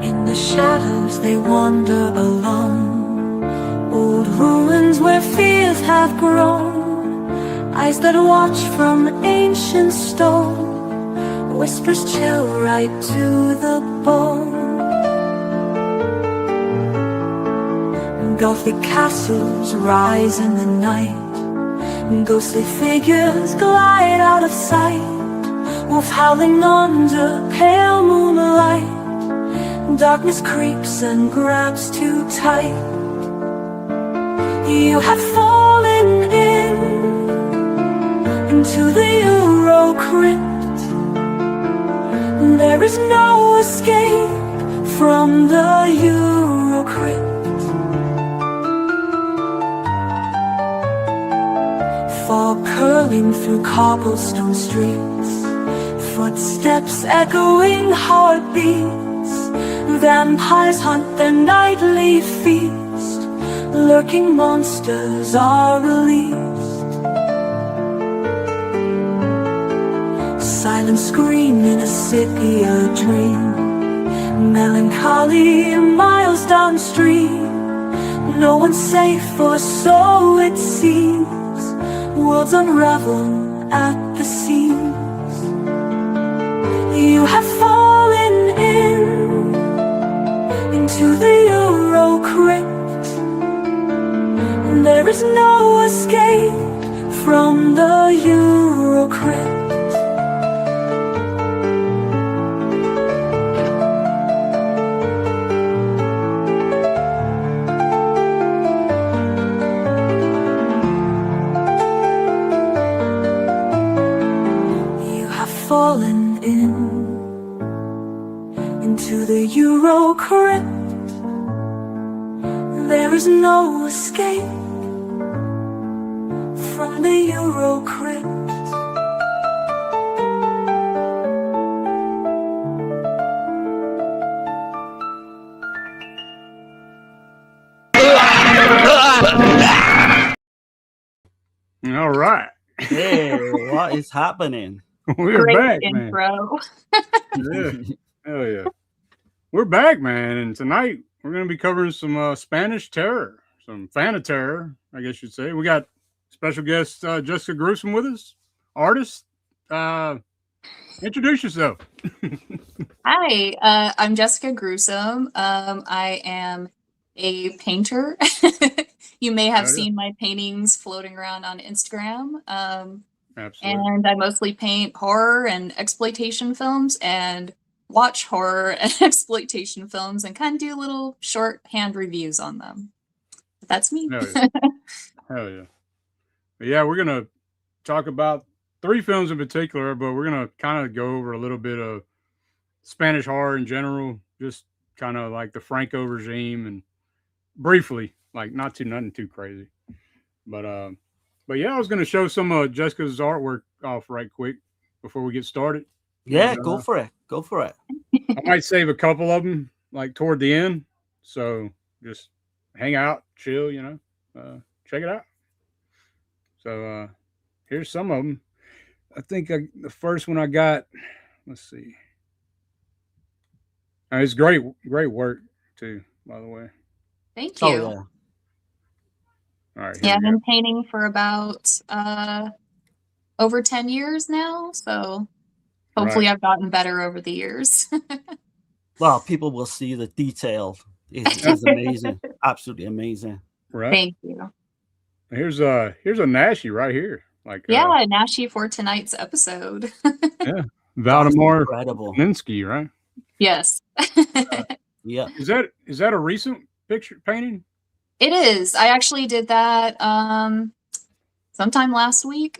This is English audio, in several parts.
In the shadows they wander alone, old ruins where fears have grown, eyes that watch from ancient stone, whispers chill right to the bone. Gothic castles rise in the night, ghostly figures glide out of sight, wolf howling under pale moonlight. Darkness creeps and grabs too tight. You have fallen into the Euro crypt. There is no escape from the Euro crypt. Fog curling through cobblestone streets, footsteps echoing heartbeats. Vampires hunt their nightly feast, lurking monsters are released. Silent scream in a sepia dream, melancholy miles downstream. No one's safe, or so it seems. Worlds unravel at the seams. You have fallen into the Euro crypt. There is no escape from the Euro crypt. Fallen into the Euro crypt. There is no escape from the Euro crypt. All right. Hey, what is happening? We're Great back, intro. man. Yeah. Hell yeah. We're back, man. And tonight we're going to be covering some Spanish terror, some fan of terror, I guess you'd say. We got special guest Jessica Gruesome with us, artist. Introduce yourself. Hi, I'm Jessica Gruesome. I am a painter. You may have seen my paintings floating around on Instagram. Absolutely. And I mostly paint horror and exploitation films and watch horror and exploitation films and kind of do little shorthand reviews on them. But that's me. Hell yeah. Hell yeah. But yeah, we're going to talk about 3 films in particular, but we're going to kind of go over a little bit of Spanish horror in general, just kind of like the Franco regime and briefly, like nothing too crazy. But yeah, I was going to show some of Jessica's artwork off right quick before we get started. Yeah, go for it. Go for it. I might save a couple of them like toward the end. So just hang out, chill, check it out. So here's some of them. I think the first one I got, let's see. It's great work too, by the way. Thank you. Oh, yeah. All right. Yeah, I've been painting for about over 10 years now, so hopefully I've gotten better over the years. Well, people will see the detail. It's amazing. Absolutely amazing. Right. Thank you. Here's a Nashi right here. Like Nashi for tonight's episode. Yeah. Valdemar Incredible. Minsky, right? Yes. Yeah. Is that a recent picture painting? It is. I actually did that sometime last week.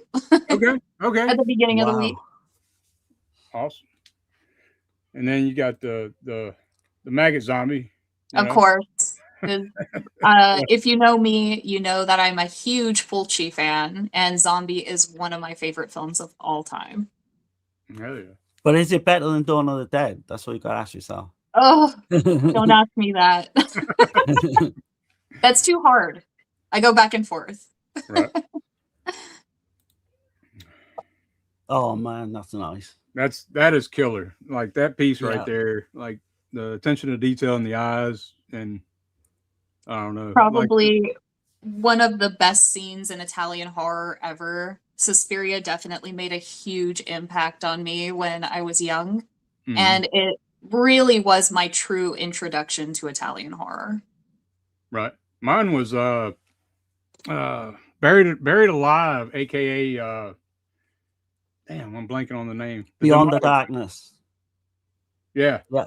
Okay. At the beginning of the week. Awesome. And then you got the maggot zombie. Of course. If you know me, you know that I'm a huge Fulci fan, and Zombie is one of my favorite films of all time. Hell yeah. But is it better than Dawn of the Dead? That's what you got to ask yourself. Oh, don't ask me that. That's too hard. I go back and forth. Right. Oh man, that's nice. That is killer. Like that piece right there. Like the attention to detail in the eyes, and I don't know, Probably one of the best scenes in Italian horror ever. Suspiria definitely made a huge impact on me when I was young, and it really was my true introduction to Italian horror. right. Mine was Buried Alive, aka damn, I'm blanking on the name. Beyond the Darkness. Yeah. Yeah.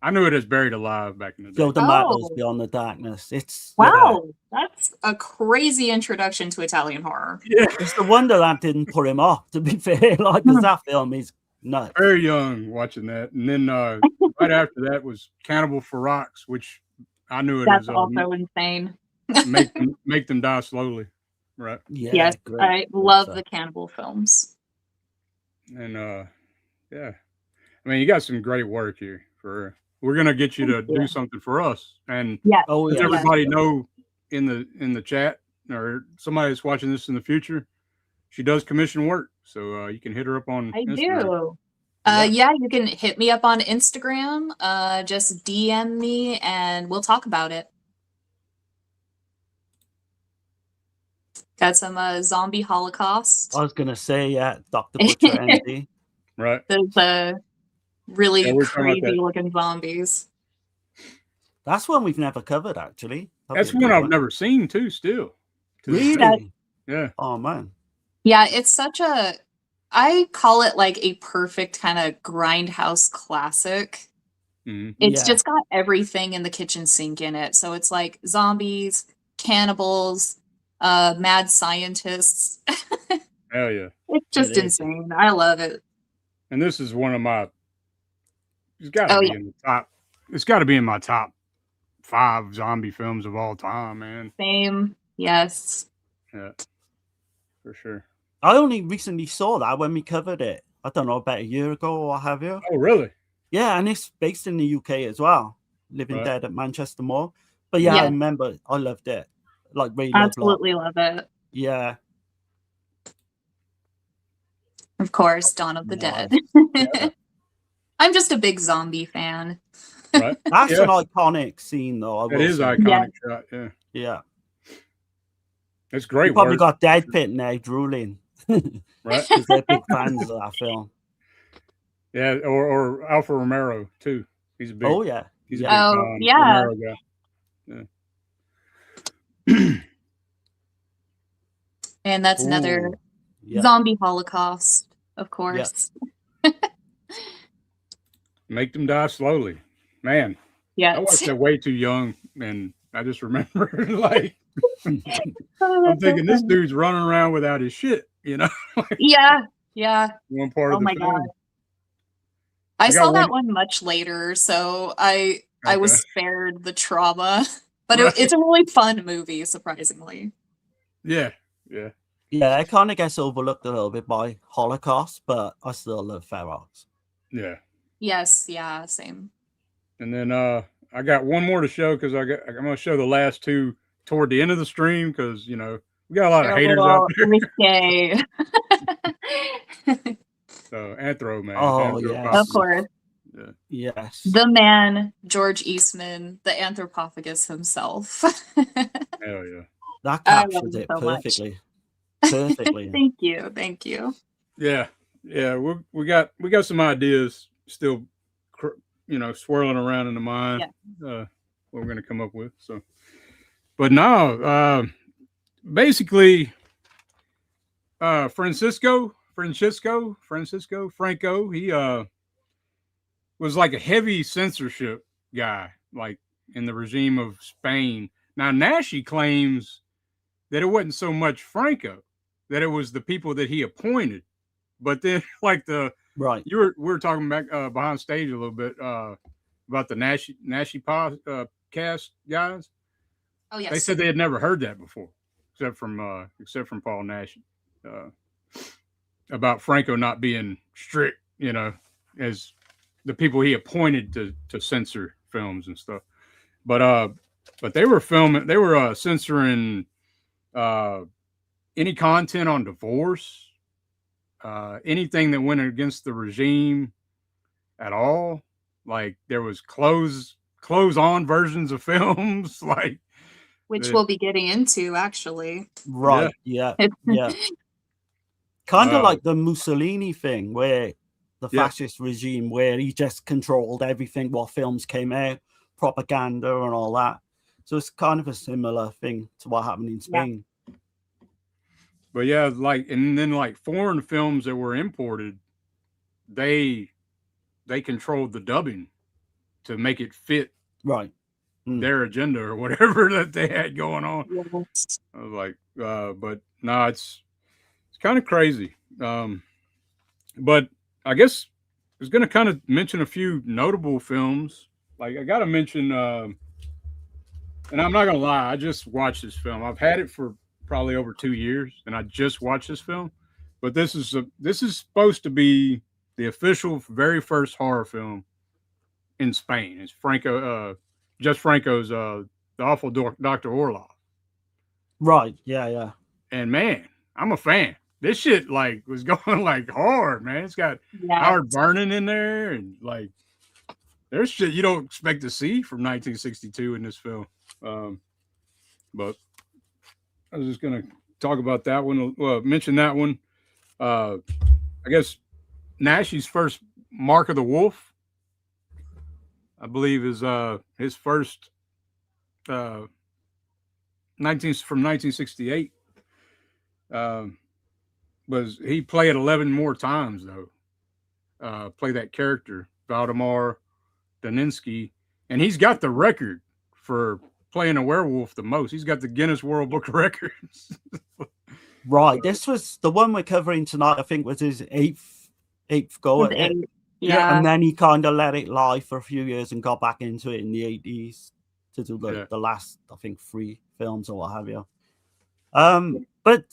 I knew it as Buried Alive back in the day. Joe D'Amato's Beyond the Darkness. It's wow, that's a crazy introduction to Italian horror. Yeah. It's the wonder that didn't put him off, to be fair. Like, because that film is nuts. Very young watching that. And then right after that was Cannibal for Rocks, which I knew it That's as also insane. make them die slowly. Right. Yeah, yes, great. I love the cannibal films. And yeah. I mean, you got some great work here. We're gonna get you to do something for us. And yeah, let everybody know in the chat, or somebody that's watching this in the future, she does commission work. So you can hit her up on Instagram. Do. Yeah, you can hit me up on Instagram. Just DM me and we'll talk about it. Got some zombie Holocaust. I was gonna say, yeah, Dr. Butcher MD. Right. Those really crazy looking zombies. That's one we've never covered, actually. That's one I've never seen too, still. Really? Yeah. Oh man. Yeah, it's such a, I call it like a perfect kind of grindhouse classic. It's just got everything in the kitchen sink in it. So it's like zombies, cannibals, mad scientists. Hell yeah. It's just insane. I love it. And this is one of my, it's got to be in the top. It's got to be in my top 5 zombie films of all time, man. Same. Yes. Yeah. For sure. I only recently saw that when we covered it. I don't know, about a year ago or what have you. Oh, really? Yeah, and it's based in the UK as well. Living Dead at Manchester Mall. But yeah, I remember I loved it. Like, really absolutely love it. Yeah. Of course, Dawn of the Dead. Yeah. I'm just a big zombie fan. Right. That's an iconic scene, though. It is iconic shot, yeah. Yeah. It's great. You probably got Dead Pit now drooling. Right. Because they're big fans of that film. Yeah, or Alfa Romero, too. He's a big. Oh, yeah. He's a big Romero guy. Yeah. And that's another zombie Holocaust, of course. Make them die slowly. Man. Yeah. I watched that way too young, and I just remember, like, I'm thinking this dude's running around without his shit, you know? Yeah. One part of the film. God. I saw that one much later, so I was spared the trauma. But it's a really fun movie, surprisingly. Yeah. Yeah, it kind of gets overlooked a little bit by Holocaust, but I still love Ferox. Yeah. Yes, yeah, same. And then I got one more to show because I'm going to show the last 2 toward the end of the stream because, you know, we got a lot of haters out there. Risque. So, Anthro, man. Oh, Anthropophagus. Of course. Yeah. Yes. The man, George Eastman, the Anthropophagus himself. Hell yeah. That captured it perfectly. Perfectly. Thank you. Yeah. We got some ideas still, you know, swirling around in the mind. What we're gonna come up with. So, but no, basically, Franco. He was like a heavy censorship guy, like in the regime of Spain. Now Nashi claims that it wasn't so much Franco, that it was the people that he appointed. But then, like we were talking back behind stage a little bit about the Nashi cast guys. Oh yes. They said they had never heard that before, except from Paul Nash, about Franco not being strict, you know, as the people he appointed to censor films and stuff. But they were censoring any content on divorce, anything that went against the regime at all. Like there was clothes on versions of films, like which we'll be getting into actually. Right. Yeah. Yeah. Kind of like the Mussolini thing, where the fascist regime, where he just controlled everything what films came out, propaganda and all that. So it's kind of a similar thing to what happened in Spain. But yeah, like, and then like foreign films that were imported, they controlled the dubbing to make it fit their agenda or whatever that they had going on. Yes. I was like, but no, it's kind of crazy. But I guess I was going to kind of mention a few notable films. Like I got to mention, and I'm not going to lie, I just watched this film. I've had it for probably over 2 years, and I just watched this film. But this is supposed to be the official very first horror film in Spain. It's Jess Franco's The Awful Dr. Orloff. Right. Yeah. Yeah. And man, I'm a fan. This shit like was going like hard, man. It's got Howard Vernon in there, and like there's shit you don't expect to see from 1962 in this film. But I was just gonna talk about that one. Mention that one. I guess Nash's first Mark of the Wolf, I believe, is his first from 1968. Was he played 11 more times though? Play that character Valdemar Daninsky, and he's got the record for playing a werewolf the most. He's got the Guinness World Book of Records. Right. This was the one we're covering tonight. I think was his eighth go at it. Yeah. And then he kind of let it lie for a few years and got back into it in the 80s to do the last, I think, 3 films or what have you. But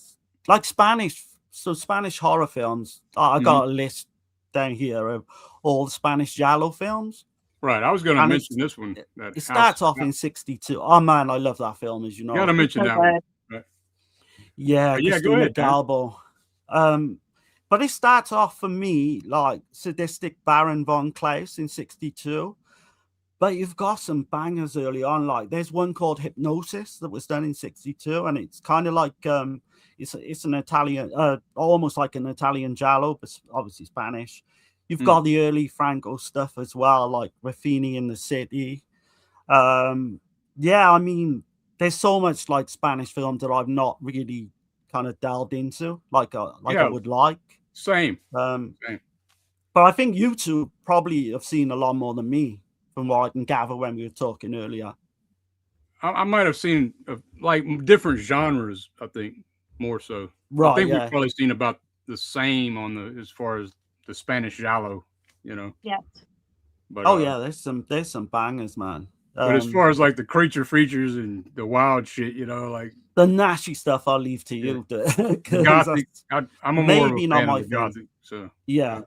like Spanish horror films, I got a list down here of all the Spanish giallo films. Right, I was going to mention this one. It starts off in 62. Oh man, I love that film, as you know. You got to mention that one. Right. Yeah, go ahead, Galbo. But it starts off for me like sadistic Baron von Klaus in 62. But you've got some bangers early on. Like there's one called Hypnosis that was done in 62, and it's kind of like it's an Italian, almost like an Italian giallo, but obviously Spanish. You've got the early Franco stuff as well, like Raffini in the City. Yeah, I mean, there's so much like Spanish films that I've not really kind of delved into, like I would like. Same. But I think you two probably have seen a lot more than me, from what I can gather when we were talking earlier. I might have seen like different genres. I think more so. Right. I think we've probably seen about the same as far as the Spanish giallo, you know. Yeah. But there's some bangers, man. But as far as like the creature features and the wild shit, you know, like the nasty stuff, I'll leave to you. Gothic, I'm more of a fan of the Gothic. So yeah.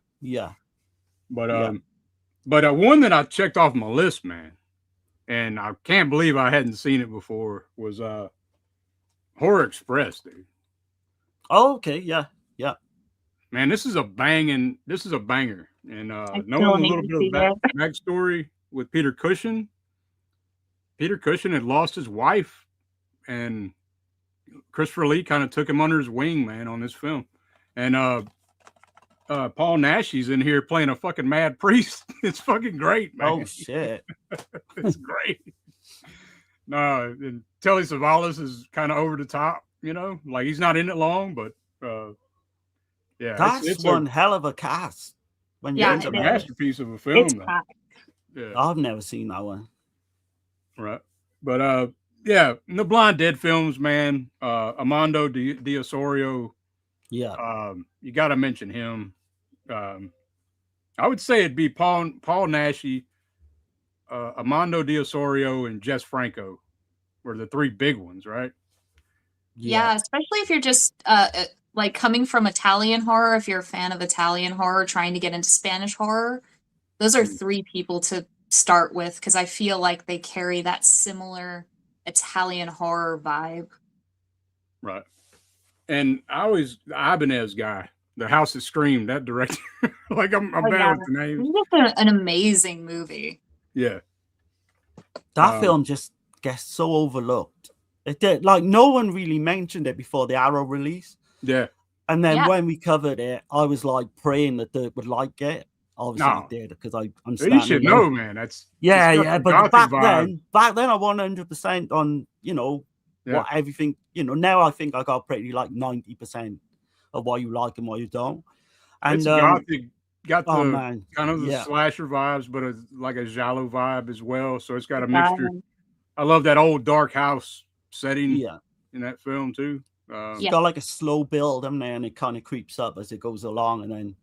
But one that I checked off my list, man, and I can't believe I hadn't seen it before, was Horror Express, dude. Oh, okay, yeah. Man, this is a banger, and knowing a little bit of backstory with Peter Cushing. Peter Cushing had lost his wife, and Christopher Lee kind of took him under his wing, man, on this film. And Paul Nashi's in here playing a fucking mad priest. It's fucking great, man. Oh shit. It's great. No, and Telly Savalas is kind of over the top, you know, like he's not in it long, but yeah, that's one hell of a cast. It's a masterpiece of a film. Yeah, I've never seen that one. Right, but the Blind Dead films, man. Armando D'Osorio. Yeah, you got to mention him. I would say it'd be Paul Naschy, Armando D'Osorio, and Jess Franco were the 3 big ones, right? Yeah, especially if you're just like coming from Italian horror, if you're a fan of Italian horror, trying to get into Spanish horror, those are 3 people to start with, because I feel like they carry that similar Italian horror vibe. Right. And I was the Ibanez guy. the House that Screamed, that director. Like I'm Oh, bad yeah. with the names. It's just an amazing movie. Yeah. That film just gets so overlooked. It did, like, no one really mentioned it before the Arrow release. Yeah. And then Yeah. when we covered it, I was like praying that Dirk would like it. Obviously, No. he did, because I'm You starting should to know, man. That's Yeah, it's got yeah. the But gothic back vibe. then, I 100% on, you know, Yeah. what everything, you know. Now I think I got pretty like 90% of what you like and what you don't. And It's gothic, got oh the man, kind of the yeah, slasher vibes, but it's like a giallo vibe as well. So it's got a Yeah. mixture. I love that old dark house setting yeah. in that film too. It's Yeah. got like a slow build, and then it kind of creeps up as it goes along, and then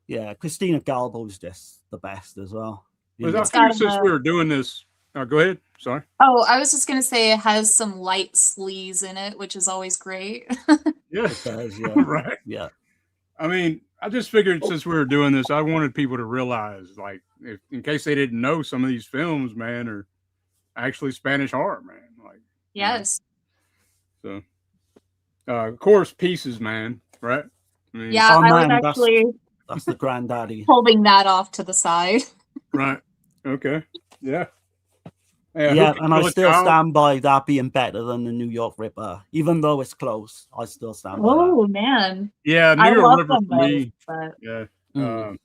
yeah, Christina Galbo's just the best as well. Because know. I It's figured got since a- we were doing this, go ahead. Sorry. Oh, I was just gonna say it has some light sleaze in it, which is always great. Yeah. It does, yeah. Right. Yeah. I mean, I just figured since we were doing this, I wanted people to realize, like, if in case they didn't know, some of these films, man, are actually Spanish horror, man. Like, Yes. so, of course, Pieces, man. Right? I mean, Yeah, Oh, I was man, actually That's the granddaddy. holding that off to the side. Right. Okay. Yeah. Yeah, Who and I Kill a still Child? stand by that being better than the New York Ripper, even though it's close. I still stand by that. Oh man. Yeah, I New York love River them for me. both, but Yeah. Mm.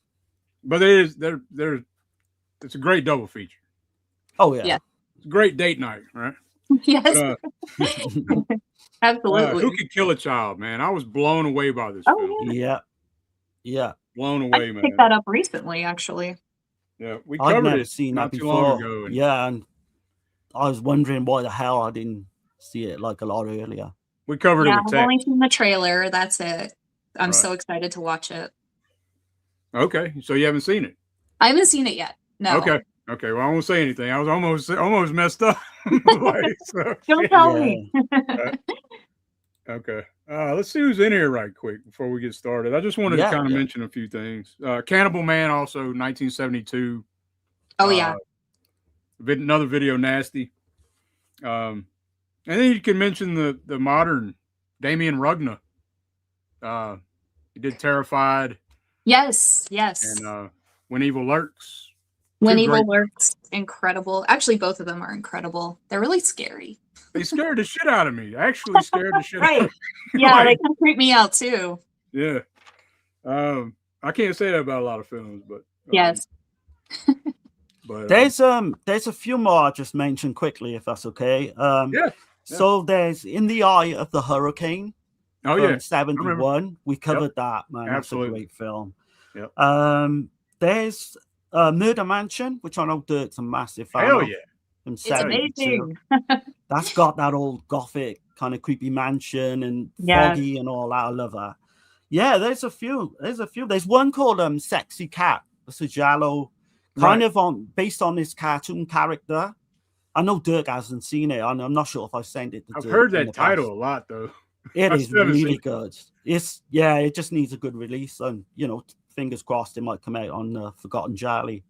But it's a great double feature. Oh yeah. Yeah. It's a great date night, right? yes, Uh, absolutely. Who Could Kill a Child, man? I was blown away by this Oh, film. Yeah. Yeah. Blown I away, just man. picked that up recently, actually. Yeah, we I've covered never it seen not that too long before. ago. And Yeah, and I was wondering why the hell I didn't see it like a lot earlier. we covered Yeah, it I've with only Tech. seen the trailer. That's it. I'm Right. so excited to watch it. Okay, so you haven't seen it. I haven't seen it yet. No. Okay. Well, I won't say anything. I was almost messed up. Like, so, Don't tell me. okay. Let's see who's in here right quick before we get started. I just wanted Yeah, to kind of yeah. mention a few things. Cannibal Man, also 1972. Oh yeah. Another video nasty. And then you can mention the modern Damien Rugna. He did Terrified Yes. and When Evil Lurks. When Two Evil great- Lurks, incredible. Actually, both of them are incredible. They're really scary. They scared the shit out of me. Actually scared the shit out Right. of me. Yeah, Like, they can creep me out too. yeah. I can't say that about a lot of films, but Yes. But There's a few more I'll just mention quickly, if that's okay. Yeah. So there's In the Eye of the Hurricane oh from yeah, 71. We covered that, man. Absolutely. That's a great film. Yep. There's Murder Mansion, which I know Dirk's a massive fan hell of. yeah. From It's 72. amazing. That's got that old gothic kind of creepy mansion and Yes. foggy and all that. I love that. Yeah, there's a few. There's one called Sexy Cat. It's a giallo, kind of based on this cartoon character. I know Dirk hasn't seen it, and I'm not sure if I sent it to I've Dirk heard in that the past. title a lot though. It I is still haven't seen really it. good. It just needs a good release, and fingers crossed it might come out on Forgotten Charlie,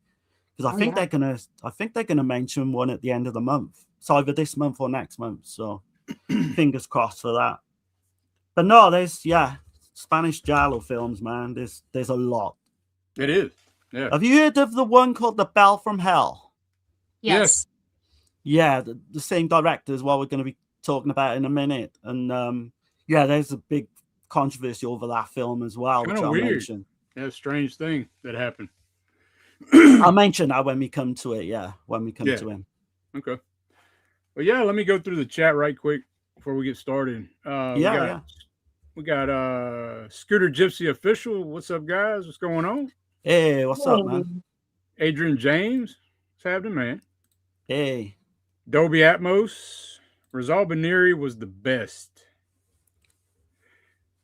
because I think they're gonna mention one at the end of the month. It's either this month or next month, so fingers crossed for that. But no, there's Spanish giallo films, man. There's a lot. It is. Yeah. Have you heard of the one called The Bell from Hell? Yes. Yeah, the same director as what we're going to be talking about in a minute. And there's a big controversy over that film as well, which Kinda I'll weird. mention. Yeah, strange thing that happened. I'll mention that when we come to it. Yeah, when we come Yeah. to him. Okay. Well, yeah, let me go through the chat right quick before we get started. We got Scooter Gypsy Official. What's up, guys? What's going on? Hey, what's up, man? Adrian James. What's happening, man? Hey. Dolby Atmos. Rizal Baniri was the best.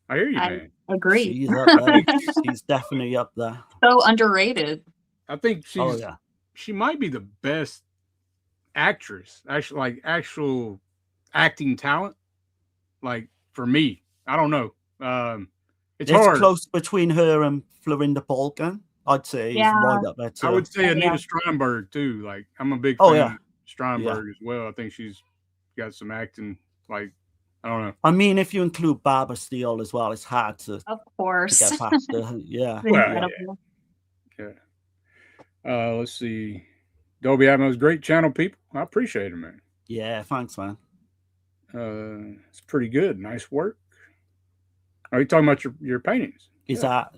I hear you, man. Agree. He's up there. He's definitely up there. So underrated. I think Oh, she might be the best actress, actual acting talent. Like for me, I don't know. It's hard. Close between her and Florinda Balkan. I'd say he's right up there too. I would say Yeah. Anita Steinberg too. Like I'm a big Oh, fan yeah. of Steinberg as well. I think she's got some acting like I don't know. I mean, if you include Barber Steel as well, it's hard to Of get course. past the yeah. Well, Incredible. yeah. Let's see. Dolby Atmos, great channel, people. I appreciate it, man. Yeah, thanks, man. It's pretty good. Nice work. Are you talking about your paintings? Is that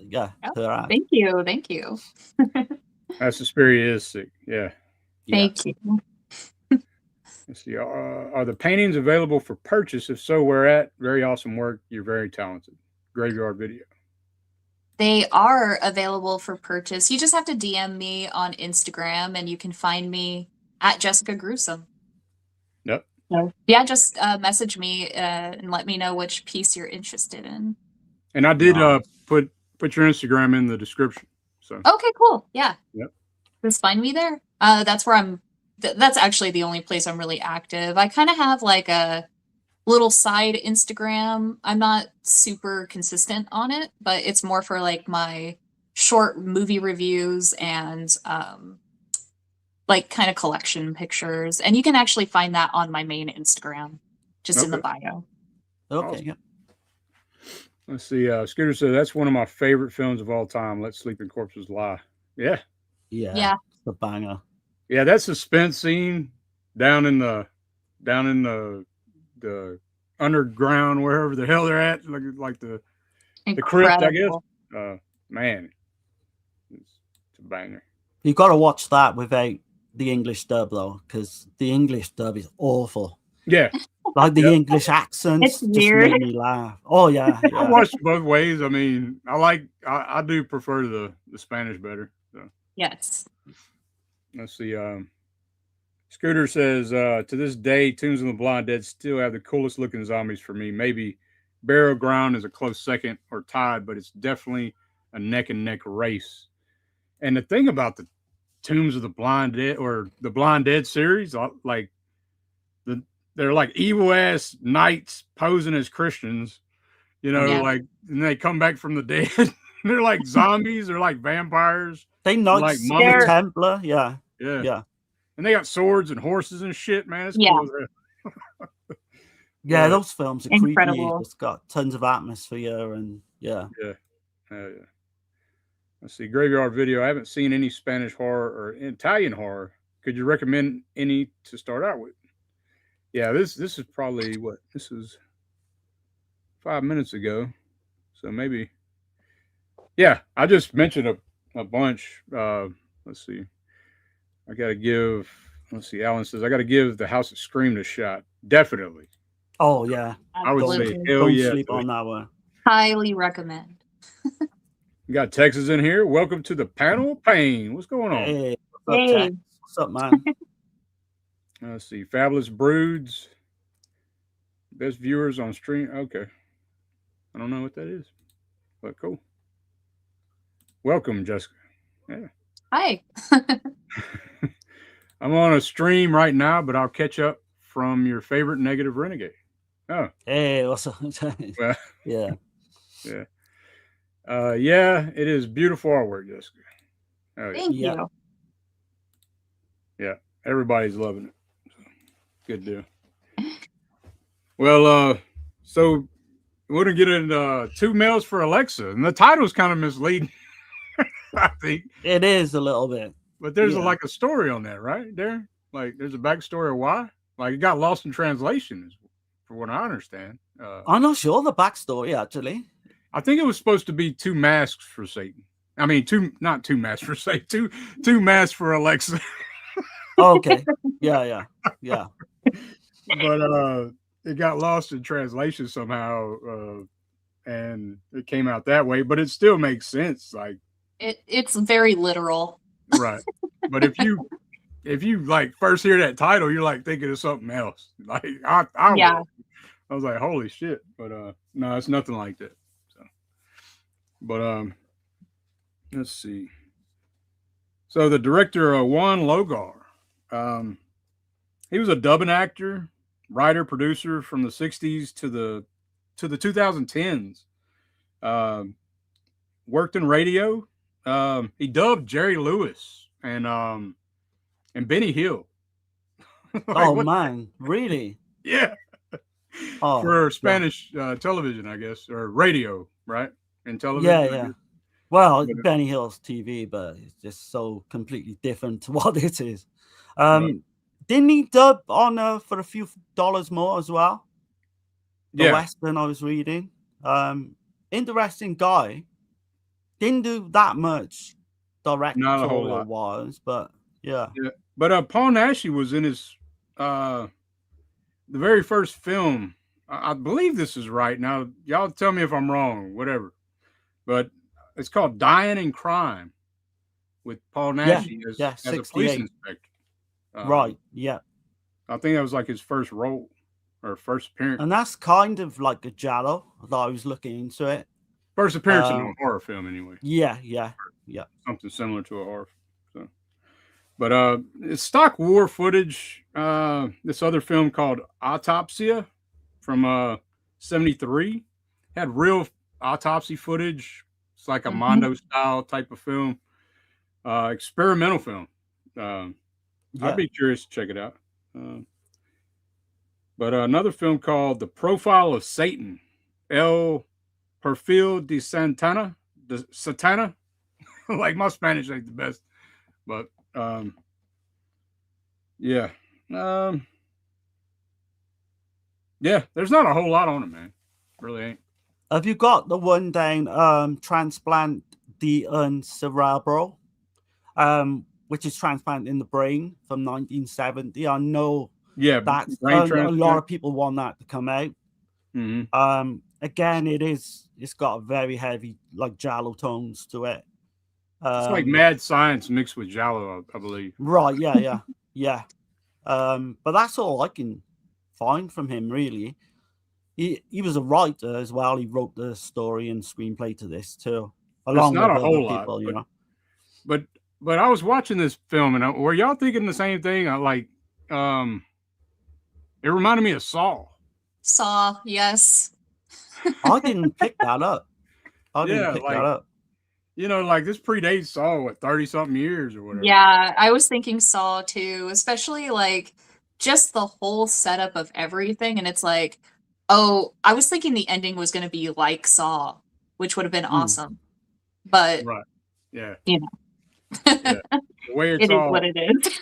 her art? Thank you. Thank you. That Suspiria is sick. Yeah. Thank you. Let's see. Are the paintings available for purchase? If so, where at? Very awesome work. You're very talented. Graveyard Video. They are available for purchase. You just have to DM me on Instagram, and you can find me at Jessica Gruesome. Yep. So, yeah, just message me and let me know which piece you're interested in. And I did put your Instagram in the description. So okay, cool. Yeah. Yep. Just find me there. That's where I'm. That's actually the only place I'm really active. I kind of have like a little side Instagram. I'm not super consistent on it, but it's more for like my short movie reviews and like kind of collection pictures. And you can actually find that on my main Instagram, just in the bio. Okay. Awesome. Yeah. Let's see. Scooter said that's one of my favorite films of all time. Let Sleeping Corpses Lie. Yeah. Yeah. It's a banger. Yeah, that suspense scene down in the underground, wherever the hell they're at, like the crypt, I guess. Man, it's a banger. You've got to watch that without the English dub though, because the English dub is awful. Yeah, like the English accents just made me laugh. Oh yeah, I watched both ways. I mean, I do prefer the Spanish better. So. Yes. Let's see. Scooter says, to this day, Tombs of the Blind Dead still have the coolest looking zombies for me. Maybe Burial Ground is a close second or tied, but it's definitely a neck and neck race. And the thing about the Tombs of the Blind Dead or the Blind Dead series, like they're like evil ass knights posing as Christians, like, and they come back from the dead. They're like zombies. They're like vampires. They like Templar, yeah. And they got swords and horses and shit, man. It's cool. Yeah, those films are incredible. Creepy. It's got tons of atmosphere and yeah. Let's see, Graveyard Video. I haven't seen any Spanish horror or Italian horror. Could you recommend any to start out with? Yeah, this is probably what this is 5 minutes ago, so maybe. Yeah, I just mentioned a bunch. Let's see. I got to give. Let's see. Alan says I got to give The House that Screamed a shot. Definitely. Oh yeah, I would say hell don't yeah. Sleep on that one. Highly recommend. We got Texas in here. Welcome to the panel of pain. What's going on? Hey, what's up, man? Let's see. Fabulous Broods. Best viewers on stream. Okay. I don't know what that is, but cool. Welcome, Jessica. Yeah. Hi. I'm on a stream right now, but I'll catch up from your favorite negative renegade. Oh. Hey, what's up? Well, yeah. Yeah, it is beautiful artwork, Jessica. Oh, Thank you. Yeah, everybody's loving it. So, good deal. Well, so we're gonna get into 2 Males for Alexa, and the title's kind of misleading. I think it is a little bit, but there's like a story on that, right? There, like there's a backstory of why. Like it got lost in translation, for what I understand. I'm not sure the backstory actually. I think it was supposed to be 2 masks for Satan. I mean, not 2 masks for Satan. Two masks for Alexa. Okay. Yeah. But it got lost in translation somehow, and it came out that way. But it still makes sense. Like it's very literal, right? But if you like first hear that title, you're like thinking of something else. Like I was like, holy shit! But no, it's nothing like that. So, but let's see. So the director, Juan Logar, he was a dubbing actor, writer, producer from the 60s to the 2010s. Worked in radio. He dubbed Jerry Lewis and Benny Hill. Like, oh man, really? Yeah. for Spanish television, I guess, or radio, right? And television. Yeah. Well, Benny Hill's TV, but it's just so completely different to what it is. Didn't he dub on for a few dollars more as well? The Western I was reading. Interesting guy. Didn't do that much directorial wise, but yeah. But Paul Naschy was in his the very first film. I believe this is right. Now, y'all tell me if I'm wrong, whatever. But it's called Dying in Crime with Paul Naschy as a police inspector. Right, yeah. I think that was like his first role or first appearance. And that's kind of like a giallo, although I was looking into it. First appearance in a horror film, anyway. Yeah. Something similar to a horror film. So. But it's stock war footage. This other film called Autopsia from 73 had real autopsy footage. It's like a Mondo style type of film. Experimental film. I'd be curious to check it out. But another film called The Profile of Satan, El Perfil de Satana. Like my Spanish ain't the best, but yeah, there's not a whole lot on it, man. Really ain't. Have you got the one down transplant the cerebral, which is transplant in the brain from 1970? I know that's a lot of people want that to come out. Again, it's got a very heavy like giallo tones to it. It's like mad science mixed with giallo, I believe. Right, yeah. But that's all I can find from him, really. He was a writer as well. He wrote the story and screenplay to this too, along with other people, you know. But I was watching this film, and were y'all thinking the same thing? It reminded me of Saw. Saw, yes. I didn't pick that up. That up. You know, like this predates Saw, 30-something years or whatever. Yeah, I was thinking Saw too, especially like just the whole setup of everything. And it's like, oh, I was thinking the ending was going to be like Saw, which would have been awesome. But, yeah. You know, the way it's it is what it is.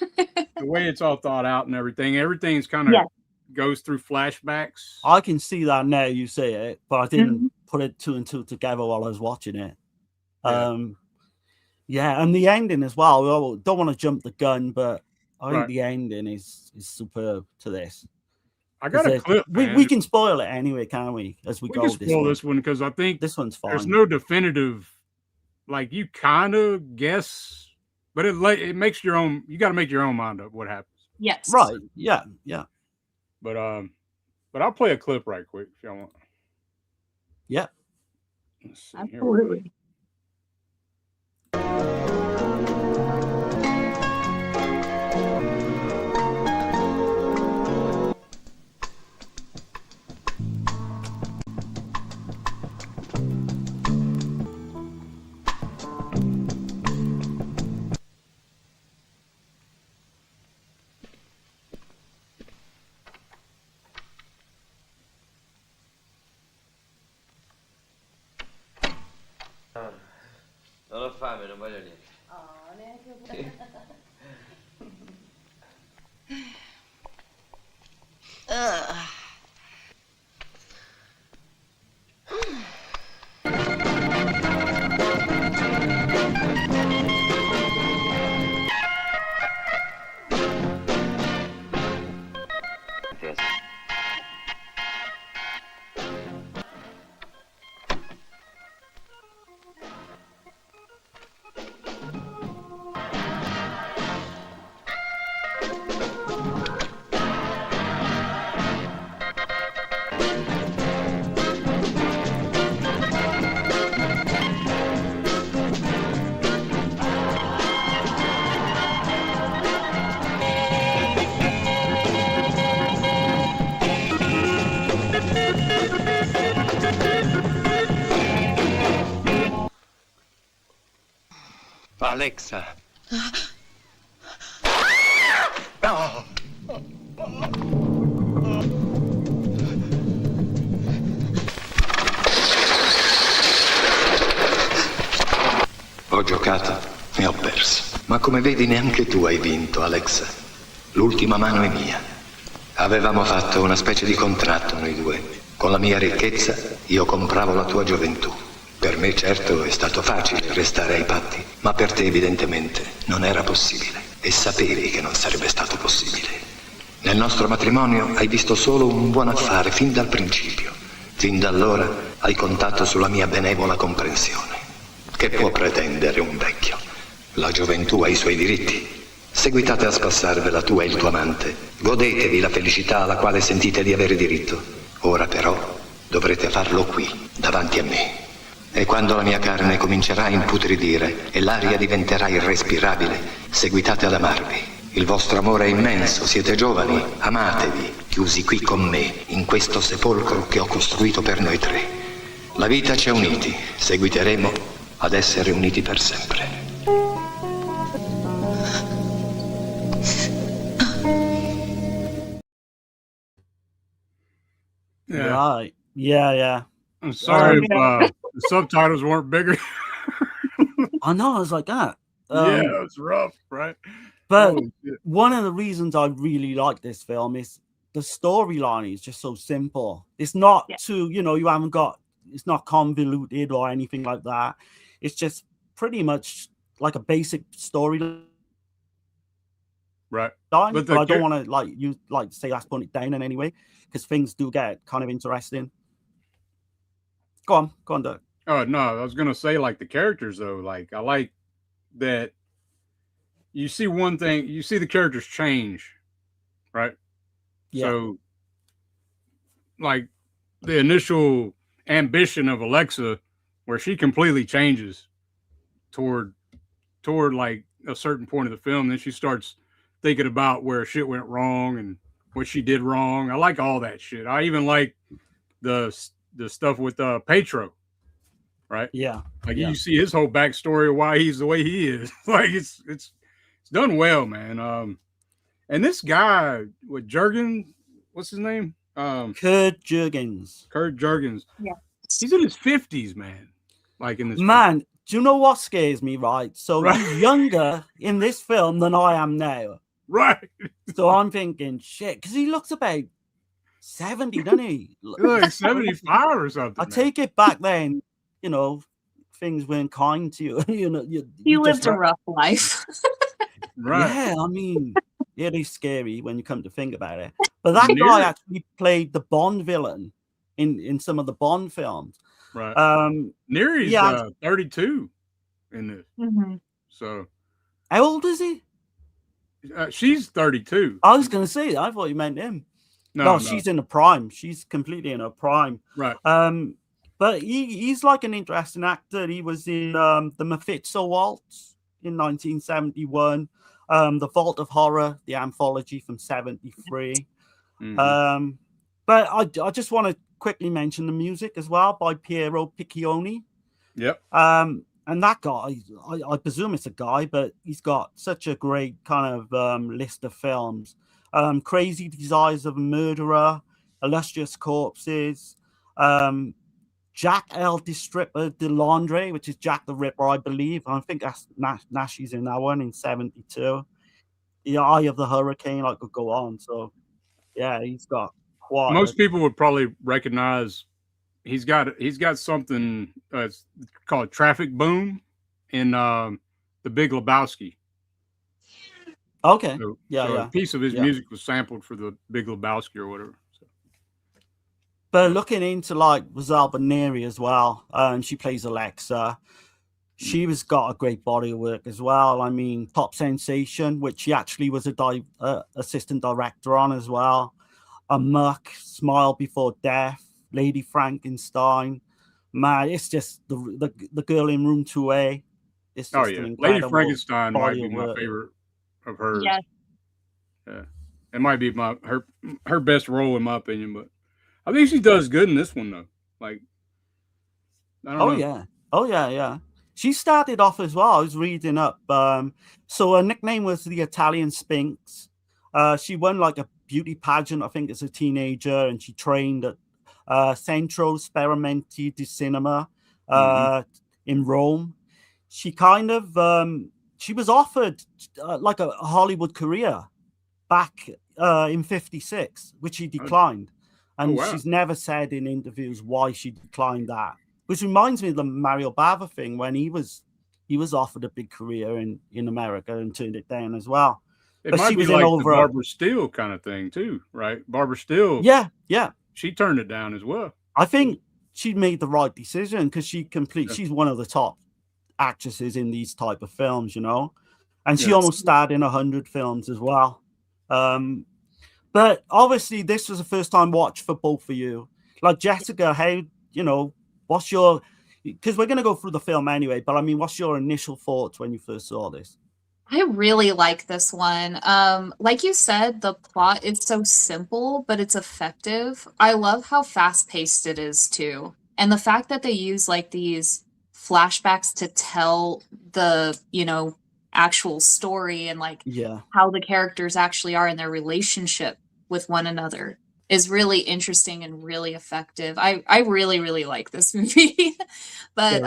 The way it's all thought out and everything's kind of goes through flashbacks. I can see that now you say it, but I didn't put it two and two together while I was watching it. And the ending as well. I don't want to jump the gun, but I think the ending is superb to this. I got a clip. We can spoil it anyway, can't we? As we go. Can spoil this one because I think this one's fine. There's no definitive, like you kind of guess, but it makes your own. You got to make your own mind up what happens. Yes. Right. Yeah. But I'll play a clip right quick if y'all want. Yeah. Absolutely. Non ho fame, non voglio niente. Oh, neanche Alexa. Oh. giocato e ho perso. Ma come vedi neanche tu hai vinto, Alexa. L'ultima mano è mia. Avevamo fatto una specie di contratto noi due. Con la mia ricchezza io compravo la tua gioventù. Per me certo è stato facile restare ai patti, ma per te evidentemente non era possibile. E sapevi che non sarebbe stato possibile. Nel nostro matrimonio hai visto solo un buon affare fin dal principio. Fin da allora hai contato sulla mia benevola comprensione. Che può pretendere un vecchio? La gioventù ha i suoi diritti. Seguitate a spassarvela tu e il tuo amante. Godetevi la felicità alla quale sentite di avere diritto. Ora però dovrete farlo qui, davanti a me. E quando la mia carne comincerà a imputridire e l'aria diventerà irrespirabile, seguitate ad amarvi. Il vostro amore è immenso, siete giovani, amatevi, chiusi qui con me, in questo sepolcro che ho costruito per noi tre. La vita ci ha uniti, seguiteremo ad essere uniti per sempre. Yeah. Right. Yeah. I'm sorry if Yeah. the subtitles weren't bigger. I know. I was like that. Yeah, it's rough, right? But Holy shit. one of the reasons I really like this film is the storyline is just so simple. It's not Yeah. too, you haven't got, it's not convoluted or anything like that. It's just pretty much like a basic storyline. Right. But But the I don't char- want to say that's putting it down in any way because things do get kind of interesting. Go on, Doug. Oh no, I was gonna say like the characters though. Like I like that you see one thing, you see the characters change, right? Yeah. So like the initial ambition of Alexa, where she completely changes toward like a certain point of the film, then she starts thinking about where shit went wrong and what she did wrong. I like all that shit. I even like the stuff with Petro, right? Yeah. Like Yeah. you see his whole backstory of why he's the way he is. Like it's done well, man. And this guy with Jurgens, what's his name? Kurt Jurgens. Kurt Jurgens. Yeah. He's in his 50s, man. Like in this Man, do you know what scares me, right? So Right. he's younger in this film than I am now. Right. So I'm thinking, shit, because he looks about 70, doesn't he? He's like 75 or something. I man. take it back then, things weren't kind to you. He you lived just, a rough life. Right. yeah, I mean, it is scary when you come to think about it. But that Near- guy actually played the Bond villain in some of the Bond films. Right. Um, Neri's yeah. 32 in this. Mhm. So how old is he? she's 32. I was going to say, I thought you meant him. No, She's in the prime. She's completely in her prime. right. But he's like an interesting actor. He was in the Mephisto Waltz in 1971, The Vault of Horror, the anthology from 73. Mhm. But I just want to quickly mention the music as well by Piero Piccioni. Yep. And that guy, I presume it's a guy, but he's got such a great kind of list of films. Crazy Desires of a Murderer, Illustrious Corpses, Jack L. the Stripper de Londres, which is Jack the Ripper, I believe. I think that's Nashi's in that one in 72. The Eye of the Hurricane, I could go on. So, yeah, he's got quite. Most people would probably recognize he's got something it's called Traffic Boom in The Big Lebowski. Okay. So, Yeah, so yeah. a piece of his Yeah. music was sampled for The Big Lebowski or whatever. So. But looking into like Rosalba Neri as well, she plays Alexa. She was got a great body of work as well. I mean, Top Sensation, which she actually was a assistant director on as well. Muck, Smile Before Death, Lady Frankenstein. Man, it's just the girl in Room 2A. It's just Oh an yeah, Lady incredible Frankenstein might body be of my work. favorite of hers. Yes. Yeah, it might be her best role in my opinion, but I think she does good in this one though. Like, I don't know. Oh yeah. She started off as well. I was reading up. So her nickname was the Italian Sphinx. She won like a beauty pageant, I think, as a teenager, and she trained at Centro Sperimenti di Cinema in Rome. she kind of she was offered like a Hollywood career back in 56, which she declined. And wow. she's never said in interviews why she declined that, which reminds me of the Mario Bava thing when he was offered a big career in America and turned it down as well. It But might she be was like in the over Barbara Steele kind of thing too, right? Barbara Steele, yeah. she turned it down as well. I think she made the right decision because she's one of the top actresses in these type of films, you know, and she almost starred in 100 films as well. But obviously this was a first time watch for both of you. Like Jessica, how, you know, what's your, because we're going to go through the film anyway, but I mean, what's your initial thoughts when you first saw this? I really like this one. Like you said, the plot is so simple, but it's effective. I love how fast-paced it is too. And the fact that they use like these flashbacks to tell the, you know, actual story and like how the characters actually are in their relationship with one another is really interesting and really effective. I really, really like this movie. But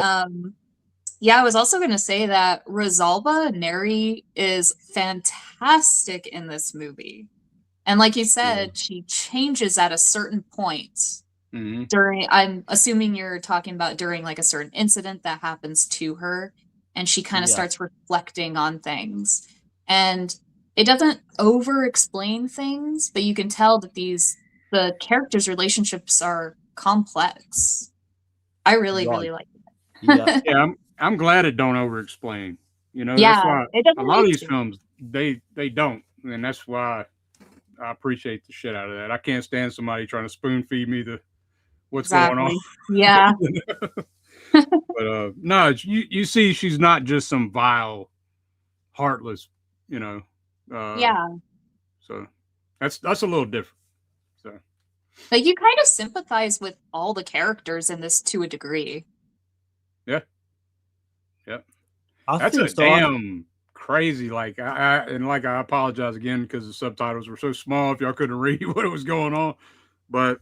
yeah, I was also going to say that Rosalba Neri is fantastic in this movie. And like you said, she changes at a certain point during, I'm assuming you're talking about during like a certain incident that happens to her. And she kind of starts reflecting on things. And it doesn't over explain things, but you can tell that the characters' relationships are complex. I really, really like it. Yeah, I'm glad it don't over explain. You know, Yeah, that's why it doesn't a lot of need these to. films they don't, and that's why I appreciate the shit out of that. I can't stand somebody trying to spoon feed me what's going on. Exactly. Yeah. But no, you see, she's not just some vile, heartless, you know. Yeah. So that's a little different. So Like you kind of sympathize with all the characters in this to a degree. yeah. Yep. I That's think a so. damn crazy. Like I apologize again because the subtitles were so small. If y'all couldn't read what was going on, but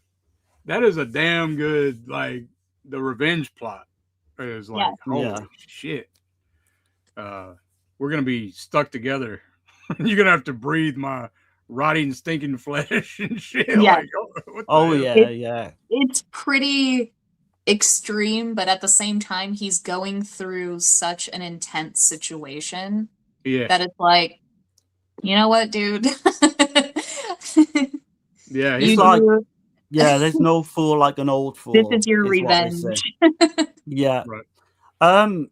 that is a damn good, like, the revenge plot is like, holy shit. We're gonna be stuck together. You're gonna have to breathe my rotting, stinking flesh and shit. Yeah. Like, what the hell? It's pretty extreme, but at the same time, he's going through such an intense situation that it's like, you know what, dude? Yeah, he's like, there's no fool like an old fool. This is your revenge. Yeah. Right.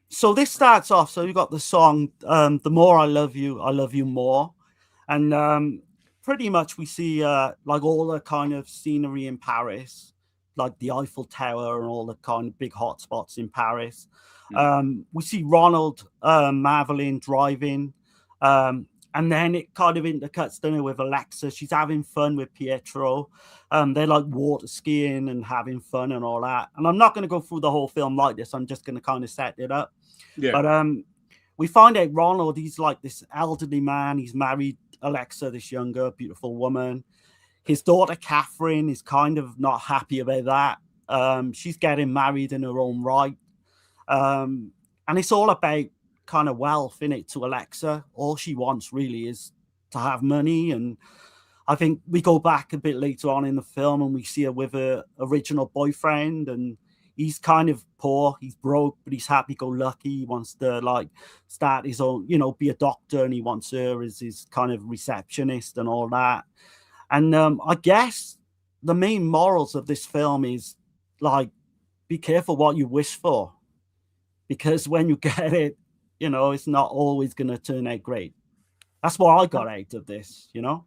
So this starts off. So you got the song, "The More I Love You More," and pretty much we see like all the kind of scenery in Paris, like the Eiffel Tower and all the kind of big hot spots in Paris. We see Ronald Marvelin driving, and then it kind of intercuts, don't it, with Alexa. She's having fun with Pietro. They're like water skiing and having fun and all that. And I'm not going to go through the whole film like this. I'm just going to kind of set it up. Yeah. But we find out Ronald, he's like this elderly man. He's married Alexa, this younger, beautiful woman. His daughter, Catherine, is kind of not happy about that. She's getting married in her own right. And it's all about kind of wealth in it to Alexa. All she wants really is to have money. And I think we go back a bit later on in the film and we see her with her original boyfriend, and he's kind of poor, he's broke, but he's happy-go-lucky. He wants to like start his own, you know, be a doctor, and he wants her as his kind of receptionist and all that. And I guess the main morals of this film is like, be careful what you wish for, because when you get it, you know, it's not always going to turn out great. That's what I got out of this, you know?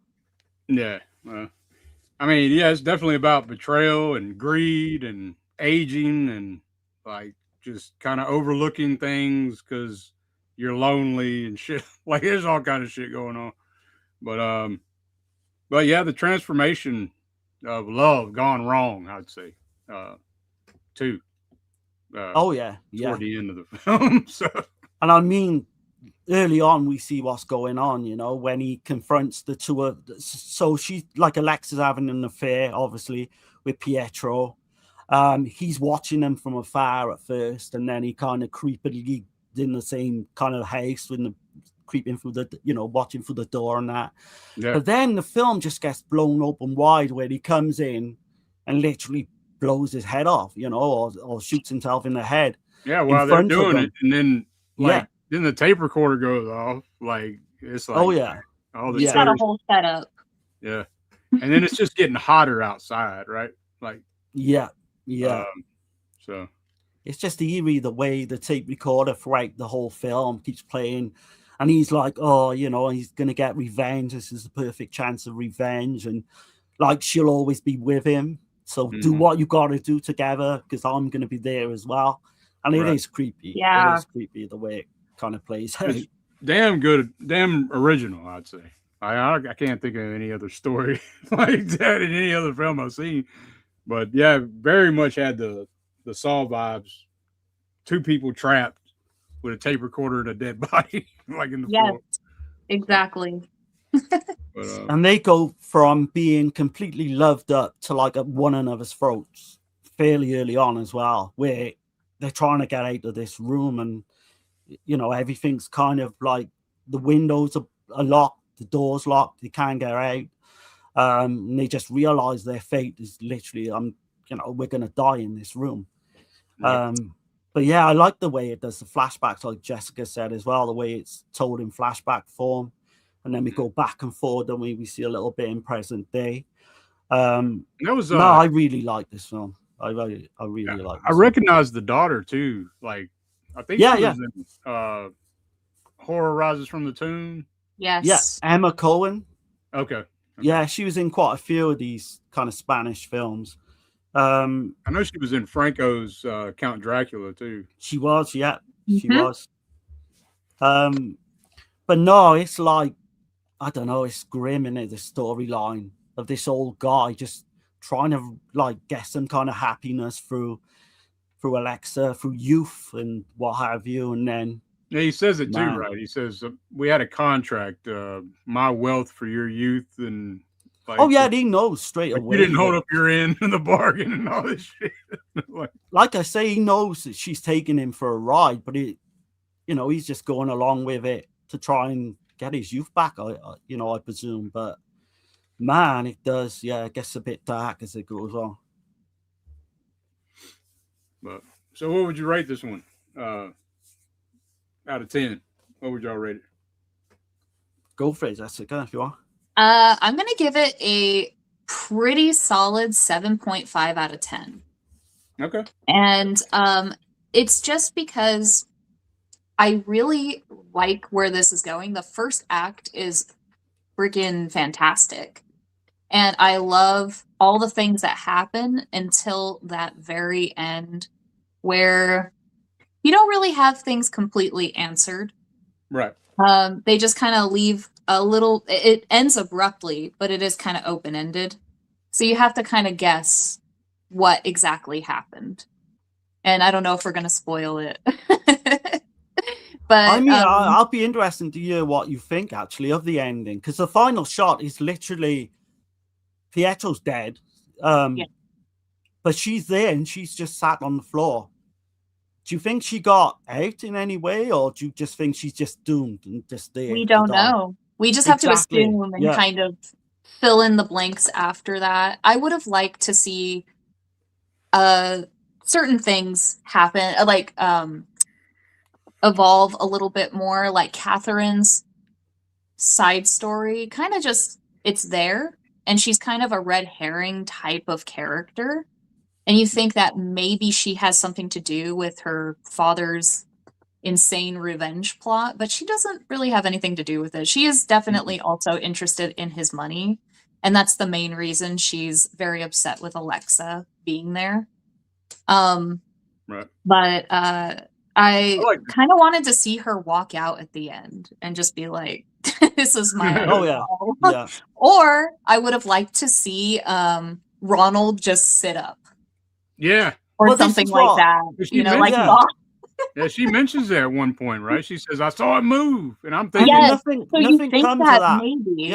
Yeah. I mean, yeah, it's definitely about betrayal and greed and aging and like just kind of overlooking things because you're lonely and shit. Like there's all kind of shit going on. But yeah, the transformation of love gone wrong, I'd say, too. Toward the end of the film. So. And I mean, early on, we see what's going on, you know, when he confronts the two of, so she's like, Alexa's having an affair, obviously, with Pietro. He's watching them from afar at first, and then he kind of creepily in the same kind of house when the creeping through the, you know, watching through the door and that. Yeah. But then the film just gets blown open wide where he comes in and literally blows his head off, you know, or shoots himself in the head. Yeah, while they're front of doing them. it, and then Yeah. then the tape recorder goes off. Like it's like Oh yeah. all the He's got a stories. whole setup. Yeah, and then it's just getting hotter outside, right? Like Yeah. so It's just eerie the way the tape recorder throughout the whole film keeps playing. And he's like, oh, you know, he's going to get revenge. This is the perfect chance of revenge. And like, she'll always be with him. So do what you got to do together because I'm going to be there as well. And it is creepy. Yeah. It is creepy the way it kind of plays out. it's damn good, damn original, I'd say. I can't think of any other story like that in any other film I've seen. But yeah, very much had the Saw vibes. Two people trapped with a tape recorder and a dead body, like in the floor. Exactly. But, and they go from being completely loved up to like at one another's throats fairly early on as well, where they're trying to get out of this room and, you know, everything's kind of like the windows are locked, the door's locked, they can't get out. And they just realize their fate is literally, you know, we're going to die in this room. But yeah, I like the way it does the flashbacks, like Jessica said as well, the way it's told in flashback form. And then we go back and forth and we see a little bit in present day. No, I really like this film. I really like this I recognized the daughter too. Like, I think she was in Horror Rises from the Tomb. Yes. Yeah, Emma Cohen. Okay. Yeah, she was in quite a few of these kind of Spanish films. I know she was in Franco's Count Dracula too. She was, she was. But no, it's like, I don't know, it's grim, isn't it? The storyline of this old guy just trying to like get some kind of happiness through Alexa, through youth and what have you, and then yeah, he says it too, right? He says we had a contract, my wealth for your youth, and like, oh yeah, he knows straight like away. You didn't hold up your end in the bargain and all this shit. like I say, he knows that she's taking him for a ride, but you know, he's just going along with it to try and get his youth back. I presume, but man, it does. Yeah, it gets a bit dark as it goes on. But so, what would you rate this one? Out of 10, what would y'all rate it? Go for it, Jessica, if you want. I'm gonna give it a pretty solid 7.5 out of 10. Okay. And it's just because I really like where this is going. The first act is freaking fantastic. And I love all the things that happen until that very end where you don't really have things completely answered. Right. They just kind of leave a little, it ends abruptly, but it is kind of open-ended. So you have to kind of guess what exactly happened. And I don't know if we're going to spoil it. But I mean, I'll be interested to hear what you think actually of the ending, because the final shot is literally Pietro's dead. But she's there and she's just sat on the floor. Do you think she got out in any way, or do you just think she's just doomed and just there? We don't know. We just have to assume and kind of fill in the blanks after that. I would have liked to see certain things happen, like evolve a little bit more, like Catherine's side story. Kind of just, it's there, and she's kind of a red herring type of character. And you think that maybe she has something to do with her father's insane revenge plot, but she doesn't really have anything to do with it. She is definitely also interested in his money. And that's the main reason she's very upset with Alexa being there. Right. But I kind of wanted to see her walk out at the end and just be like, this is my yeah. Or I would have liked to see Ronald just sit up. Yeah. Or something like that. You know, like yeah, she mentions that at one point, right? She says, I saw it move. And I'm thinking nothing comes of that. Maybe.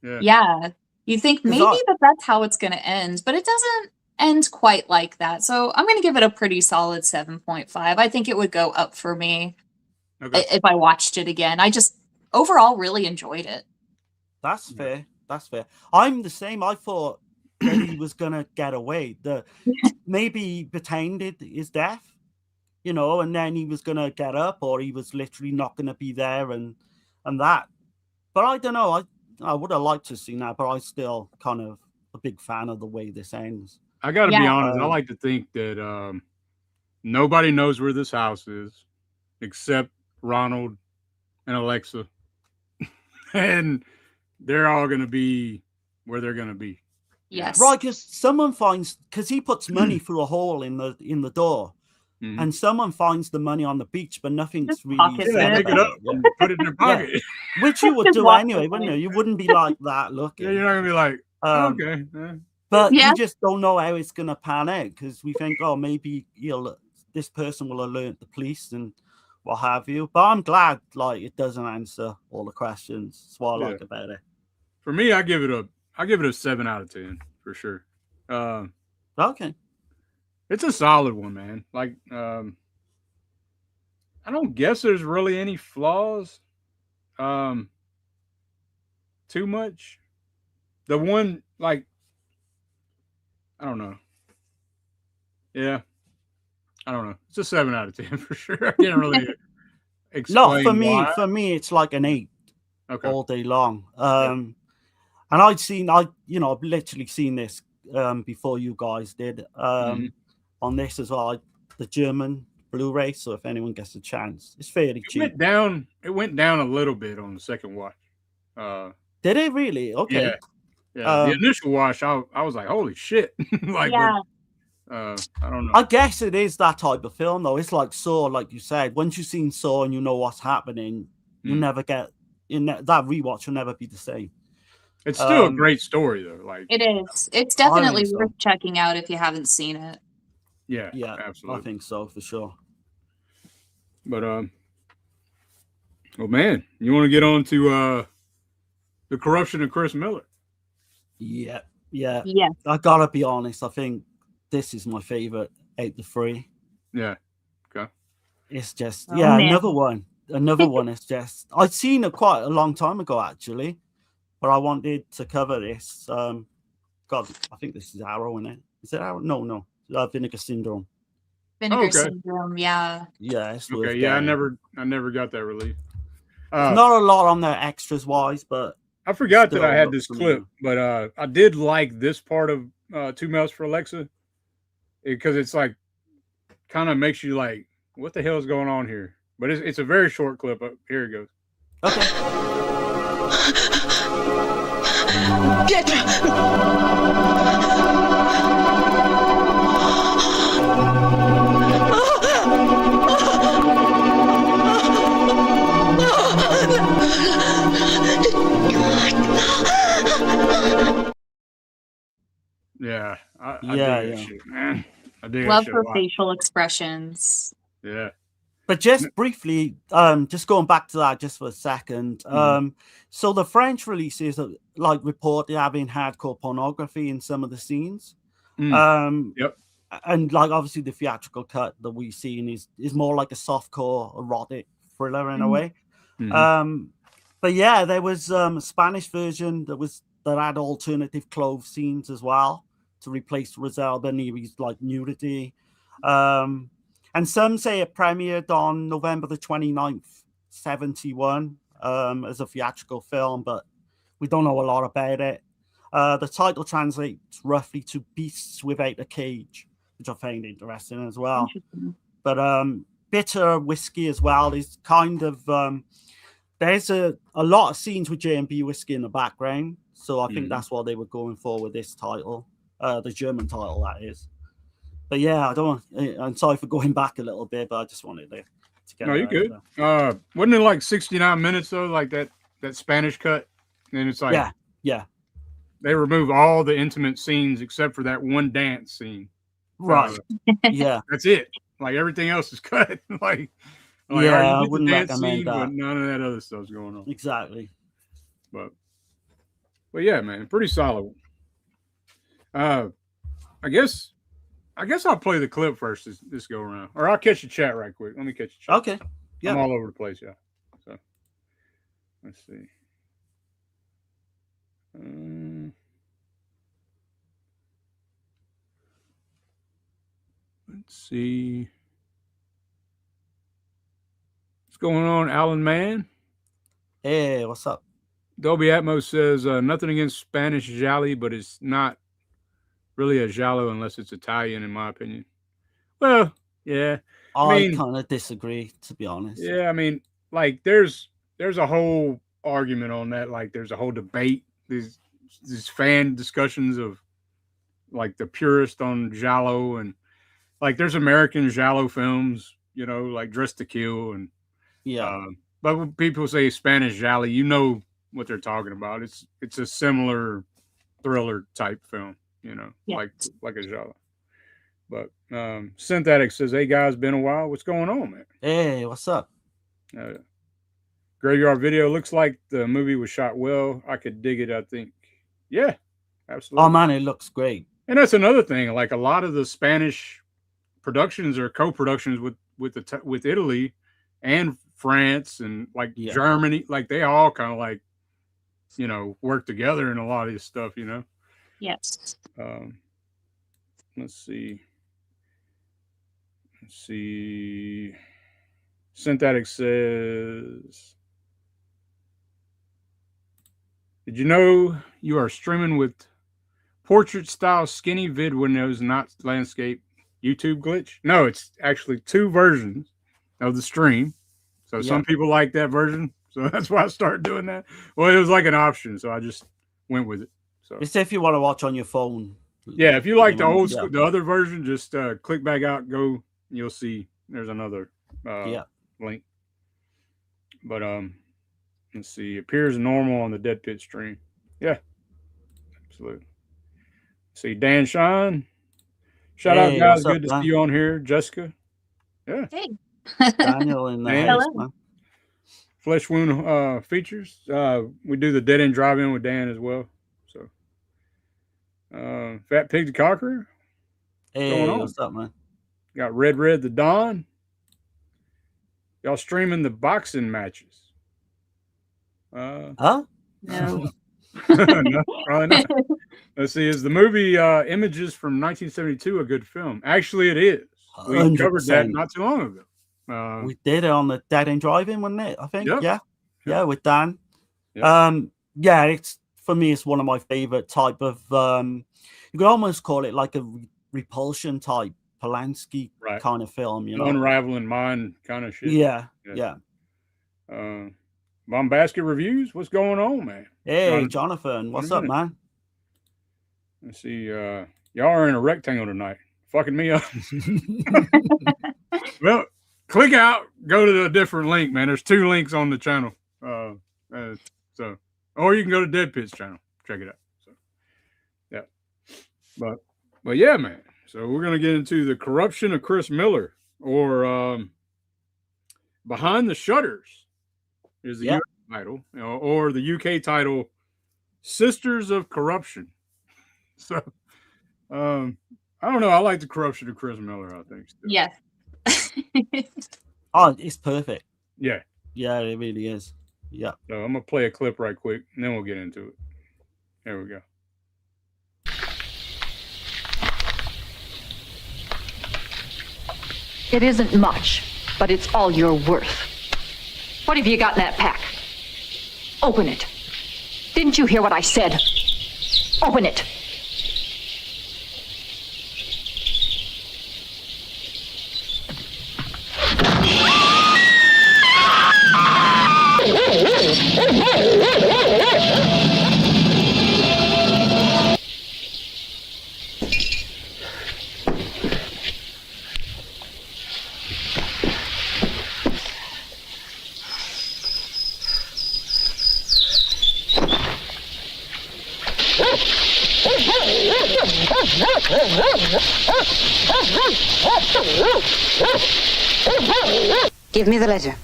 Yeah. You think maybe that's how it's gonna end, but it doesn't end quite like that. So I'm gonna give it a pretty solid 7.5. I think it would go up for me Okay. if I watched it again. I just overall really enjoyed it. That's fair. That's fair. I'm the same. I thought that he was gonna get away. Maybe he pretended his death, you know, and then he was gonna get up, or he was literally not gonna be there, and that. But I don't know. I would have liked to see that, but I still kind of a big fan of the way this ends. I got to be Yeah. honest. I like to think that nobody knows where this house is except Ronald and Alexa, and they're all going to be where they're going to be. Yes. Right, because he puts money through a hole in the door, and someone finds the money on the beach, but nothing's Just really pockets said it. Pick it about up it. and put it in their pocket. Which you would Just do walk anyway, wouldn't you? You wouldn't be like that looking. Yeah, you're not going to be like, okay. But Yeah. we just don't know how it's going to pan out, because we think, oh, maybe this person will alert the police and what have you. But I'm glad like it doesn't answer all the questions. That's what I like about it. For me, I give it a 7 out of 10 for sure. Okay. It's a solid one, man. Like, I don't guess there's really any flaws. Too much. The one, like, I don't know. Yeah, I don't know. It's a 7 out of 10 for sure. I can't really explain. No, for why. me, it's like an 8 Okay. all day long. And I've literally seen this before you guys did on this as well. The German Blu-ray. So if anyone gets a chance, it's fairly cheap. It went down a little bit on the second watch. Did it really? Okay. Yeah. The initial watch, I was like, holy shit. Like, Yeah. but, I don't know. I guess it is that type of film, though. It's like Saw, like you said. Once you've seen Saw and you know what's happening, you never get that rewatch will never be the same. It's still a great story, though. Like, It is. It's definitely so. worth checking out if you haven't seen it. yeah, I absolutely. think so for sure. But well, man, you want to get on to the corruption of Chris Miller? Yeah. Yes. I gotta be honest. I think this is my favorite out of the three. Yeah. Okay. It's just man. another one. It's just I'd seen it quite a long time ago actually, but I wanted to cover this. God, I think this is Arrow in it. Is it Arrow? No. Vinegar Syndrome. Vinegar Syndrome. Yeah. Yeah. It's Okay. Yeah, I never got that relief. Not a lot on the extras wise, but I forgot that still I had looks this clip, but I did like this part of Two Mouths for Alexa because it's like kind of makes you like, what the hell is going on here? But it's a very short clip. Here it goes. okay. Yeah. I dig Yeah. that shit, man. I dig Love that shit her a lot. facial expressions. Yeah. But just briefly, just going back to that just for a second. So the French releases like reported having hardcore pornography in some of the scenes. Yep. And like obviously the theatrical cut that we've seen is more like a softcore erotic thriller in a way. But yeah, there was a Spanish version that had alternative clothes scenes as well to replace Rosalba Neary's like nudity. And some say it premiered on November the 29th, 71, as a theatrical film, but we don't know a lot about it. The title translates roughly to Beasts Without a Cage, which I found interesting as well. But bitter whiskey as well is kind of there's a lot of scenes with J&B whiskey in the background, so I think that's what they were going for with this title, the German title that is. But yeah, I'm sorry for going back a little bit, but I just wanted to get. No, you're good. Wasn't it like 69 minutes though, like that Spanish cut? And it's like yeah. They remove all the intimate scenes except for that one dance scene. Right. Yeah. That's it. Like everything else is cut. like yeah, I the wouldn't dance recommend scene, that. but none of that other stuff's going on. Exactly. But yeah, man, pretty solid. I guess I'll play the clip first this go around, or I'll catch the chat right quick. Let me catch the chat. Okay. Yeah. I'm all over the place. Yeah. So let's see. Let's see. What's going on, Alan Mann? Hey, what's up? Dolby Atmos says nothing against Spanish gialli, but it's not really a giallo unless it's Italian, in my opinion. Well, yeah. I kind of disagree, to be honest. Yeah, I mean, like there's a whole argument on that. Like there's a whole debate. These fan discussions of like the purist on giallo, and like there's American giallo films, you know, like Dress to Kill, and yeah. But when people say Spanish giallo, you know what they're talking about. It's a similar thriller type film, you know, like a giallo. But Synthetic says, "Hey guys, been a while. What's going on, man?" Hey, what's up? Graveyard Video looks like the movie was shot well. I could dig it. I think, yeah, absolutely. Oh man, it looks great. And that's another thing. Like a lot of the Spanish productions are co-productions with Italy and France and like Germany. Like they all kind of like, you know, work together in a lot of this stuff. You know. Yes. Let's see. Synthetic says, "Did you know you are streaming with portrait style skinny vid windows, not landscape? YouTube glitch? No, it's actually 2 versions of the stream. So some people like that version. So that's why I started doing that. Well, it was like an option, so I just went with it. So it's if you want to watch on your phone. Yeah, if you like the old school, the other version, just click back out, go. You'll see there's another link. But let's see. Appears normal on the Dead Pit stream. Yeah, absolutely. See Dan Shine. Shout out, guys. Good to see you on here, Jessica. Yeah. Hey. Daniel in the house, man. Flesh Wound features. We do the Dead End Drive-In with Dan as well. So, Fat Pig the Conqueror. Hey, what's up, man? Got Red the Dawn. Y'all streaming the boxing matches? Huh? No. No, probably not. Let's see. Is the movie Images from 1972 a good film? Actually, it is. We 100%. covered that not too long ago. We did it on the Dead End Drive-In, wasn't it? I think. Yeah, with Dan. Yeah. It's for me. It's one of my favorite type of. You could almost call it like a repulsion type Polanski kind of film. You know, unraveling mind kind of shit. Yeah. Bombastic Reviews. What's going on, man? Hey, Jonathan. What's up, man? Let's see. Y'all are in a rectangle tonight. Fucking me up. Well, click out. Go to a different link, man. There's 2 links on the channel. So, or you can go to Dead Pit's channel. Check it out. So, yeah. But yeah, man. So we're gonna get into the corruption of Chris Miller, or Behind the Shutters is the US title, or the UK title, Sisters of Corruption. So, I don't know. I like the corruption of Chris Miller, I think. Still. Yes. Oh, it's perfect. Yeah. Yeah, it really is. Yeah. So I'm going to play a clip right quick, and then we'll get into it. There we go. It isn't much, but it's all you're worth. What have you got in that pack? Open it. Didn't you hear what I said? Open it. Give me the letter.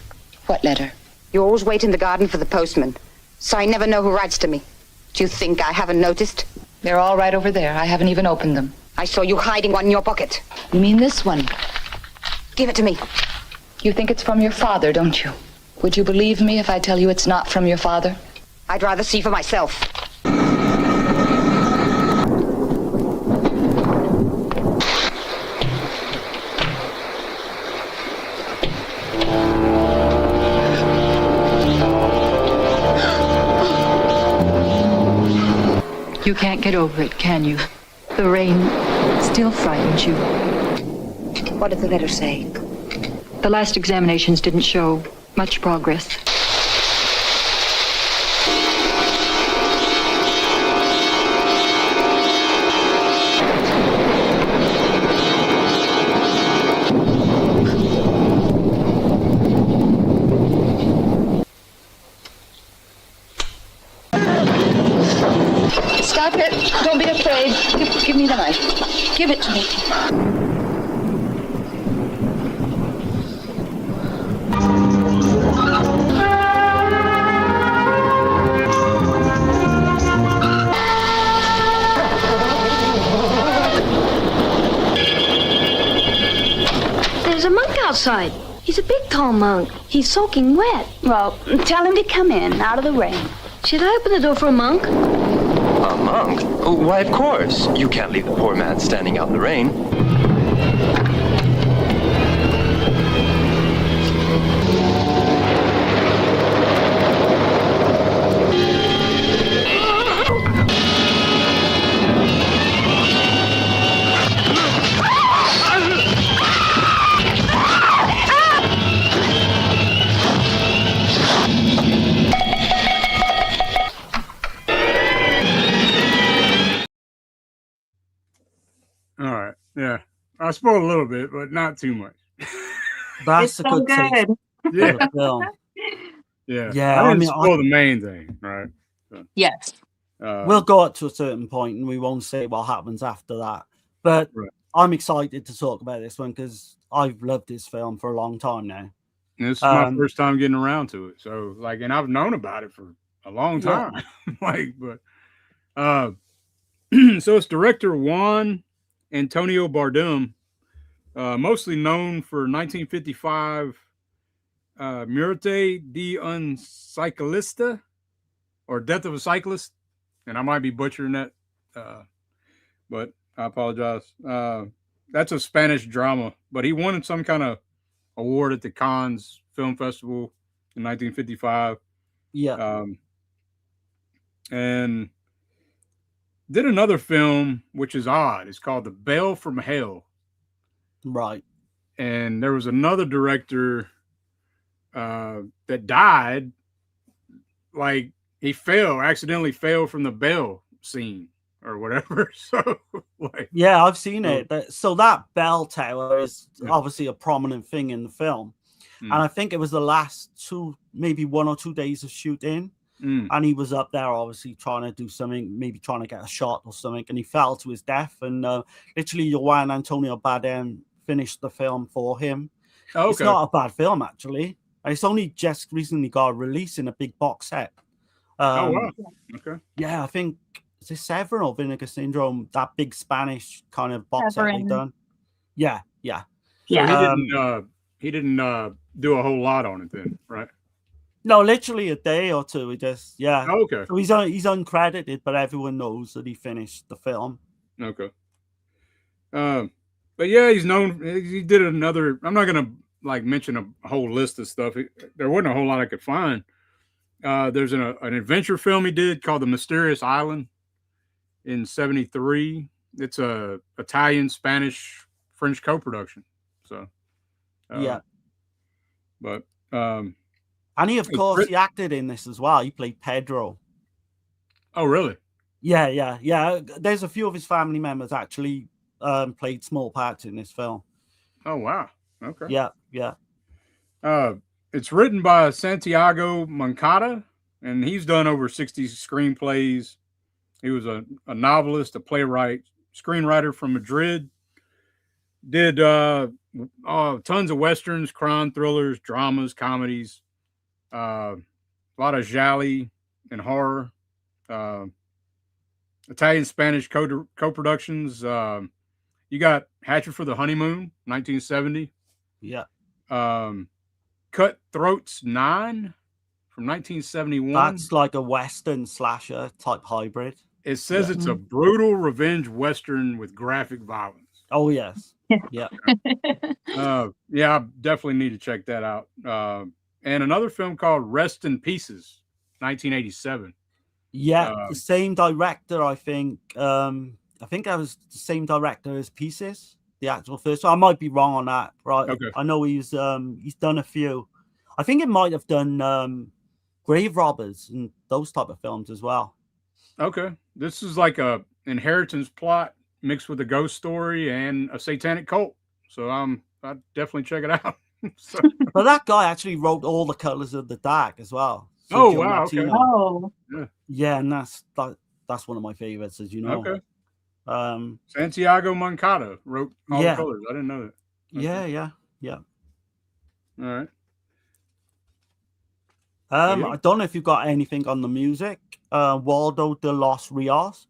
What letter? You always wait in the garden for the postman, so I never know who writes to me. Do you think I haven't noticed? They're all right over there. I haven't even opened them. I saw you hiding one in your pocket. You mean this one? Give it to me. You think it's from your father, don't you? Would you believe me if I tell you it's not from your father? I'd rather see for myself. You can't get over it, can you? The rain still frightens you. What did the letter say? The last examinations didn't show much progress. Stop it. Don't be afraid. Give me the knife. Give it to me. There's a monk outside. He's a big, tall monk. He's soaking wet. Well, tell him to come in, out of the rain. Should I open the door for a monk? A monk? Oh, why, of course. You can't leave the poor man standing out in the rain. All right. Yeah. I spoiled a little bit, but not too much. That's It's a so good take good. Yeah. for the film. Yeah. Yeah, I I didn't mean, spoil the main thing, right? So, Yes. we'll go up to a certain point and we won't say what happens after that. But Right. I'm excited to talk about this one because I've loved this film for a long time now. And this is my first time getting around to it. So, like, and I've known about it for a long Yeah. time. Like, but so it's director Juan Antonio Bardem, mostly known for 1955 Muerte de un Cyclista, or Death of a Cyclist. And I might be butchering that, but I apologize. That's a Spanish drama, but he won some kind of award at the Cannes Film Festival in 1955. Yeah. And did another film, which is odd. It's called The Bell from Hell. Right. And there was another director that died. Like, he accidentally fell from the bell scene or whatever. So, like, yeah, I've seen it. So that bell tower is obviously a prominent thing in the film. And I think it was the last maybe 1 or 2 days of shooting. And he was up there obviously trying to do something, maybe trying to get a shot or something, and he fell to his death. And literally Juan Antonio Bardem finished the film for him. Okay. It's not a bad film, actually. And it's only just recently got released in a big box set. Oh, wow. Okay. Yeah, I think, is it Severin or Vinegar Syndrome? That big Spanish kind of box set they done. Yeah. So he didn't do a whole lot on it then, right? No, literally a day or two. He just, Oh, okay. So he's uncredited, but everyone knows that he finished the film. Okay. But yeah, he's known. He did another. I'm not gonna like mention a whole list of stuff. There wasn't a whole lot I could find. There's an adventure film he did called The Mysterious Island in '73. It's a Italian, Spanish, French co-production. So yeah. But and he, of course, he acted in this as well. He played Pedro. Oh, really? Yeah. There's a few of his family members actually played small parts in this film. Oh, wow. Okay. Yeah. It's written by Santiago Moncada, and he's done over 60 screenplays. He was a novelist, a playwright, screenwriter from Madrid. Did tons of westerns, crime thrillers, dramas, comedies, a lot of gialli and horror, Italian, Spanish co-productions. You got Hatchet for the Honeymoon, 1970. Yeah. Cutthroats 9 from 1971. That's like a Western slasher type hybrid. It says it's a brutal revenge Western with graphic violence. Oh, yes. Yeah. Yeah, I definitely need to check that out. And another film called Rest in Pieces, 1987. Yeah, the same director, I think. I think that was the same director as Pieces, the actual first. So I might be wrong on that, right? Okay. I know he's done a few. I think it might have done Grave Robbers and those type of films as well. Okay, this is like a inheritance plot mixed with a ghost story and a satanic cult. So I'd definitely check it out. So. But that guy actually wrote All the Colors of the Dark as well. Oh, Sergio wow. Martino. Okay. Oh. Yeah, and that's one of my favorites, as you know. Okay. Santiago Moncada wrote All the Colors. I didn't know that. Okay. Yeah. All right. I don't know if you've got anything on the music. Waldo de los Rios.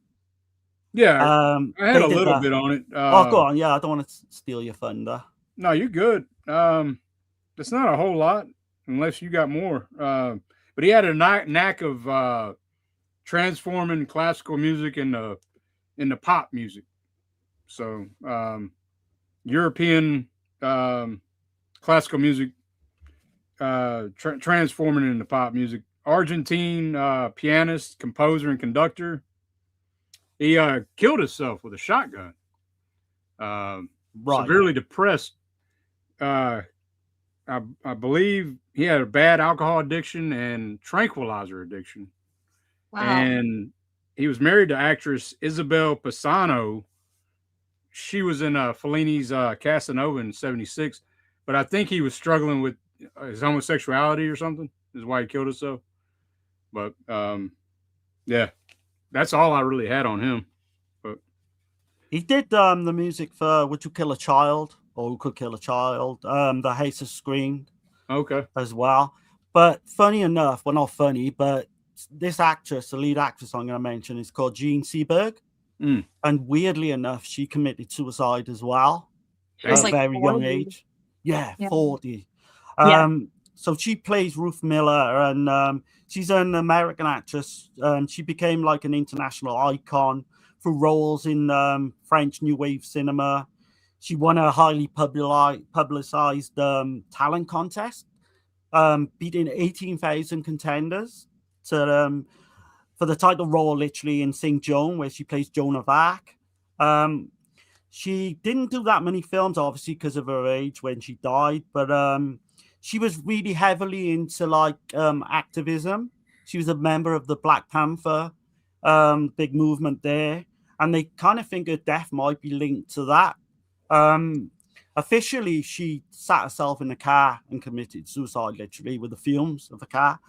Yeah, I had a little bit on it. Go on. Yeah, I don't want to steal your thunder. No, you're good. It's not a whole lot unless you got more. But he had a knack of transforming classical music into pop music. So European classical music transforming into pop music. Argentine pianist, composer, and conductor. He killed himself with a shotgun. Severely depressed. I believe he had a bad alcohol addiction and tranquilizer addiction. Wow. And he was married to actress Isabel Pisano. She was in Fellini's Casanova in '76, but I think he was struggling with his homosexuality or something. Is why he killed himself. But yeah, that's all I really had on him. But he did the music for Would You Kill a Child or Who Could Kill a Child? The House of Screamed. Okay. As well. But funny enough, well, not funny, but this actress, the lead actress I'm going to mention, is called Jean Seberg. And weirdly enough, she committed suicide as well at a very young age. Yeah, 40. So she plays Ruth Miller, and she's an American actress. She became like an international icon for roles in French New Wave cinema. She won a highly publicized talent contest, beating 18,000 contenders for the title role, literally, in Saint Joan, where she plays Joan of Arc. She didn't do that many films, obviously, because of her age when she died, but she was really heavily into like activism. She was a member of the Black Panther big movement there, and they kind of think her death might be linked to that. Officially, she sat herself in the car and committed suicide, literally, with the fumes of the car.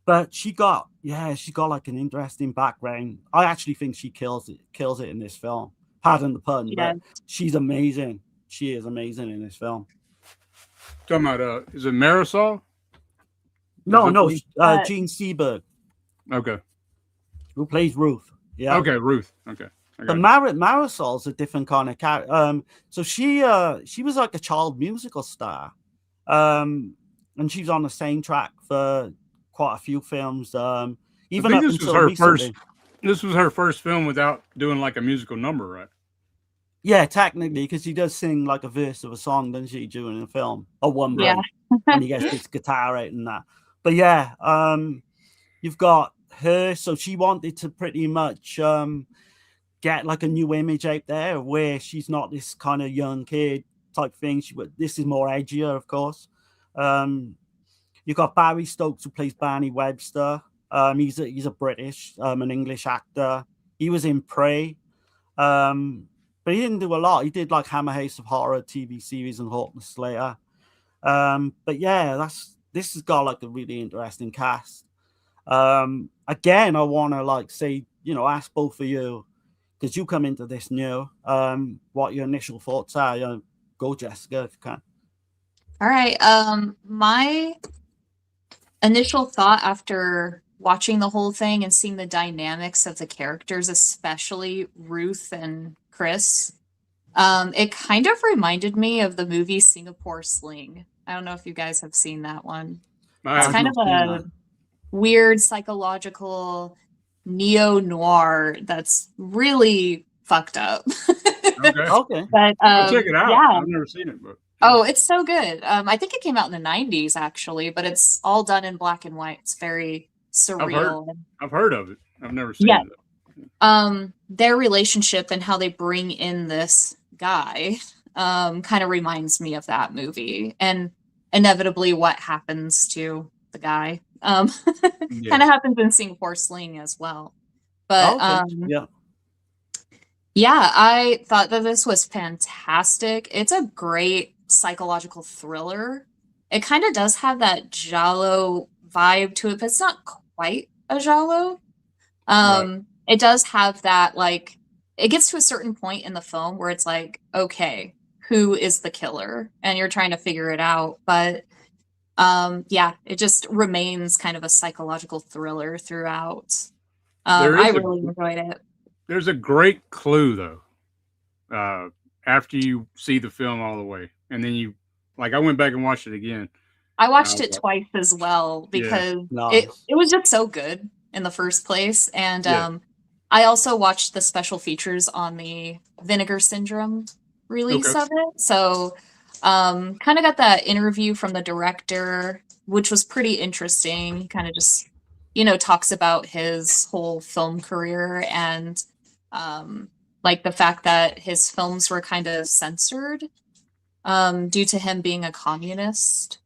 But she got like an interesting background. I actually think she kills it in this film. Pardon the pun, but she's amazing. She is amazing in this film. Talking about is it Marisol? No, Jean Seberg. Okay. Who plays Ruth? Yeah. Okay, Ruth. Okay. But Marisol's a different kind of character. So she was like a child musical star, and she's on the same track for quite a few films. Even up until recently. This was her first film without doing like a musical number, right? Yeah, technically, because she does sing like a verse of a song, doesn't she, during the film? Or one break, and he gets his guitar out and that. But yeah, you've got her. So she wanted to pretty much get like a new image out there where she's not this kind of young kid type thing. This is more edgier, of course. You've got Barry Stokes, who plays Barney Webster. He's a British, an English actor. He was in Prey, but he didn't do a lot. He did like Hammer House of Horror TV series and Hawk and Slayer. But yeah, this has got like a really interesting cast. Again, I want to like say, ask both of you, because you come into this new, what your initial thoughts are. Go, Jessica, if you can. All right. My initial thought after watching the whole thing and seeing the dynamics of the characters, especially Ruth and Chris, it kind of reminded me of the movie Singapore Sling. I don't know if you guys have seen that one. I It's have kind of not seen a weird psychological neo-noir that's really fucked up. Okay. Okay. But I'll check it out. yeah. I've never seen it, but Oh, it's so good. I think it came out in the 90s actually, but it's all done in black and white. It's very surreal. I've heard of it. I've never seen Yeah. it. Their relationship and how they bring in this guy kind of reminds me of that movie, and inevitably what happens to the guy kind of happens in Singapore Sling as well. But yeah, I thought that this was fantastic. It's a great psychological thriller. It kind of does have that giallo vibe to it, but it's not quite a giallo. It does have that, like, it gets to a certain point in the film where it's like, okay, who is the killer? And you're trying to figure it out. But yeah, it just remains kind of a psychological thriller throughout. I really enjoyed it. There's a great clue though. After you see the film all the way, and then you, like, I went back and watched it again. I watched it twice as well because it was just so good in the first place. And I also watched the special features on the Vinegar Syndrome release of it. So kind of got that interview from the director, which was pretty interesting. He kind of just, talks about his whole film career and like the fact that his films were kind of censored due to him being a communist.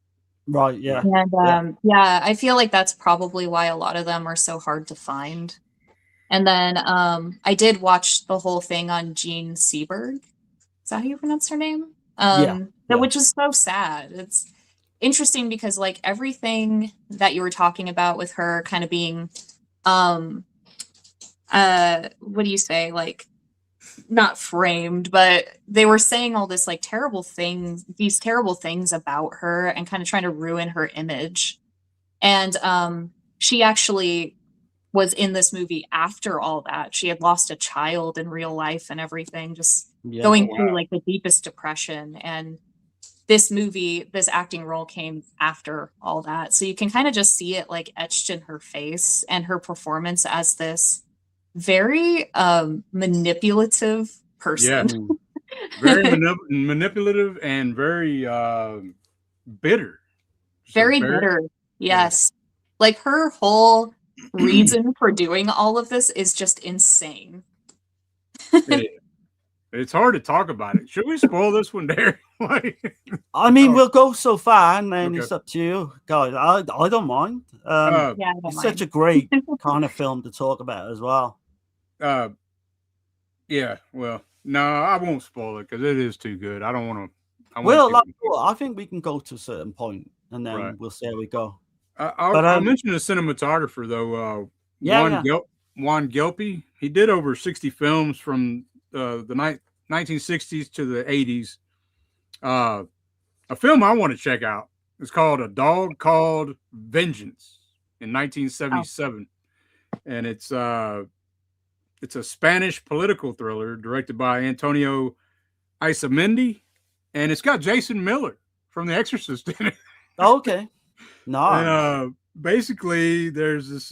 Right, yeah. And I feel like that's probably why a lot of them are so hard to find. And then I did watch the whole thing on Jean Seberg. Is that how you pronounce her name? Which is so sad. It's interesting because, like, everything that you were talking about with her kind of being, what do you say? Like, not framed, but they were saying all this, like, these terrible things about her and kind of trying to ruin her image. And she actually was in this movie after all that. She had lost a child in real life and everything, just going through like the deepest depression. And this acting role came after all that. So you can kind of just see it like etched in her face and her performance as this very manipulative person. Yeah. Very manipulative and very bitter. Very bitter. Yes. Like her whole reason for doing all of this is just insane. It's hard to talk about it. Should we spoil this one, Derek? I mean, we'll go so far, and then it's up to you, guys. I don't mind. It's such a great kind of film to talk about as well. Yeah. Well, no, I won't spoil it because it is too good. I don't want to. I think we can go to a certain point, and then we'll see how we go. I'll mention the cinematographer though. Juan Gelpi. He did over 60 films from the 1960s to the 80s. A film I want to check out is called A Dog Called Vengeance in 1977, and it's a Spanish political thriller directed by Antonio Isamendi, and it's got Jason Miller from The Exorcist in it. Okay. No. And basically, there's this.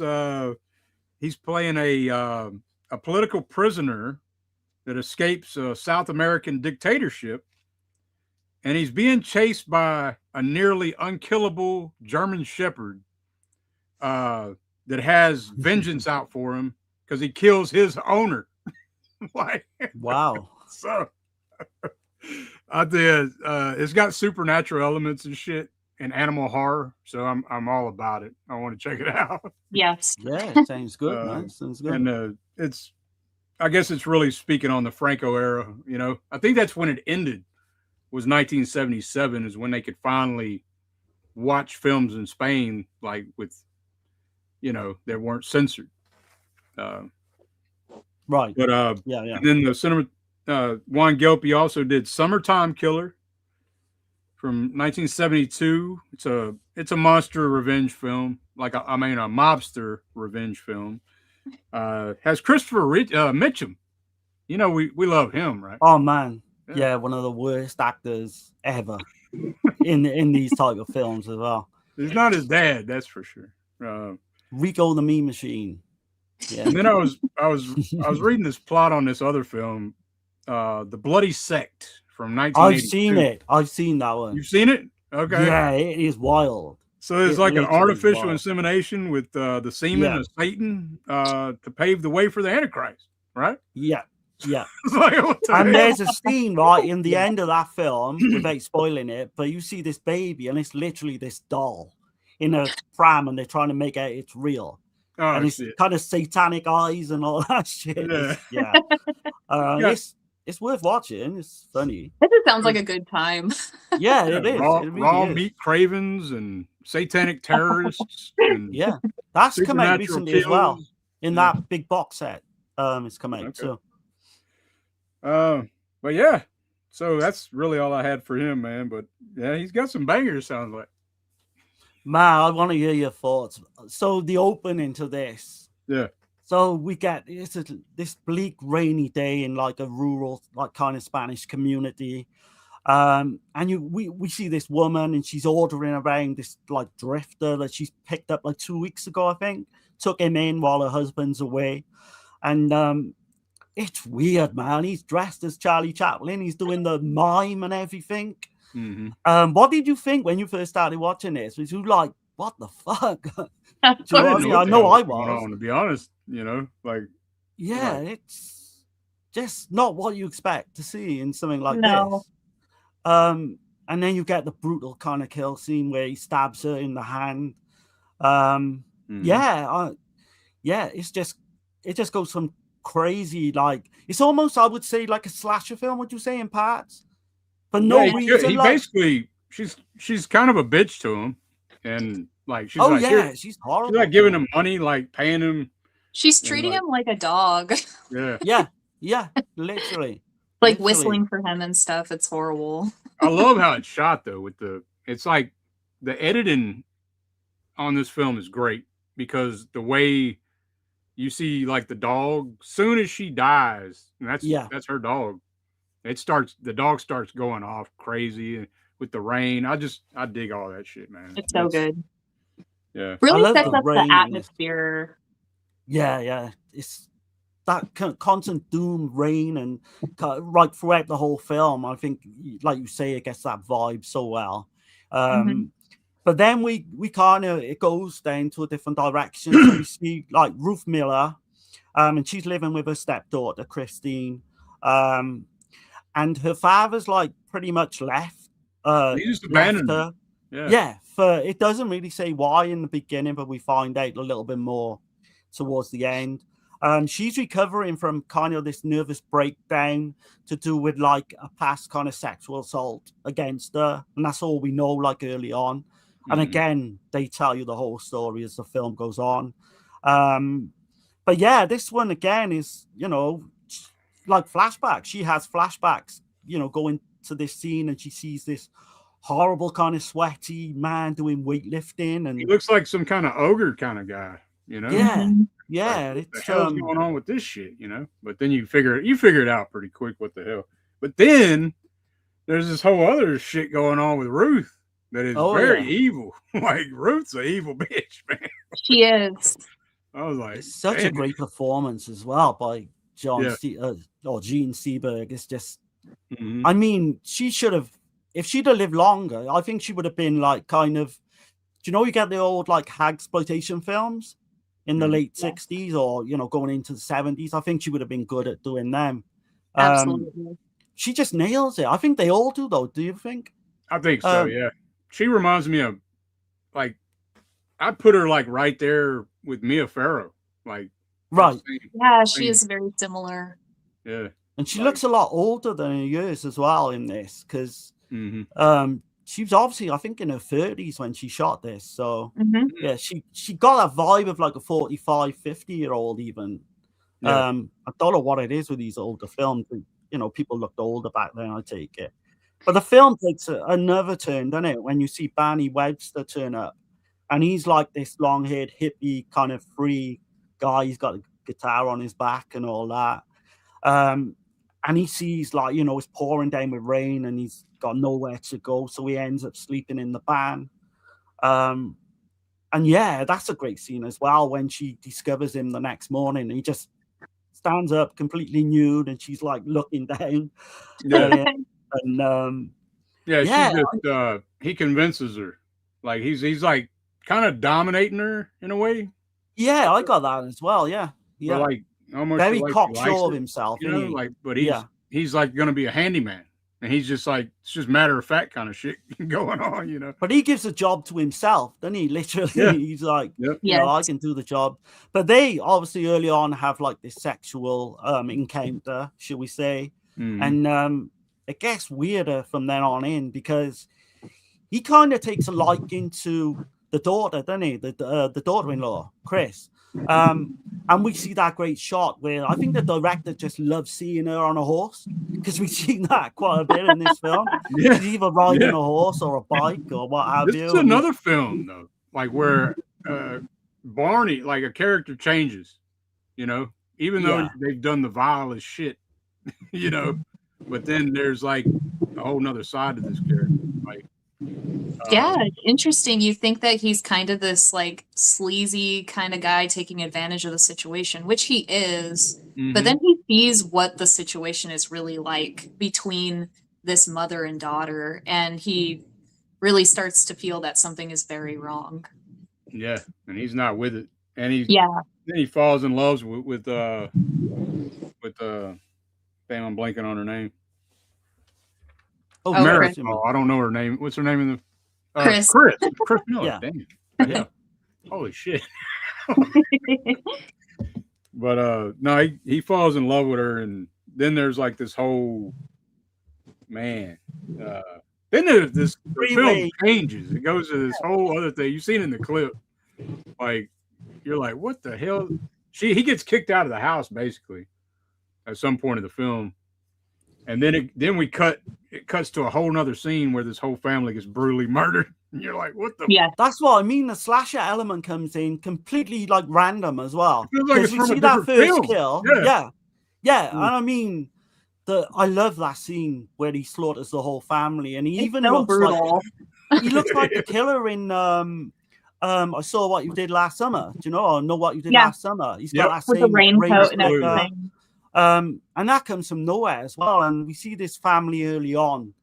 He's playing a political prisoner that escapes a South American dictatorship, and he's being chased by a nearly unkillable German Shepherd that has vengeance out for him because he kills his owner. Wow. So I did. It's got supernatural elements and shit. And animal horror, so I'm all about it. I want to check it out. Yes. Yeah, sounds good, man. Sounds good. And I guess it's really speaking on the Franco era. I think that's when it ended. Was 1977 is when they could finally watch films in Spain, like with, that weren't censored. Right. But And then the cinema, Juan Gelpi also did Summertime Killer from 1972. It's a monster revenge film, a mobster revenge film. Has Christopher Mitchum. We love him, right? Oh man, yeah, one of the worst actors ever. in these type of films as well. He's not his dad, that's for sure. Rico the Mean Machine. Yeah. And then I was reading this plot on this other film, The Bloody Sect from 1982. I've seen it. I've seen that one. You've seen it? Okay. Yeah, it is wild. So it's like an artificial insemination with the semen Yeah. of Satan to pave the way for the Antichrist, right? Yeah. Yeah. It's like, what the And hell? there's a scene right in the end of that film, without spoiling it, but you see this baby and it's literally this doll in a pram and they're trying to make out it's real. Oh, And it's shit. kind of satanic eyes and all that shit. Yeah. Yeah. Yeah. It's worth watching. It's funny. It just sounds like a good time. Yeah, it is. Raw, It really raw is. meat cravens and satanic terrorists. And Yeah. That's come out supernatural recently as well. kills. In Yeah. that big box set. It's come out Okay. too. But yeah, so that's really all I had for him, man. But yeah, he's got some bangers, sounds like. Man, I want to hear your thoughts. So the opening to this. Yeah. So we get this bleak, rainy day in like a rural, like kind of Spanish community. And we see this woman and she's ordering around this like drifter that she's picked up like 2 weeks ago, I think. Took him in while her husband's away. And it's weird, man. He's dressed as Charlie Chaplin. He's doing the mime and everything. Mm-hmm. What did you think when you first started watching this? Was you like, what the fuck? Do you know what I mean? I what the know hell I was going was. on, to be honest, like Yeah, it's just not what you expect to see in something like No. this. And then you get the brutal kind of kill scene where he stabs her in the hand. Yeah, it just goes from crazy, like it's almost, I would say, like a slasher film. Would you say in parts? For no yeah, reason. he like, basically she's kind of a bitch to him, and like she's oh like, yeah, here- she's horrible. she's like giving him money, like paying him. She's And, treating like- him like a dog, Yeah, Yeah, literally. like Literally. whistling for him and stuff. It's horrible. I love how it's shot though. It's like the editing on this film is great because the way you see like the dog, soon as she dies, and that's her dog. The dog starts going off crazy with the rain. I dig all that shit, man. It's so good. Yeah. Really love sets the up rain the in this. atmosphere. Yeah. It's that constant doom, rain, and right throughout the whole film. I think, like you say, it gets that vibe so well. But then we kind of, it goes down to a different direction. So we see like Ruth Miller, and she's living with her stepdaughter Christine, and her father's like pretty much left. He just left abandoned her. her. Yeah, it doesn't really say why in the beginning, but we find out a little bit more towards the end. She's recovering from kind of this nervous breakdown to do with like a past kind of sexual assault against her, and that's all we know like early on. And again, they tell you the whole story as the film goes on. But yeah, this one again is, like flashbacks. She has flashbacks, going to this scene and she sees this horrible kind of sweaty man doing weightlifting, and He looks like some kind of ogre kind of guy, yeah, Like, what it's the hell's going on with this shit, But then you figure it out pretty quick. What the hell? But then there's this whole other shit going on with Ruth that is very evil. Like Ruth's an evil bitch, man. She is. I was like, It's such a damn. great performance as well by Gene Seberg. It's just, Mhm. I mean, she should have, if she'd have lived longer, I think she would have been like kind of, do you get the old like hagsploitation films in the late 60s or, going into the 70s? I think she would have been good at doing them. Absolutely. She just nails it. I think they all do though. Do you think? I think so, yeah. She reminds me of, like, I put her like right there with Mia Farrow. Like, Right. Yeah, she is very similar. Yeah. And she looks a lot older than her years as well in this, because Mhm. she was obviously, I think, in her 30s when she shot this. So Mm-hmm. yeah, she got a vibe of like a 45, 50-year-old even. Yeah. I don't know what it is with these older films. People looked older back then, I take it. But the film takes another turn, doesn't it? When you see Barney Webster turn up, and he's like this long-haired hippie kind of free guy. He's got a guitar on his back and all that. and he sees, like, you know, it's pouring down with rain and he's got nowhere to go, so he ends up sleeping in the van. And yeah, that's a great scene as well when she discovers him the next morning. He just stands up completely nude and she's like looking down. Yeah. And Yeah, yeah, she just he convinces her. Like he's like kind of dominating her in a way. yeah, I got that as well. Yeah, But yeah, like almost very like he cocksure likes of it, himself, you isn't know, he? like but Yeah. he's like gonna be a handyman. And he's just like it's just matter of fact kind of shit going on, you know. But he gives a job to himself, doesn't he? Literally, Yeah. he's like, Yep. you know, I can do the job. But they obviously early on have like this sexual encounter, shall we say? Mhm. And it gets weirder from then on in because he kind of takes a liking to the daughter, doesn't he? The daughter-in-law, Chris. And we see that great shot where I think the director just loves seeing her on a horse because we've seen that quite a bit in this film. Yeah. She's either riding Yeah. a horse or a bike or what have This you. is and another film though, like where Barney, like a character changes, you know, even though Yeah. they've done the vilest shit, you know, but then there's like a whole nother side to this character. Like Yeah, interesting. You think that he's kind of this like sleazy kind of guy taking advantage of the situation, which he is, but then he sees what the situation is really like between this mother and daughter, and he really starts to feel that something is very wrong. yeah, and he's not with it. And Yeah. then he falls in love with damn, I'm blanking on her name. Oh, Meredith. Chris, you mean. Oh, I don't know her name. What's her name in the Chris. Chris Miller. Yeah. Damn. Yeah. Holy shit. But no, he falls in love with her, and then there's like this whole then there's this the film changes. It goes to this whole other thing. You've seen in the clip. Like you're like, what the hell? He gets kicked out of the house basically at some point in the film. And then it cuts to a whole nother scene where this whole family gets brutally murdered. And you're like, what the? Yeah. That's what I mean. The slasher element comes in completely like random as well. Feels like Because it's we from a see that different first film. kill. Yeah. Yeah. And I mean, I love that scene where he slaughters the whole family. And he It's even so looks brutal. like he looks like the killer in I Saw What You Did Last Summer. Do you know? Or Know What You Did Yeah. Last Summer. He's got that With same the raincoat and raincoat, everything. and that comes from nowhere as well. And we see this family early on.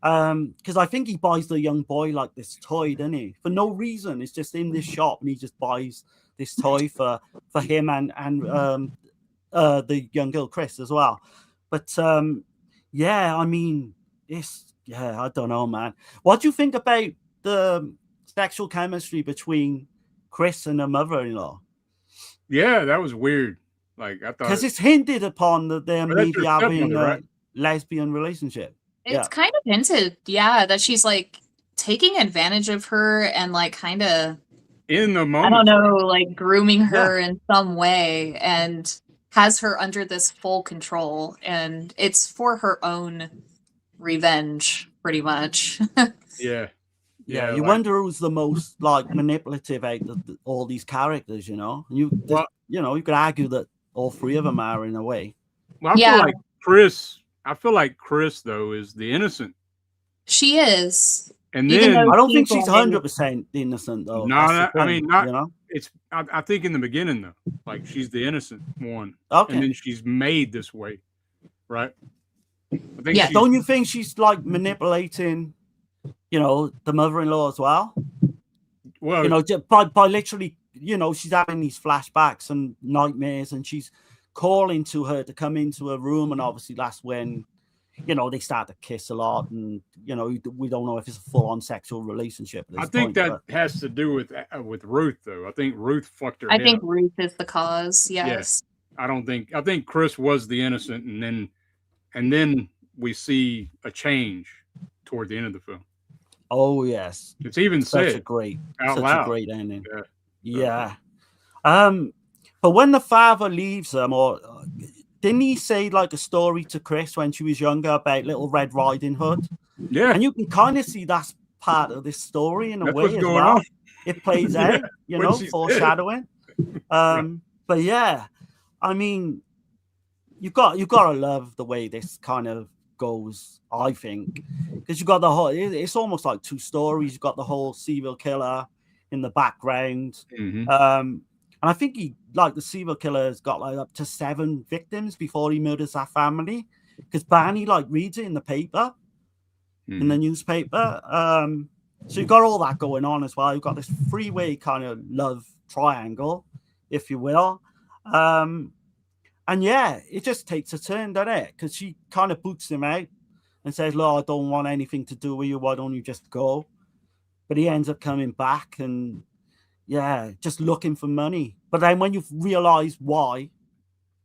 Because I think he buys the young boy like this toy, doesn't he? For no reason. It's just in this shop and he just buys this toy for him and the young girl Chris as well. But yeah, I mean, I don't know, man. What do you think about the sexual chemistry between Chris and her mother-in-law? Yeah, that was weird. Like I thought Because it's hinted upon that they're But that's maybe her having stepmother, a right? lesbian relationship. It's kind of hinted, yeah, that she's like taking advantage of her and like kind of, in the I moment. don't know, like grooming her in some way and has her under this full control. And it's for her own revenge, pretty much. Yeah. Yeah, you wonder who's the most like manipulative out of all these characters, you know? And you could argue that all three of them are in a way. Well, I feel like Chris though is the innocent. She is. And Even then though I don't think people she's 100% innocent though. No, That's the I thing, mean not you know? it's I think in the beginning though, like she's the innocent one. Okay. And then she's made this way. Right? I think Yeah, she's- don't you think she's like manipulating, the mother-in-law as well? Well, By literally, she's having these flashbacks and nightmares, and she's calling to her to come into her room, and obviously that's when, they start to kiss a lot, and we don't know if it's a full-on sexual relationship. At this I think point, that but- has to do with Ruth though. I think Ruth fucked her I head think up. Ruth is the cause, yes. I think Chris was the innocent, and then we see a change toward the end of the film. Oh yes, It's even such said a great, out such loud. a great ending. Yeah. Yeah. But when the father leaves them, or didn't he say like a story to Chris when she was younger about Little Red Riding Hood? Yeah. And you can kind of see that's part of this story in a That's way what's as going well. on. It plays Yeah, out, what she said. foreshadowing. But yeah, I mean, you've got to love the way this kind of goes, I think, because you got the whole. It's almost like two stories. You've got the whole serial killer in the background, and I think the serial killer has got like up to 7 victims before he murders that family, because Barney reads it in the paper, in the newspaper. So you've got all that going on as well. You've got this freeway kind of love triangle, if you will. And yeah, it just takes a turn, doesn't it? Because she kind of boots him out and says, "Look, I don't want anything to do with you. Why don't you just go?" But he ends up coming back and, yeah, just looking for money. But then when you realize why,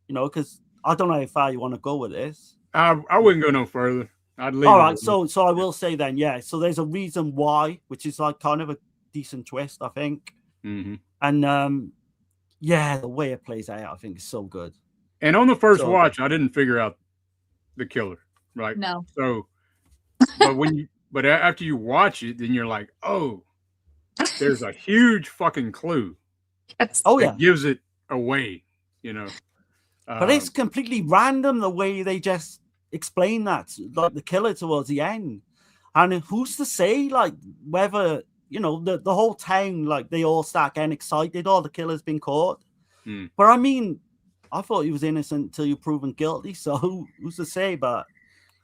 because I don't know how far you want to go with this. I wouldn't go no further. I'd leave. All right, so I will say then, yeah. So there's a reason why, which is kind of a decent twist, I think. And yeah, the way it plays out, I think, is so good. And on the first watch, I didn't figure out the killer, right? No. So, but after you watch it, then you're like, oh, there's a huge fucking clue. Yes. Oh yeah, gives it away, But it's completely random the way they just explain that, the killer towards the end, and who's to say whether the whole town they all start getting excited, the killer's been caught. But I mean, I thought he was innocent until you're proven guilty, so who's to say? But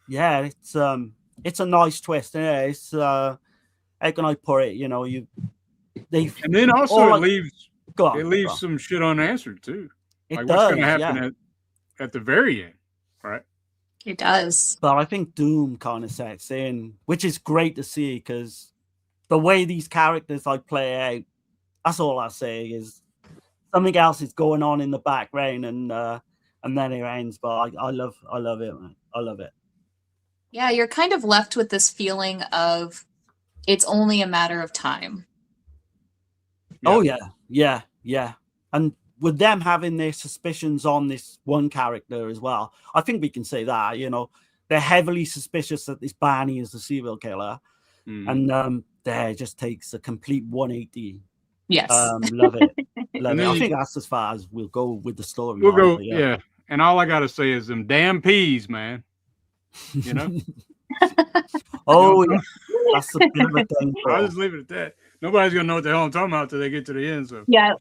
yeah, it's a nice twist. Yeah, it's how can I put it? And then also it leaves some shit unanswered too. What's going to happen at the very end, right? It does. But I think doom kind of sets in, which is great to see, because the way these characters play out, that's all I say is something else is going on in the background, and then it ends. But I love it, man. I love it. Yeah, you're kind of left with this feeling of it's only a matter of time. Oh yeah. And with them having their suspicions on this one character as well, I think we can say that, they're heavily suspicious that this Barney is the serial killer. And there just takes a complete 180. Yes. Love it. Love it. I think that's as far as we'll go with the story. We'll go, yeah. And all I got to say is them damn peas, man. Oh, yeah. That's the bit of a thing. I'll just leave it at that. Nobody's going to know what the hell I'm talking about until they get to the end. So yeah.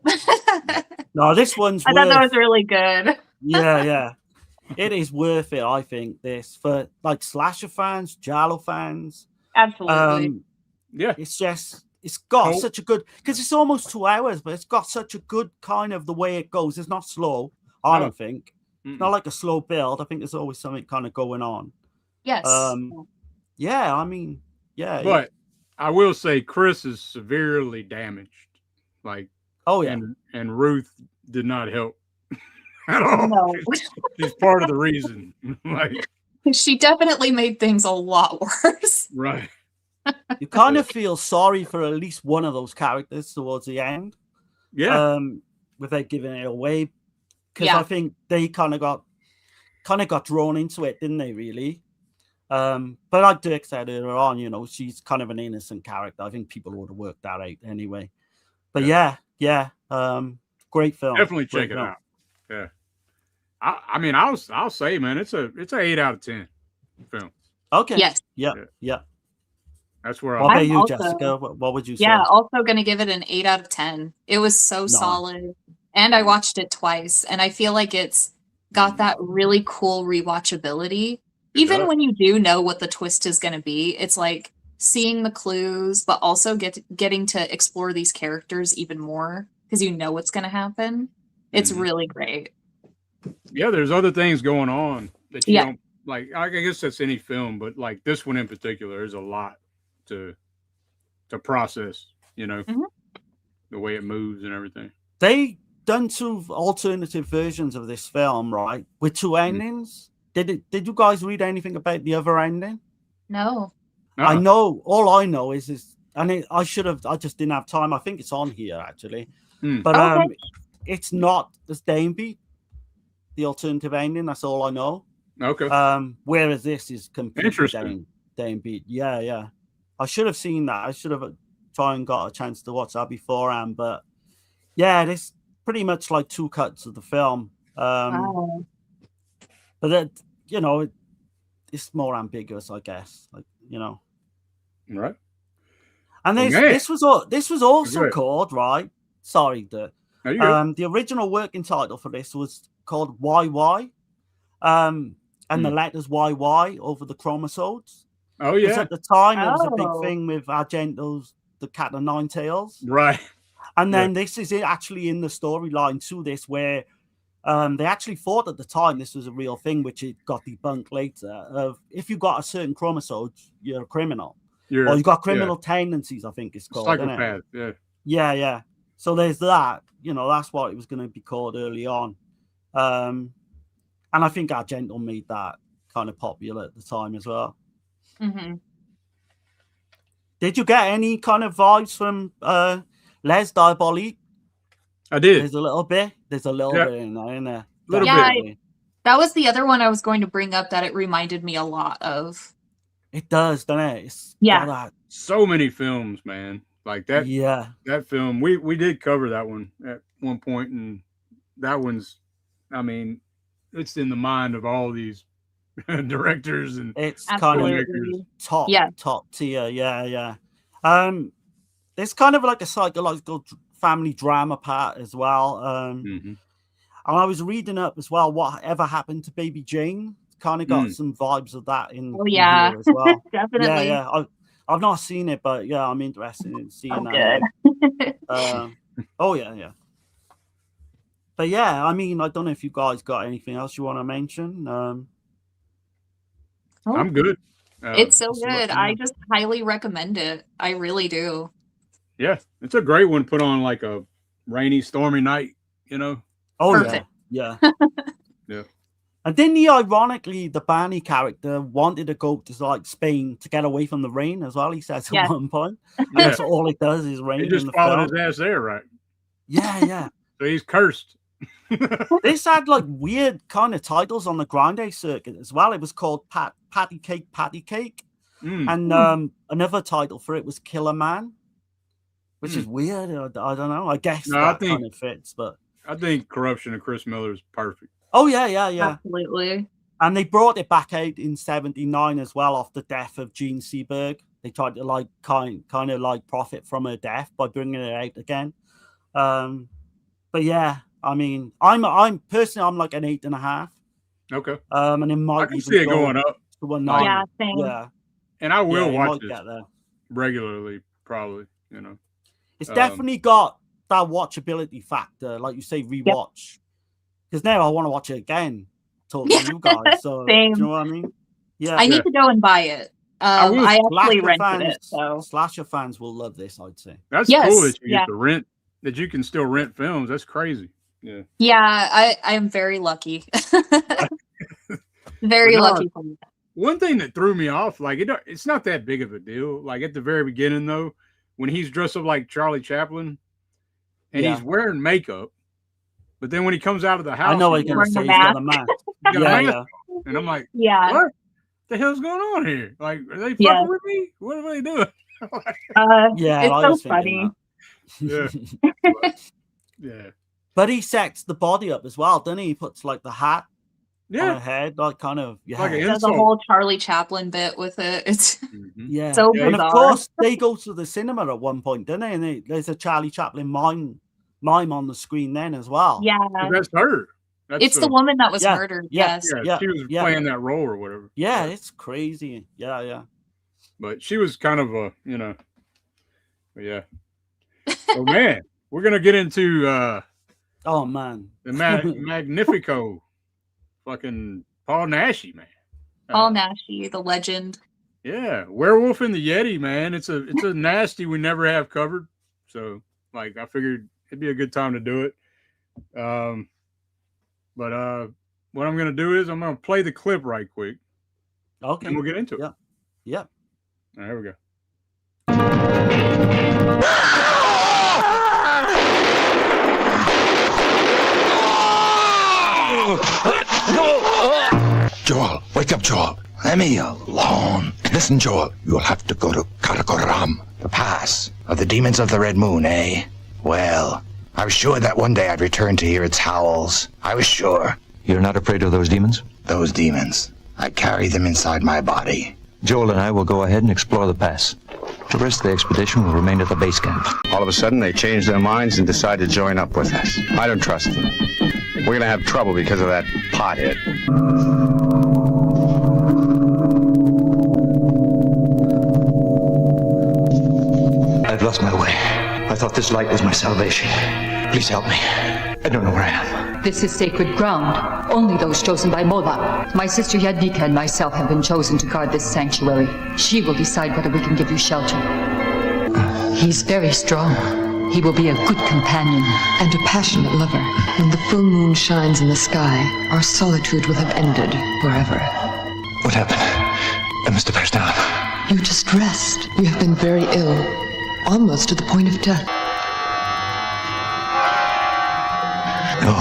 No, this one's I thought that was really good. Yeah. It is worth it, I think, this for slasher fans, Giallo fans. Absolutely. Yeah. It's got such a good, because it's almost 2 hours, but it's got such a good kind of the way it goes. It's not slow, I don't think. It's not like a slow build. I think there's always something kind of going on. Yes. Yeah, I mean, yeah. But I will say Chris is severely damaged. Oh yeah. And Ruth did not help at all. No. She's part of the reason. She definitely made things a lot worse. Right. You kind of feel sorry for at least one of those characters towards the end. Yeah. Without giving it away. Because I think they kind of got drawn into it, didn't they, really? But like Dirk said earlier on, she's kind of an innocent character. I think people would have worked that out anyway. But yeah. Great film. Definitely check it out. Yeah. I mean, I'll say, man, it's an 8 out of 10 film. Okay. Yes. Yeah. That's where what about you, Jessica? What would you say? Yeah, also going to give it an 8 out of 10. It was so solid. And I watched it twice, and I feel like it's got that really cool rewatchability. Even when you do know what the twist is going to be, it's like seeing the clues, but also getting to explore these characters even more because you know what's going to happen. It's really great. Yeah, there's other things going on that you don't like. I guess that's any film, but this one in particular, there's a lot to process. The way it moves and everything. They done 2 alternative versions of this film, right? With 2 endings. Did you guys read anything about the other ending? No. I know. All I know is I just didn't have time. I think it's on here actually, but it's not as downbeat. The alternative ending. That's all I know. Okay. Whereas this is completely downbeat. Yeah. I should have seen that. I should have tried and got a chance to watch that beforehand. But yeah, this pretty much 2 cuts of the film. Wow. But that, you know, it's more ambiguous, I guess. Like, you know. Right. And this was also called, right? Sorry, the original working title for this was called YY. And the letters YY over the chromosomes. Oh yeah. Because at the time it was a big thing with Argento's The Cat o' Nine Tails. Right. And then this is it actually in the storyline to this where they actually thought at the time this was a real thing, which it got debunked later, of if you got a certain chromosome, you're a criminal. Or you got criminal tendencies, I think it's called. Psychopath, yeah. So there's that. You know, that's what it was going to be called early on. And I think Argento made that kind of popular at the time as well. Mm-hmm. Did you get any kind of vibes from Les Diabolique? I did. There's a little bit. There's a little bit in there. Little bit. That was the other one I was going to bring up that it reminded me a lot of. It does, doesn't it? So many films, man. Like that. Yeah. That film. We did cover that one at one point, and that one's, I mean, it's in the mind of all these directors, and it's kind of top tier. Yeah. There's kind of like a psychological family drama part as well. And I was reading up as well whatever happened to Baby Jane. Kind of got some vibes of that in here as well. Definitely. Yeah. I've not seen it, but yeah, I'm interested in seeing that. Yeah. But yeah, I mean, I don't know if you guys got anything else you want to mention. I'm good. It's so good. I just highly recommend it. I really do. Yeah, it's a great one. Put on like a rainy, stormy night, you know. Oh, perfect. Yeah. Yeah. And then ironically, the Barney character wanted to go to like Spain to get away from the rain as well. He says at one point. That's all it does is rain. He just followed his ass there, right? Yeah. So he's cursed. This had like weird kind of titles on the grande circuit as well. It was called Patty Cake. And another title for it was Killer Man, which is weird. I don't know. I guess that kind of fits, but I think Corruption of Chris Miller is perfect. Oh yeah. Absolutely. And they brought it back out in '79 as well off the death of Jean Seberg. They tried to like kind of like profit from her death by bringing it out again. But yeah, I mean, I'm personally I'm like an 8.5. Okay. And it might I can see it going up to 1.9. Yeah, same. Yeah. And I will watch this regularly, probably. You know, it's definitely got that watchability factor, like you say, rewatch. Because now I want to watch it again. Talking to you guys, so do you know what I mean? Yeah, I need to go and buy it. I actually rented it. So Slasher fans will love this, I'd say. That's cool that you get to rent. That you can still rent films. That's crazy. Yeah. Yeah, I am very lucky. Very lucky for me. One thing that threw me off, like it's not that big of a deal. Like at the very beginning, though, when he's dressed up like Charlie Chaplin and he's wearing makeup, but then when he comes out of the house, I know what you're gonna say. He's got a mask. Yeah. And I'm like, what the hell's going on here? Like, are they fucking with me? What are they doing? It's so funny. Yeah. But he sets the body up as well, doesn't he? He puts like the hat on her head, like kind of like he does a whole Charlie Chaplin bit with it. It's so bizarre. And of course they go to the cinema at one point, don't they? And there's a Charlie Chaplin mime on the screen then as well. Yeah. That's her. It's the woman that was murdered. Yes. Yeah, she was playing that role or whatever. Yeah, it's crazy. Yeah. But she was kind of a, you know, yeah. Oh man, we're gonna get into oh man, the Magnifico, fucking Paul Naschy, man. Paul Naschy, the legend. Yeah, Werewolf and the Yeti, man. It's a nasty we never have covered. So like I figured it'd be a good time to do it. But what I'm gonna do is I'm gonna play the clip right quick. Okay. And we'll get into it. Yeah. All right, here we go. Joel, wake up, Joel. Let me alone. Listen, Joel, you'll have to go to Karakoram. The pass of the demons of the Red Moon, eh? Well, I was sure that one day I'd return to hear its howls. I was sure. You're not afraid of those demons? those demons. I carry them inside my body. Joel and I will go ahead and explore the pass. The rest of the expedition will remain at the base camp. All of a sudden, they changed their minds and decided to join up with us. I don't trust them. We're gonna have trouble because of that pothead. I've lost my way. I thought this light was my salvation. Please help me. I don't know where I am. This is sacred ground. Only those chosen by Mola. My sister Yadnika and myself have been chosen to guard this sanctuary. She will decide whether we can give you shelter. He's very strong. He will be a good companion. And a passionate lover. When the full moon shines in the sky, our solitude will have ended forever. What happened? I must have passed out. You just rest. You have been very ill. Almost to the point of death. No.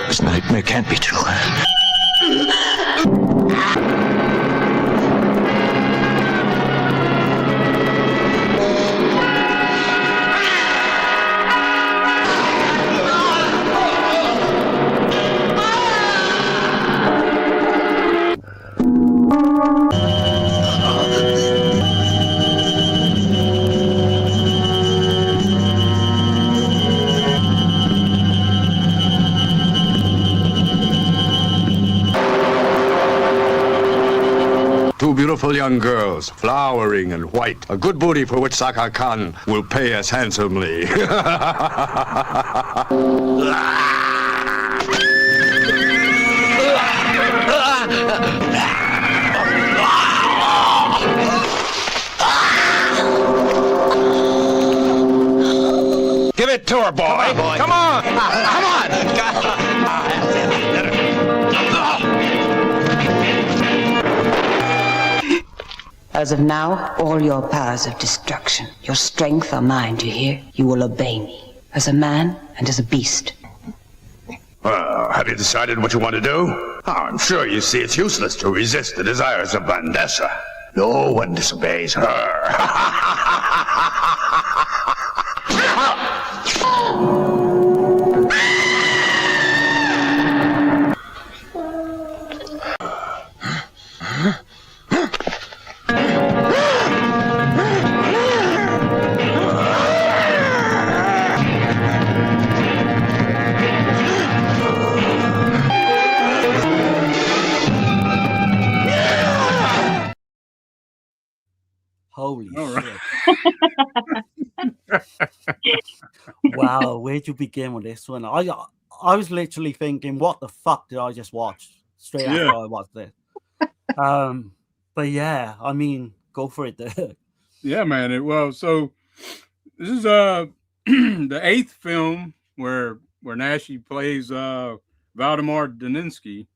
This nightmare can't be true. Two beautiful young girls, flowering and white. A good booty for which Saka Khan will pay us handsomely. Give it to her, boy. Come on, boy. Come on. Come on. As of now, all your powers of destruction, your strength are mine, do you hear? You will obey me, as a man and as a beast. Have you decided what you want to do? Oh, I'm sure you see it's useless to resist the desires of Vandessa. No one disobeys her. Holy shit. Wow, where'd you begin with this one? I was literally thinking, what the fuck did I just watch? Straight after I watched this. But yeah, I mean, go for it. Yeah, man. So this is the 8th film where Nashi plays Valdemar Daninsky.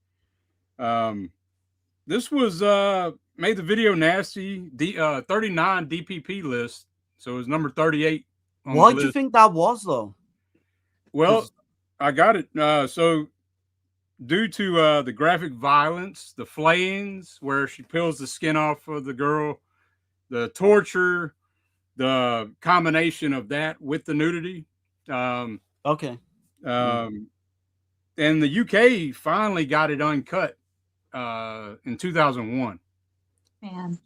This was made the Video Nasty 39 DPP list, so it was number 38. Why do you think that was, though? Well, I got it. So due to the graphic violence, the flayings where she peels the skin off of the girl, the torture, the combination of that with the nudity. Okay. And the UK finally got it uncut in 2001. Man,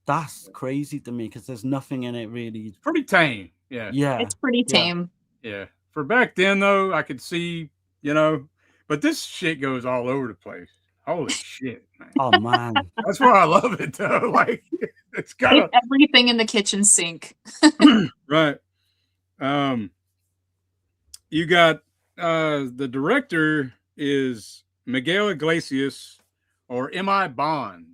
that's crazy to me because there's nothing in it really. It's pretty tame. Yeah. It's pretty tame. Yeah. For back then, though, I could see, but this shit goes all over the place. Holy shit, man. Oh, man. That's why I love it, though. Like, it's got everything in the kitchen sink. Right. You got the director is Miguel Iglesias, or M.I. Bonds.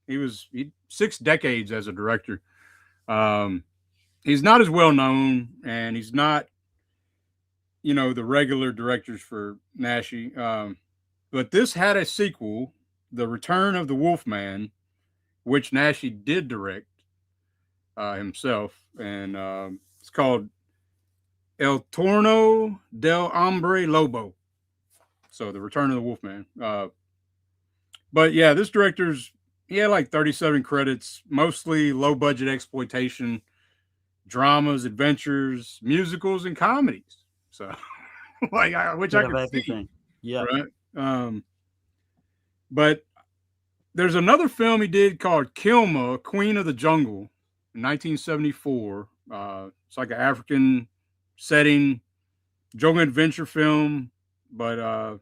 He 6 decades as a director. He's not as well known, and he's not, the regular directors for Nashi. But this had a sequel, The Return of the Wolfman, which Nashi did direct himself, and it's called El Torno del Hombre Lobo. So The Return of the Wolfman. But yeah, this director's, he had like 37 credits, mostly low budget exploitation, dramas, adventures, musicals, and comedies. So, which I can see. Yeah. Right. But there's another film he did called Kilma, Queen of the Jungle, in 1974. It's like an African setting, jungle adventure film. But I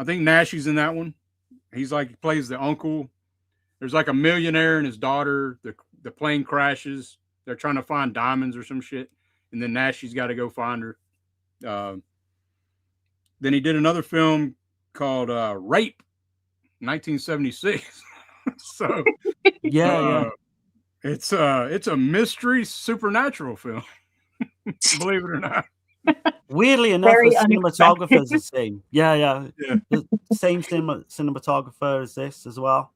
think Nashy's in that one. He's like, he plays the uncle. There's like a millionaire and his daughter. The plane crashes. They're trying to find diamonds or some shit. And then Nashy's got to go find her. Then he did another film called Rape, 1976. So yeah. It's a mystery supernatural film. Believe it or not. Weirdly enough, Very the cinematographer is the same. Yeah. Yeah. The same cinematographer as this as well.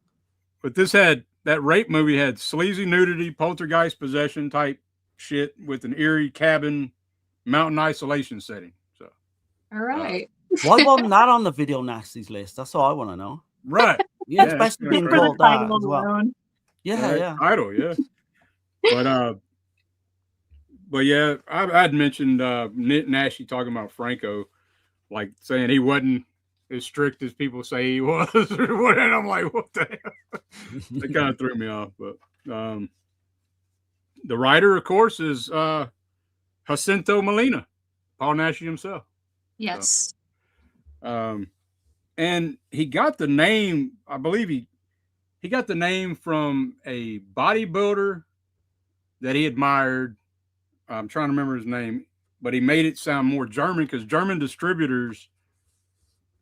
But that Rape movie had sleazy nudity, poltergeist possession type shit with an eerie cabin, mountain isolation setting. So, all right. Why wasn't that on the Video Nasties list? That's all I want to know. Right. Yeah, especially being called that as well. Yeah. Idol, yeah. But yeah, I'd mentioned Nashy talking about Franco, like saying he wasn't as strict as people say he was, or whatever. And I'm like, what the hell? That kind of threw me off. But the writer, of course, is Jacinto Molina, Paul Naschy himself. Yes. So, and he got the name, I believe he got the name from a bodybuilder that he admired. I'm trying to remember his name, but he made it sound more German because German distributors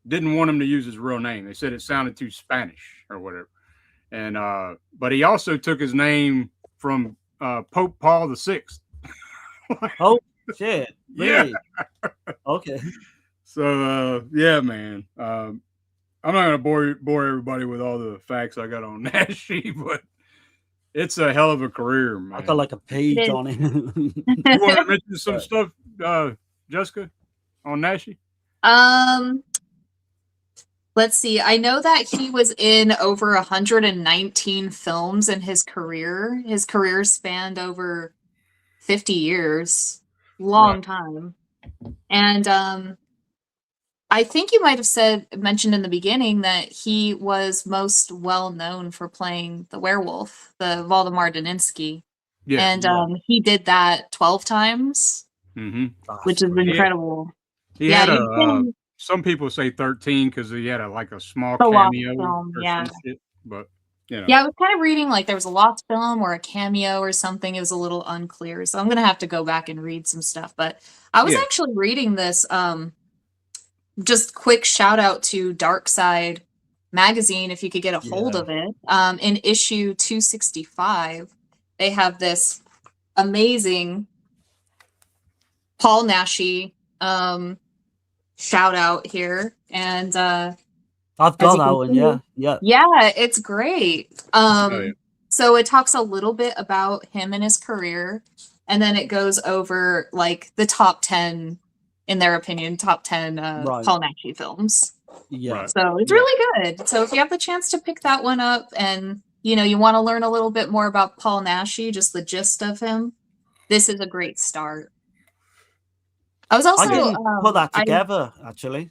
didn't want him to use his real name. They said it sounded too Spanish or whatever. And but he also took his name from Pope Paul VI. Oh shit! Really? Yeah. Okay. So yeah, man. I'm not gonna bore everybody with all the facts I got on Naschy, but it's a hell of a career, man. I got like a page on it. You want to mention some stuff, Jessica, on Naschy? Let's see. I know that he was in over 119 films in his career. His career spanned over 50 years. Long time. And I think you might have mentioned in the beginning that he was most well known for playing the werewolf, the Valdemar Daninsky. Yeah. And he did that 12 times, which is incredible. He had some people say 13 because he had a small cameo film, or some shit, but you know. Yeah, I was kind of reading like there was a lost film or a cameo or something. It was a little unclear, so I'm gonna have to go back and read some stuff. But I was actually reading this. Just quick shout out to Dark Side magazine if you could get a hold of it. In issue 265, they have this amazing Paul Naschy shout out here, and I've got that one. Yeah, it's great. So it talks a little bit about him and his career, and then it goes over like the top 10, in their opinion, top 10 Paul Naschy films. Yeah. So it's really good. So if you have the chance to pick that one up, and you want to learn a little bit more about Paul Naschy, just the gist of him, this is a great start. I didn't put that together actually,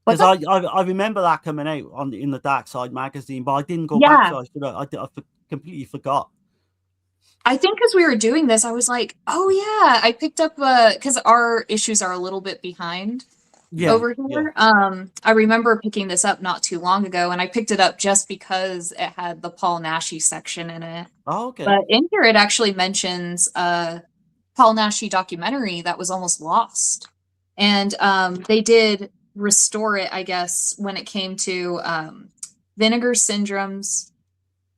because I remember that coming out in the Dark Side magazine, but I didn't go back. So I completely forgot. I think because we were doing this, I was like, oh yeah, I picked up because our issues are a little bit behind over here. Yeah. I remember picking this up not too long ago, and I picked it up just because it had the Paul Naschy section in it. Oh, okay. But in here, it actually mentions Paul Naschy documentary that was almost lost, and they did restore it, I guess, when it came to Vinegar Syndrome's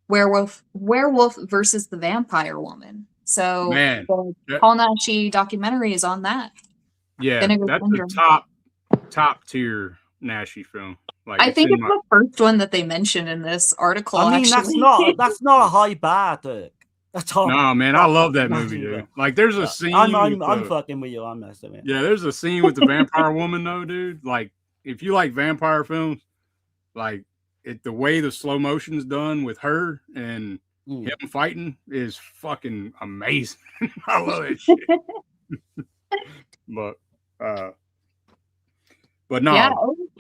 Werewolf versus the Vampire Woman. So the Paul Naschy documentary is on that. Yeah, Vinegar that's Syndrome. the top tier Naschy film. I think it's the first one that they mentioned in this article. I mean, actually. that's not a high bar, Dirk. No, man, I love that movie, dude. Like, there's a scene. I'm fucking with you. I'm messing with you. Yeah, there's a scene with the vampire woman, though, dude. Like, if you like vampire films, like the way the slow motion's done with her and him fighting is fucking amazing. I love that shit. But no. Yeah,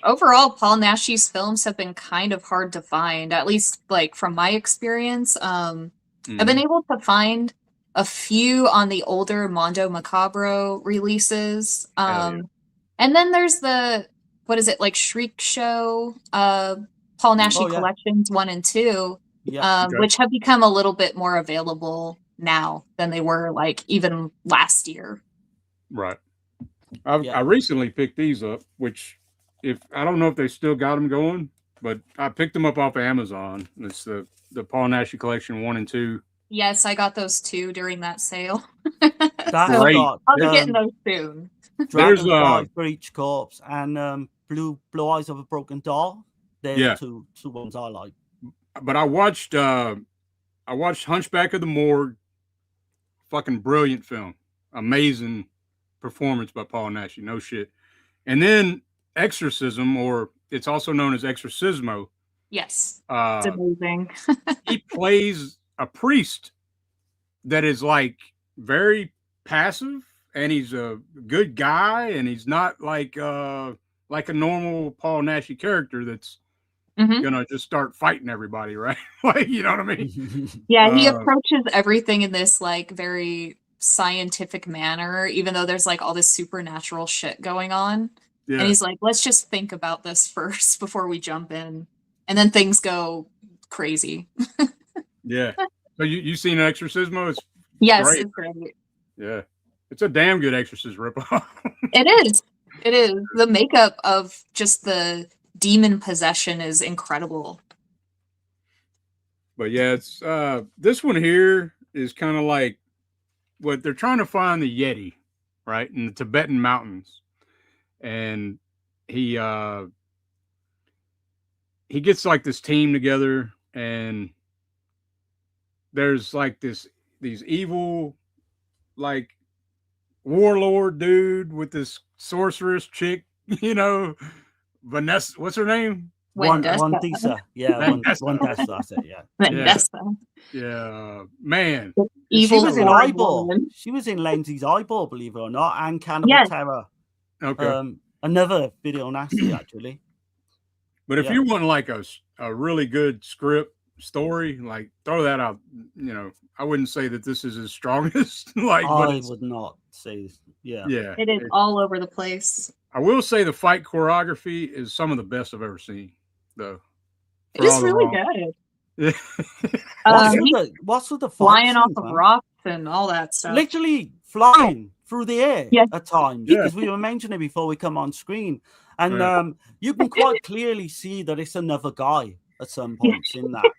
overall, Paul Naschy's films have been kind of hard to find, at least like from my experience. I've been able to find a few on the older Mondo Macabro releases. And then there's the, what is it, like Shriek Show, Paul Naschy Collections 1 and 2, which have become a little bit more available now than they were like even last year. Right. I recently picked these up, which I don't know if they still got them going, but I picked them up off of Amazon. It's the Paul Naschy Collection 1 and 2. Yes, I got those too during that sale. That's great. I'll be getting those soon. Dragonfly for Each Corpse and Blue Eyes of a Broken Doll. They're the two ones I like. But I watched Hunchback of the Morgue. Fucking brilliant film. Amazing performance by Paul Naschy. No shit. And then Exorcism, or it's also known as Exorcismo. Yes. It's amazing. He plays a priest that is like very passive, and he's a good guy, and he's not like a normal Paul Naschy character that's gonna just start fighting everybody, right? Like, you know what I mean? Yeah, he approaches everything in this like very scientific manner, even though there's like all this supernatural shit going on. Yeah. And he's like, let's just think about this first before we jump in. And then things go crazy. Yeah. So you seen Exorcismo? It's yes, great. It's great. Yeah. It's a damn good Exorcist ripoff. It is. It is. The makeup of just the demon possession is incredible. But yeah, it's this one here is kind of like what they're trying to find, the Yeti, right, in the Tibetan mountains. And he gets like this team together, and there's like these evil like warlord dude with this sorceress chick, you know, Vanessa, what's her name? Wandisa. Yeah, Wandisa, that's it, yeah. Vanessa. Yeah, man. She was in Eyeball. She was in Lindsay's Eyeball, believe it or not, and Cannibal Terror. Okay. Another video nasty, actually. But if you want like a really good script story, like throw that out. You know, I wouldn't say that this is his strongest. Like, I would not say, yeah. It is all over the place. I will say the fight choreography is some of the best I've ever seen, though. It is really good. What's with the flying off of rocks and all that stuff? Literally flying through the air at times, because we were mentioning it before we come on screen, and you can quite clearly see that it's another guy at some points in that.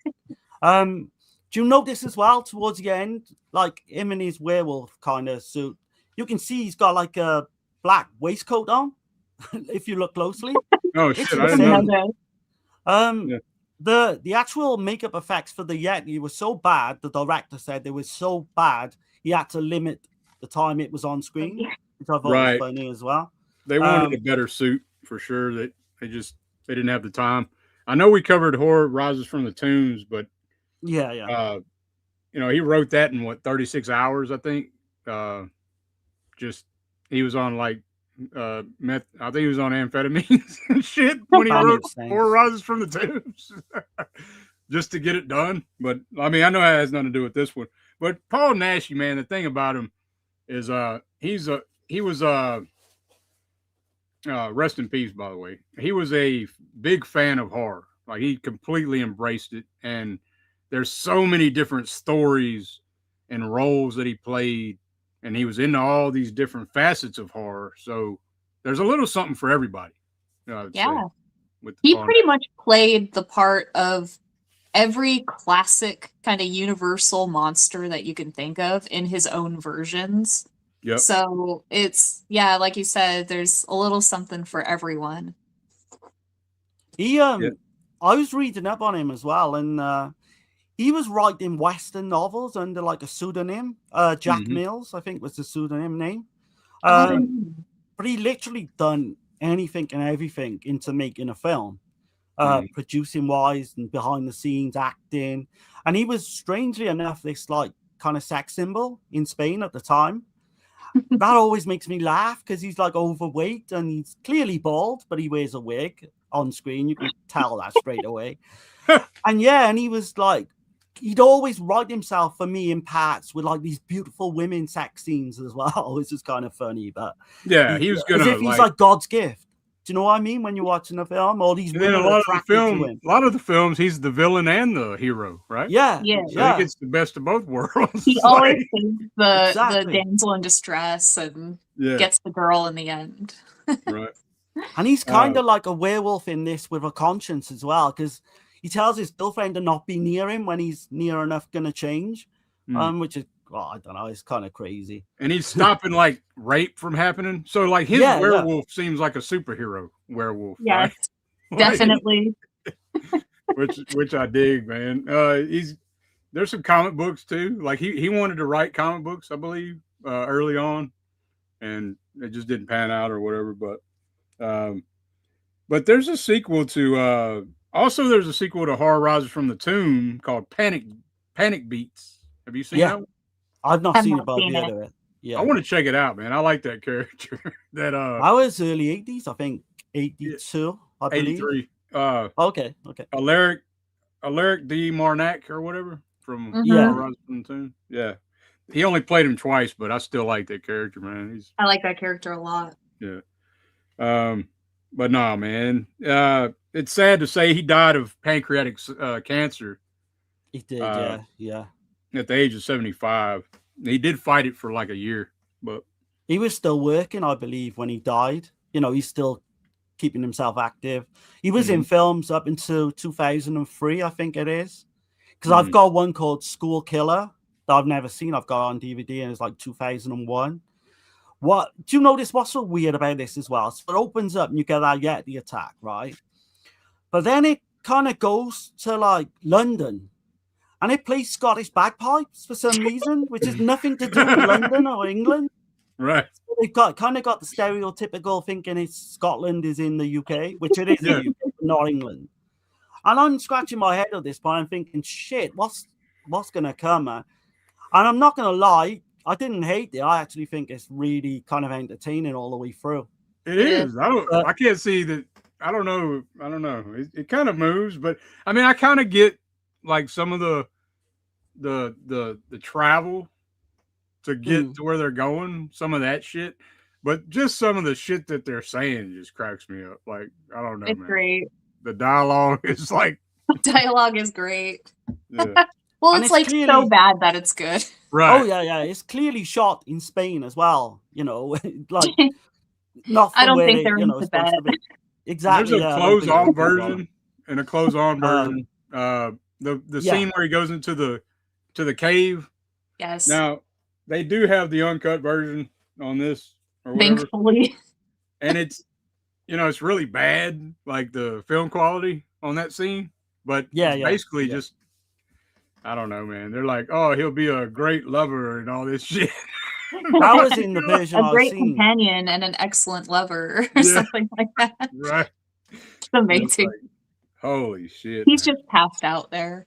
Do you notice as well towards the end, like him in his werewolf kind of suit, you can see he's got like a black waistcoat on. If you look closely. Oh shit! I didn't know. The actual makeup effects for the Yeti was so bad. The director said it was so bad he had to limit the time it was on screen, which I thought was funny as well. They wanted a better suit for sure. That they didn't have the time. I know we covered Horror Rises from the Tombs, but you know, he wrote that in what 36 hours, I think. He was on like meth. I think he was on amphetamines and shit when he wrote Horror Rises from the Tombs, just to get it done. But I mean, I know it has nothing to do with this one. But Paul Naschy, man, the thing about him is he was rest in peace, by the way. He was a big fan of horror. Like, he completely embraced it, and there's so many different stories and roles that he played, and he was into all these different facets of horror. So there's a little something for everybody. He pretty much played the part of every classic kind of universal monster that you can think of in his own versions. Yep. So it's, like you said, there's a little something for everyone. I was reading up on him as well, and he was writing Western novels under like a pseudonym. Jack Mills, I think, was the pseudonym name. But he literally done anything and everything into making a film, producing wise and behind the scenes, acting. And he was, strangely enough, this like kind of sex symbol in Spain at the time. that always makes me laugh because he's like overweight and he's clearly bald, but he wears a wig on screen. You can tell that straight away. And he was like, he'd always write himself for me in parts with like these beautiful women sex scenes as well, which is kind of funny. But yeah, he was gonna as if he's like God's gift. Do you know what I mean? When you're watching a film, all these women are attracted to him. A lot of the films, he's the villain and the hero, right? Yeah, Yeah. So he gets the best of both worlds. He always saves the Exactly. damsel in distress and Yeah. gets the girl in the end. Right. And he's kind of like a werewolf in this with a conscience as well, because he tells his girlfriend to not be near him when he's near enough going to change, which is, I don't know, it's kind of crazy. And he's stopping like rape from happening. So like his werewolf seems like a superhero werewolf. Yes, right? definitely. which I dig, man. There's some comic books too. Like he wanted to write comic books, I believe, early on, and it just didn't pan out or whatever. But there's a sequel to there's a sequel to Horror Rises from the Tomb called Panic Beats. Have you seen that one? I've not seen it, but I've heard of it. Yeah, I want to check it out, man. I like that character. That I was early 80s, I think 82, I believe. 83. Okay. Alaric D. Marnak or whatever from Yeah. Horror Rises from the Tomb. Yeah. He only played him twice, but I still like that character, man. I like that character a lot. Yeah. But no, man. It's sad to say he died of pancreatic cancer. He did, yeah. At the age of 75. He did fight it for like a year, but he was still working, I believe, when he died. You know, he's still keeping himself active. He was in films up until 2003, I think it is. Because I've got one called School Killer that I've never seen. I've got on DVD, and it's like 2001. What do you notice? What's so weird about this as well? So it opens up and you get that Yeti attack, right? But then it kind of goes to like London, and it plays Scottish bagpipes for some reason, which has nothing to do with London or England. Right. So they've got the stereotypical thinking it's Scotland is in the UK, which it is in the UK, but not England. And I'm scratching my head at this point. I'm thinking, shit, what's gonna come? And I'm not gonna lie, I didn't hate it. I actually think it's really kind of entertaining all the way through. It is. I can't see that. I don't know. It kind of moves, but I mean, I kind of get like some of the travel to get to where they're going, some of that shit, but just some of the shit that they're saying just cracks me up. Like, I don't know, It's man. great. The dialogue is like Dialogue is great. Yeah. Well, And it's it's like clearly- so bad that it's good. Right. Oh yeah. It's clearly shot in Spain as well. You know, like not. I from don't where think they, they're you know, into supposed to that. be. Exactly. There's a yeah, I don't think close-on they're version and a close-on version. The yeah. scene where he goes into the cave. Yes. Now they do have the uncut version on this or whatever, Thankfully. and it's it's really bad, like the film quality on that scene. But it's basically just I don't know, man. They're like, oh, he'll be a great lover and all this shit. That was in the version A I've great seen. companion and an excellent lover or Yeah. something like that. Right. It's amazing. Like, holy shit. He's man. just passed out there.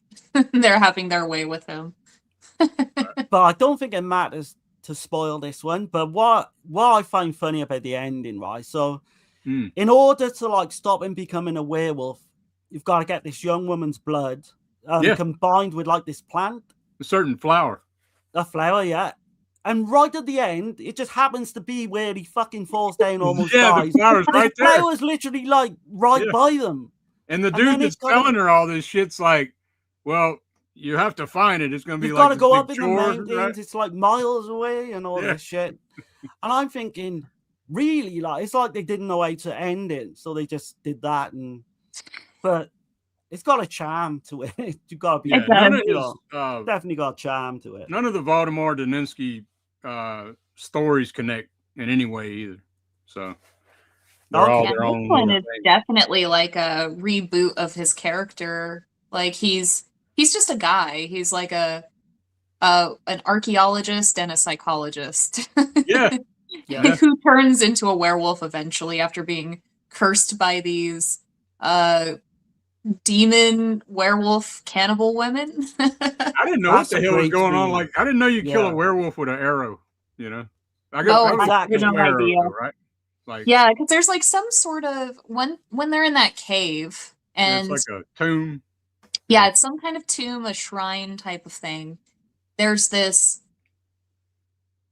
They're having their way with him. But I don't think it matters to spoil this one. But what I find funny about the ending, right? So, in order to like stop him becoming a werewolf, you've got to get this young woman's blood combined with like this plant, a certain flower. a flower, yeah. And right at the end, it just happens to be where he fucking falls down, almost dies. The flower's And right the there. flower's literally like right by them. And the And dude then that's it's gotta- telling her all this shit's like, well, you have to find it. It's going to be You've like got to this go big up in the chore, mountains. right? It's like miles away and all this shit. And I'm thinking, really, like it's like they didn't know how to end it, so they just did that. But it's got a charm to it. You've got to be definitely got a charm to it. None of the Valdemar Daninsky stories connect in any way either. So they're all their own. This one little is thing. definitely like a reboot of his character. Like he's just a guy. He's like an archaeologist and a psychologist. Yeah. Who turns into a werewolf eventually after being cursed by these demon werewolf cannibal women. I didn't know what the hell was going on. Like, I didn't know you kill a werewolf with an arrow, I guess Oh, that was I have just no werewolf, idea. though, right? Like, Yeah, because there's like some sort of when they're in that cave it's and like a tomb. yeah, it's some kind of tomb, a shrine type of thing. There's this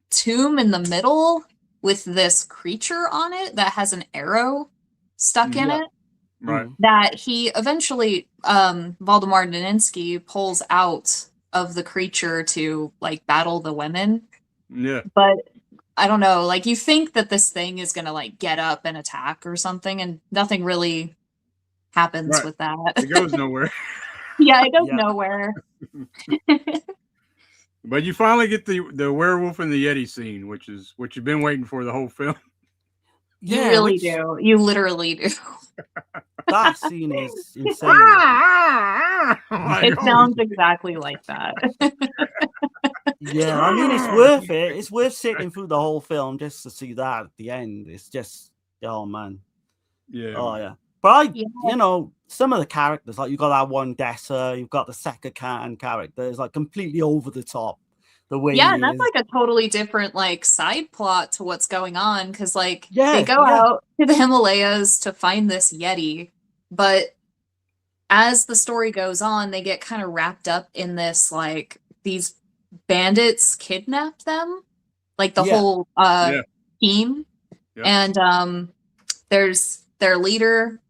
tomb in the middle with this creature on it that has an arrow stuck in Yeah. it Right. that he eventually Valdemar Daninsky pulls out of the creature to like battle the women. Yeah. But I don't know, like you think that this thing is gonna like get up and attack or something, and nothing really happens Right. with that. It goes nowhere. Yeah, it goes Yeah. nowhere. But you finally get the werewolf and the Yeti scene, which is what you've been waiting for the whole film. You Yeah, really which- do. You literally do. That scene is insane. Like, It holy sounds shit. exactly like that. Yeah, I mean, it's worth it. It's worth sitting through the whole film just to see that at the end. It's just, oh man. Yeah. Oh yeah. But Yeah. you know, some of the characters, like you've got that one Dessa, you've got the Seka Khan character, is like completely over the top. The way Yeah, he and that's is. like a totally different like side plot to what's going on because like Yeah, they go yeah. out to the Himalayas to find this Yeti, but as the story goes on, they get kind of wrapped up in this like these bandits kidnap them, like the Yeah. whole Yeah. team, Yep. and there's their leader,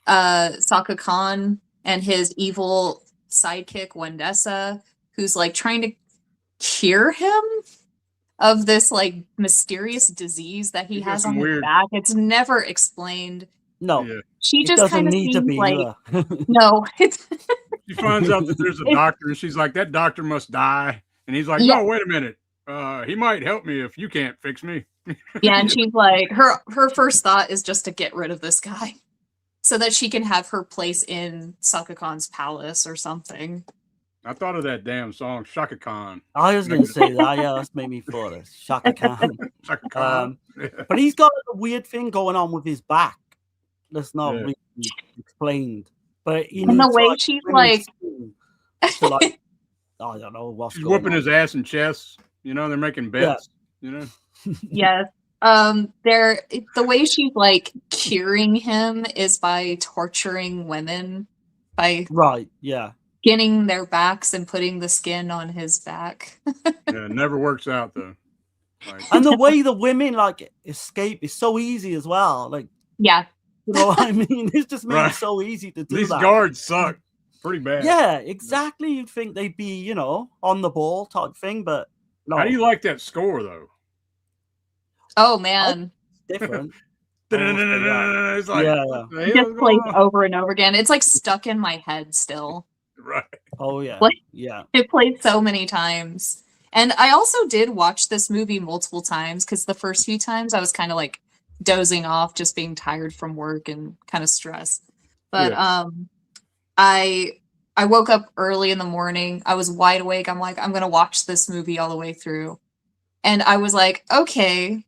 Saka Khan, and his evil sidekick Wendessa, who's like trying to cure him of this like mysterious disease that he He got has some on his weird- back. It's never explained. No, Yeah. She it just doesn't kind of need to seems be like either. no. It's She finds out that there's a doctor, and she's like, "That doctor must die." And he's like, Yeah. "No, wait a minute. He might help me if you can't fix me." yeah, and she's like her first thought is just to get rid of this guy so that she can have her place in Saka Khan's palace or something. I thought of that damn song, Shaka Khan. I was going to say that. Yeah, that's made me thought of Shaka Khan. Shaka Khan. But he's got a weird thing going on with his back that's not Yeah. really explained. But he And the needs, way like, she's swimming like school to, like, I don't know what's She's going whooping on. his ass and chest. You know, they're making bets. You know, yes. They're the way she's like curing him is by torturing women by Right, yeah. skinning their backs and putting the skin on his back. yeah, it never works out though. Like, And the way the women like escape is so easy as well. Like, Yeah. you know what I mean? It's just made Right. it so easy to do these that. guards suck pretty bad. Yeah, exactly. You'd think they'd be, you know, on the ball type thing, but no. How do you like that score though? Oh man. different? It's like, Yeah, what the It hell just is plays going on? over and over again. It's like stuck in my head still. Right. Oh yeah. Like- Yeah. It played so many times. And I also did watch this movie multiple times because the first few times I was kind of like dozing off, just being tired from work and kind of stressed. But I woke up early in the morning. I was wide awake. I'm like, I'm gonna watch this movie all the way through. And I was like, okay,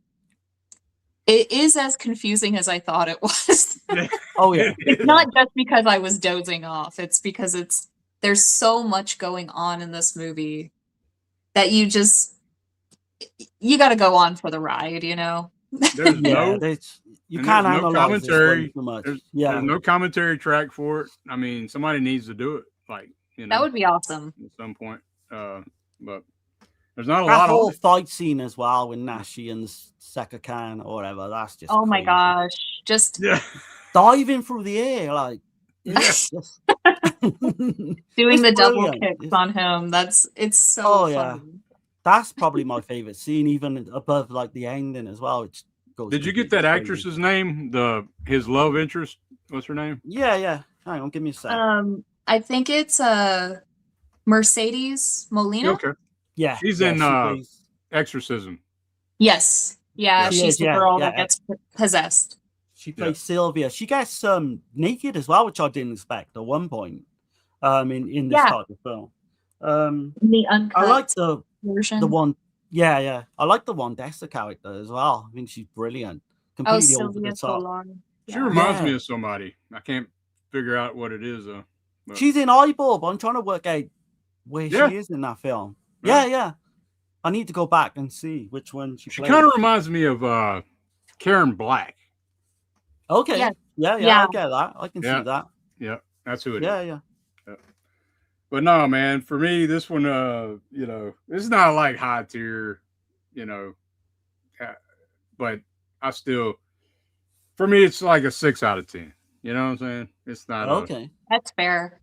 it is as confusing as I thought it was. Oh yeah. It's not just because I was dozing off. It's because there's so much going on in this movie that you got to go on for the ride, you know? There's Yeah, no you and can't there's no analyze this commentary. one too much. There's Yeah. no commentary track for it. I mean, somebody needs to do it. Like, you know, That would be awesome. at some point. But there's not a That lot whole of fight scene as well with Nashi and Seka Khan or whatever, that's just Oh my crazy. gosh. Just yeah. Diving through the air, like Yeah. just- doing the It's double brilliant. kicks on him. It's so Oh funny. yeah. That's probably my favorite scene, even above like the ending as well. Which goes Did you get that actress's name? His love interest? What's her name? Yeah, yeah. Hang on, give me a sec. I think it's Mercedes Molina. Okay. Yeah. She's yeah, in she plays- Exorcism. Yes. Yeah, She she's is, the yeah, girl yeah. that gets possessed. She plays Sylvia. She gets naked as well, which I didn't expect at one point. In this Yeah. type of film. The uncut I like the version. one. Yeah, yeah. I like the Wandessa character as well. I think she's brilliant. Oh, Completely over Sylvia the top. Solar. She Yeah. reminds Yeah. me of somebody. I can't figure out what it is though. But She's in Eyeball, but I'm trying to work out where Yeah. she is in that film. Yeah. Yeah, yeah. I need to go back and see which one she She played. kind of reminds me of Karen Black. Okay. Yeah. Yeah, Yeah. I get that. I can see that. Yeah, that's who it is. Yeah. But no, man, for me, this one, it's not like high tier, but I still, for me, it's like a 6 out of 10. You know what I'm saying? It's not Okay. That's fair.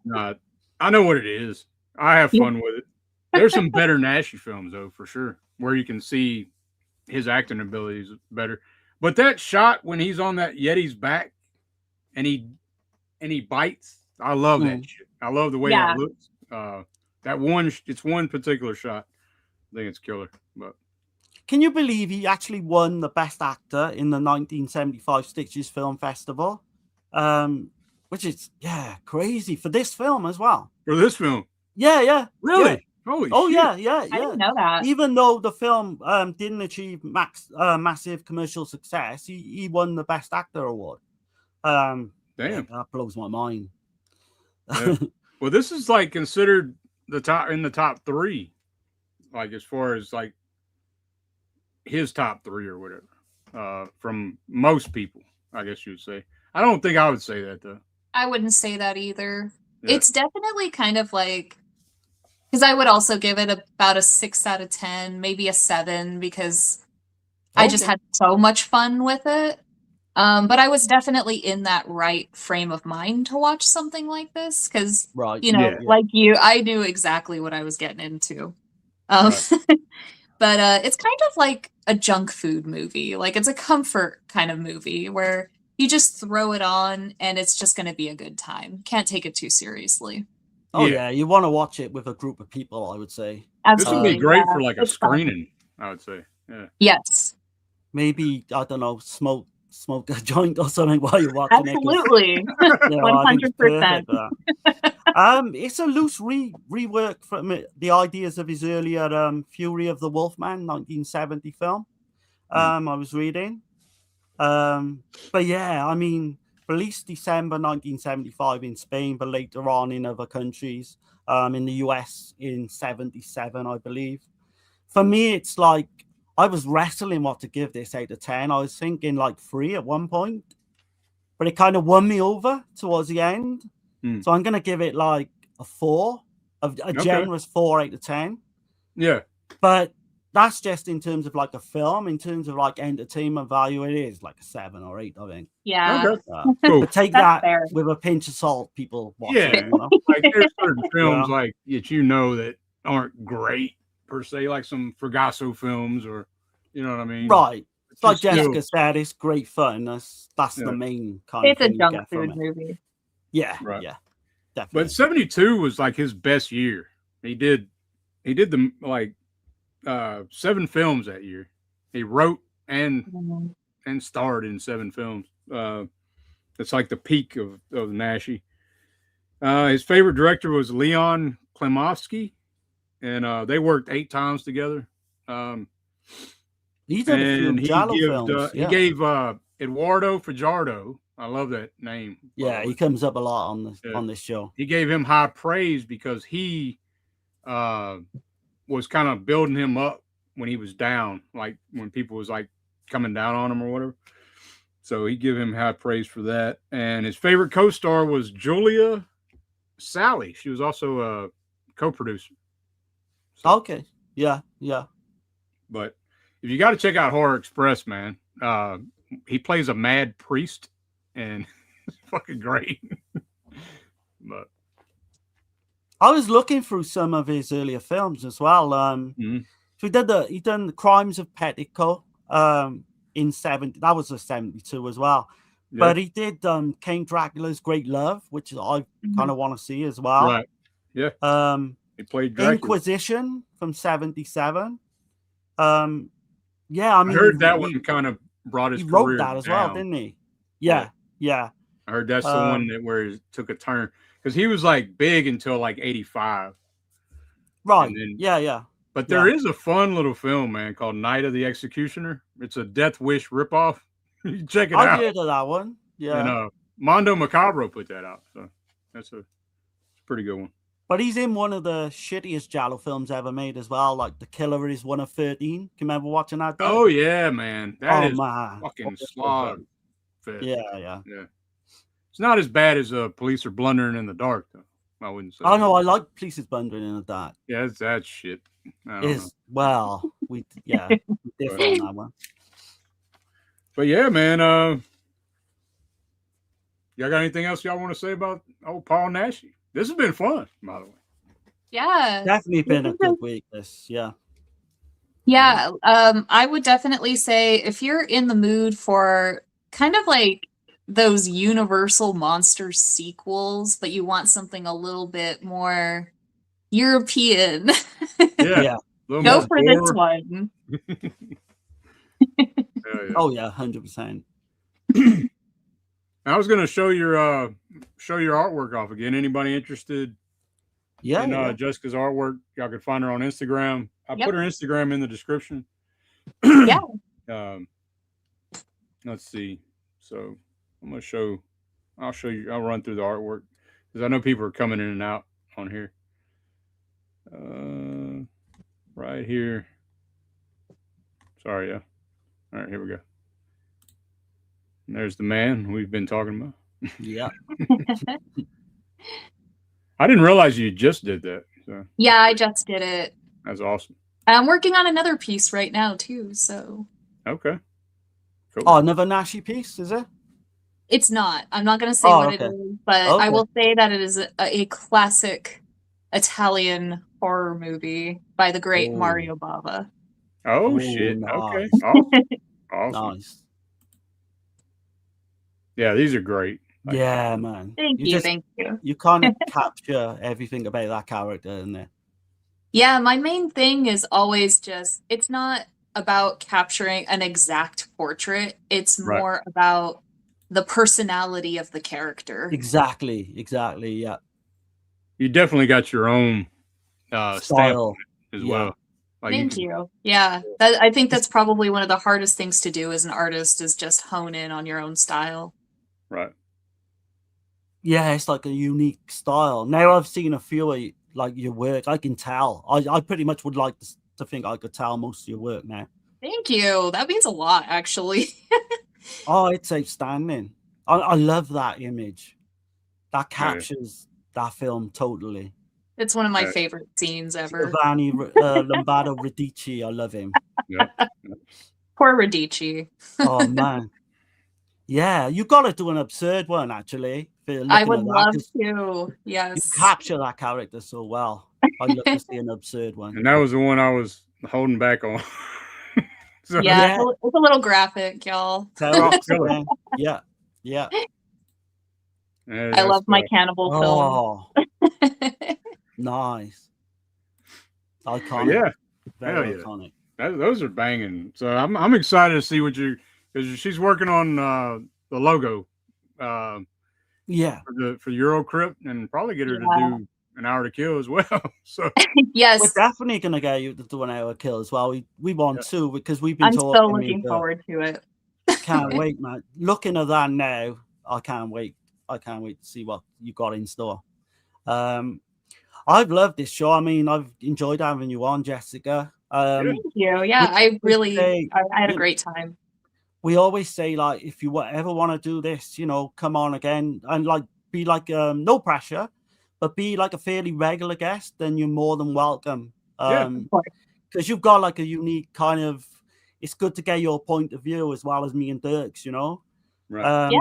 not. I know what it is. I have fun with it. There's some better Nashi films though, for sure, where you can see his acting abilities better. But that shot when he's on that Yeti's back and he bites, I love that shit. I love the way Yeah. that looks. It's one particular shot. I think it's killer. But Can you believe he actually won the Best Actor in the 1975 Stitches Film Festival? Which is, crazy for this film as well. for this film, Yeah. really? Yeah. Holy Oh, shit. yeah. I didn't know that. Even though the film didn't achieve massive commercial success, he won the Best Actor award. Damn. That blows my mind. Yeah. Well, this is like considered in the top 3, like as far as like his top 3 or whatever, from most people, I guess you would say. I don't think I would say that though. I wouldn't say that either. Yeah. It's definitely kind of like, because I would also give it about a 6 out of 10, maybe a 7, because I just had so much fun with it. But I was definitely in that right frame of mind to watch something like this, because, Right. like you, I knew exactly what I was getting into. Right. But it's kind of like a junk food movie. Like, it's a comfort kind of movie where you just throw it on and it's just going to be a good time. Can't take it too seriously. Oh, Yeah. you want to watch it with a group of people, I would say. This would be Absolutely. great yeah. for like a It's fun. screening, I would say. Yeah. Yes. Maybe, I don't know, smoke a joint or something while you're watching it. 'cause, Absolutely. I think it's 100%. perfect for that. It's a loose rework from the ideas of his earlier Fury of the Wolfman 1970 film. I was reading. But yeah, I mean, released December 1975 in Spain, but later on in other countries, in the US in 77, I believe. For me, it's like, I was wrestling what to give this out of 10. I was thinking like 3 at one point, but it kind of won me over towards the end. So I'm going to give it like a 4, a generous 4 out of 10. Yeah. But that's just in terms of like a film. In terms of like entertainment value, it is like a 7 or 8, I think. Yeah. Okay. Cool. But take That's that fair. with a pinch of salt, people watching. Yeah. You know? Like there's certain films Yeah. like that that aren't great per se, like some Fragasso films, or you know what I mean? Right. It's like still- Jessica said, it's great fun. That's Yeah. the main kind It's of a thing you junk get from food it. movie. Yeah, Right. yeah, definitely. But 72 was like his best year. He did the 7 films that year. He wrote and starred in 7 films. It's like the peak of Nashi. His favorite director was Leon Klimovsky, and they worked 8 times together. He's done a few And Giallo films. he gave Eduardo Fajardo, I love that name. by the Yeah, way. he comes up a lot on this Yeah. on this show. He gave him high praise because he was kind of building him up when he was down, like when people was like coming down on him or whatever. So he gave him high praise for that. And his favorite co-star was Julia Sally. She was also a co-producer. Okay. Yeah, yeah. But if you got to check out Horror Express, man, he plays a mad priest, and it's fucking great. But I was looking through some of his earlier films as well. So he done the Crimes of Petticoat in 70. That was a 72 as well. Yeah. But he did King Dracula's Great Love, which I kind of want to see as well. Right. Yeah. He played Dracula. Inquisition from 77. Yeah, I mean, I heard that one kind of brought his he career wrote that as well, down. didn't he? Yeah, yeah. I heard that's the one where it took a turn, because he was like big until like 85. Right. And then- Yeah. But there is a fun little film, man, called Night of the Executioner. It's a Death Wish ripoff. You can check it I out. heard of that one. Yeah. And Mondo Macabro put that out. So it's a pretty good one. But he's in one of the shittiest Giallo films ever made as well. Like The Killer is one of 13. Can you remember watching that? Doug? Oh yeah, man. That is man. fucking slog fest. Yeah. It's not as bad as Police Are Blundering in the Dark, though. I wouldn't say. Oh no, I like Police Is Blundering in the Dark. Yeah, it's that shit. I don't know. Well, we differ on that one. But yeah, man. Y'all got anything else y'all want to say about old Paul Nash? This has been fun, by the way. Yeah. Definitely been a good week. Yeah. I would definitely say if you're in the mood for kind of like those Universal Monster sequels, but you want something a little bit more European. Yeah. Go for this one. Oh yeah, 100%. I was gonna show your artwork off again. Anybody interested in Jessica's artwork? Y'all could find her on Instagram. I put her Instagram in the description. Yeah. Let's see. So I'm gonna show. I'll show you. I'll run through the artwork because I know people are coming in and out on here. Right here. Sorry, yeah. All right, here we go. And there's the man we've been talking about. Yeah. I didn't realize you just did that. So. Yeah, I just did it. That's awesome. I'm working on another piece right now too, so. Okay. Cool. Oh, another Nashi piece, is it? It's not. I'm not going to say what it is, but I will say that it is a classic Italian horror movie by the great Mario Bava. Oh, shit. Nice. Okay. Awesome. Nice. Yeah, these are great. Yeah, man. Thank you. You kind of capture everything about that character in there. Yeah, my main thing is always just, it's not about capturing an exact portrait. It's more about the personality of the character. Exactly. Yeah. You definitely got your own style as well. Like Thank you. Yeah, I think that's probably one of the hardest things to do as an artist is just hone in on your own style. Right. Yeah, it's like a unique style. Now I've seen a few of like your work. I can tell. I pretty much would like to think I could tell most of your work now. Thank you. That means a lot, actually. Oh, it's outstanding. I love that image. That captures that film totally. It's one of my favorite scenes ever. Giovanni Lombardo Radici, I love him. Poor Radici. Oh man. Yeah, you got to do an absurd one actually. I would love to. Yes. You capture that character so well. I'd love to see an absurd one. And that was the one I was holding back on. So, yeah, it's a little graphic, y'all. Yeah. I love my cannibal film. Nice. Iconic. Yeah. Very iconic. Those are banging. So I'm excited to see what because she's working on the logo. For Eurocrypt and probably get her to do an hour to kill as well. So yes, we're definitely gonna get you to do an hour kill as well. We want to because we've been I'm talking. so looking forward to it. Can't wait, man. Looking at that now, I can't wait. I can't wait to see what you got in store. I've loved this show. I mean, I've enjoyed having you on, Jessica. Thank you. Yeah, I had a great time. We always say, like, if you ever want to do this, come on again and like be like no pressure, but be like a fairly regular guest, then you're more than welcome. Because you've got like a unique kind of, it's good to get your point of view as well as me and Dirk's, Right.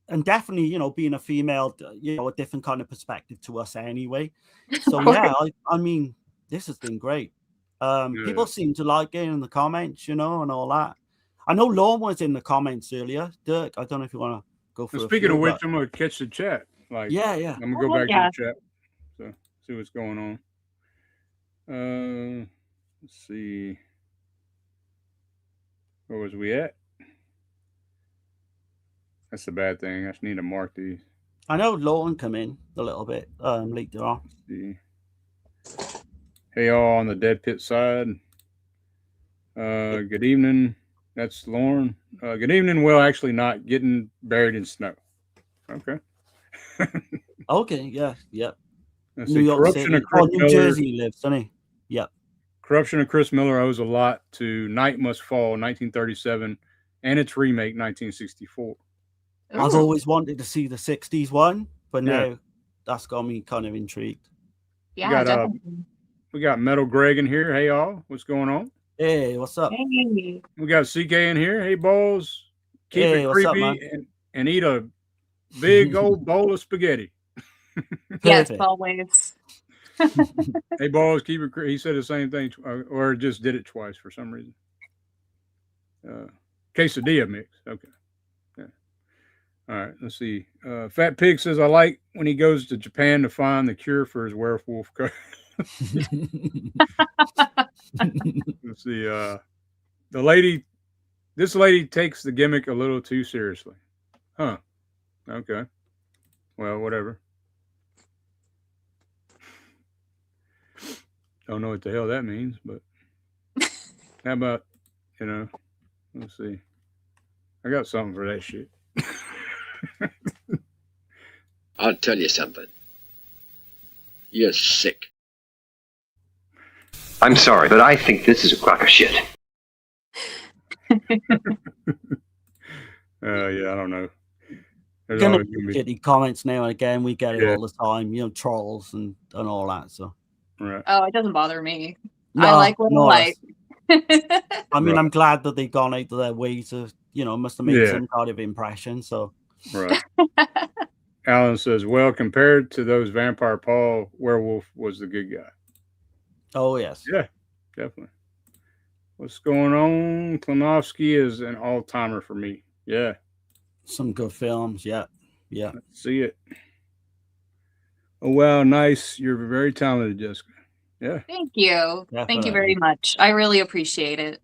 And definitely, being a female, a different kind of perspective to us anyway. So yeah, I mean, this has been great. People seem to like it in the comments, and all that. I know Lorne was in the comments earlier. Dirk, I don't know if you want to go for speaking of which, I'm going to catch the chat. I'm going to go back to the chat. So see what's going on. Let's see. Where was we at? That's a bad thing. I just need to mark these. I know Lorne come in a little bit later on. Let's see. Hey, all on the Dead Pit side. Good evening. That's Lauren. Good evening. Well, actually not getting buried in snow. Okay. Okay. Yeah. Let's New see, York Corruption City. of Chris New Miller. Jersey he lives, doesn't he? Yep. Corruption of Chris Miller owes a lot to Night Must Fall, 1937, and its remake, 1964. I've always wanted to see the 60s one, but Yeah. now that's got me kind of intrigued. Yeah, definitely. We got Metal Greg in here. Hey, y'all. What's going on? Hey, what's up? Hey. We got CK in here. Hey, balls. Keep Hey, it what's up, creepy man? and eat a big old bowl of spaghetti. Yes, Perfect. always. Hey, balls. Keep it. He said the same thing, or just did it twice for some reason. Quesadilla mix. Okay. Yeah. All right. Let's see. Fat Pig says, I like when he goes to Japan to find the cure for his werewolf. Let's see. This lady takes the gimmick a little too seriously. Huh. Okay. Well, whatever. Don't know what the hell that means, but how about, let's see. I got something for that shit. I'll tell you something. You're sick. I'm sorry, but I think this is a crock of shit. Yeah, I don't know. There's Gonna always gonna be- get the comments now and again. We get it Yeah. all the time, trolls and all that. So Right. Oh, it doesn't bother me. I No, like what I no, like. I mean, Right. I'm glad that they gone out of their way to, must have made Yeah. some kind of impression. So Right. Alan says, well, compared to those Vampire Paul, Werewolf was the good guy. oh yes, Yeah, definitely. What's going on? Klimovsky is an all-timer for me. Yeah. some good films. Yeah. Let's see it. Oh, wow. Nice. You're very talented, Jessica. Yeah. Thank you. Thank you Definitely. very much. I really appreciate it.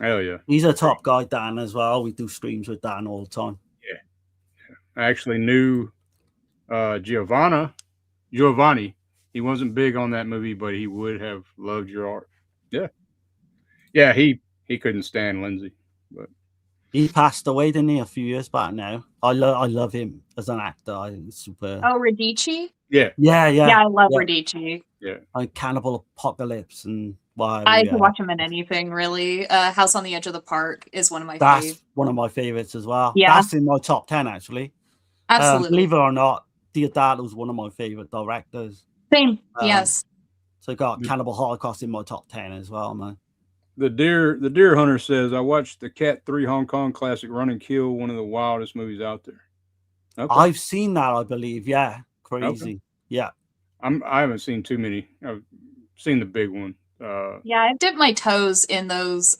Hell yeah. He's a top guy, Dan, as well. We do streams with Dan all the time. I actually knew Giovanni. He wasn't big on that movie, but he would have loved your art. Yeah. Yeah, he couldn't stand Lindsay. But He passed away, didn't he, a few years back now? I love him as an actor. I think he's super. Oh, Radici? yeah. Yeah. Yeah, I love Radici. Yeah. Like Cannibal Apocalypse and why. I could watch him in anything, really. House on the Edge of the Park is one of my That's faves. one of my favorites as well. Yeah. That's in my top 10, actually. Absolutely. Believe it or not, Deodato's one of my favorite directors. Same. Yes. So I got Cannibal Holocaust in my top 10 as well, man. The Deer Hunter says, I watched the Cat 3 Hong Kong classic Run and Kill, one of the wildest movies out there. Okay. I've seen that, I believe. Yeah. Crazy. Okay. Yeah. I haven't seen too many. I've seen the big one. Yeah, I've dipped my toes in those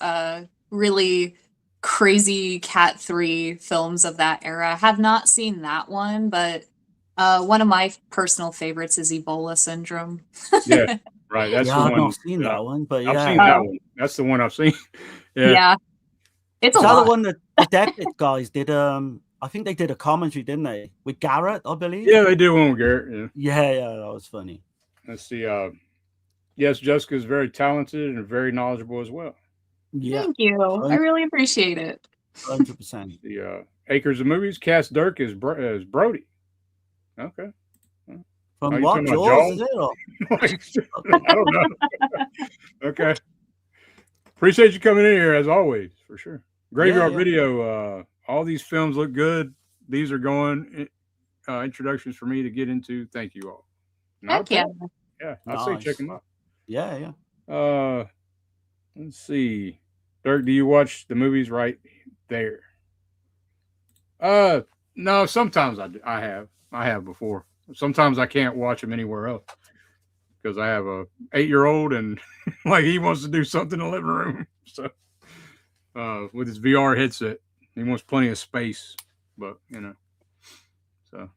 really crazy Cat 3 films of that era. I have not seen that one, but one of my personal favorites is Ebola Syndrome. Yeah, right. That's the I've one. not seen that one, but yeah. I've seen that one. That's the one I've seen. Yeah. Yeah. It's Is a that lot. the one that the Deadlift guys did? I think they did a commentary, didn't they? With Garrett, I believe. Yeah, they did one with Garrett. Yeah, that was funny. Let's see. Yes, Jessica is very talented and very knowledgeable as well. Yeah. Thank you. I really appreciate it. 100%. The Acres of Movies, Cass Dirk is Brody. Okay. From you what? talking about Jaws, is it? Or? I don't know. Okay. Appreciate you coming in here as always, for sure. Graveyard Yeah. Video. All these films look good. These are going introductions for me to get into. Thank you all. Heck yeah. Yeah, I'd say Nice. check them out. Yeah. Let's see. Dirk, do you watch the movies right there? No, sometimes I have. I have before. Sometimes I can't watch them anywhere else because I have a 8-year-old and like he wants to do something in the living room. So with his VR headset, he wants plenty of space, but so.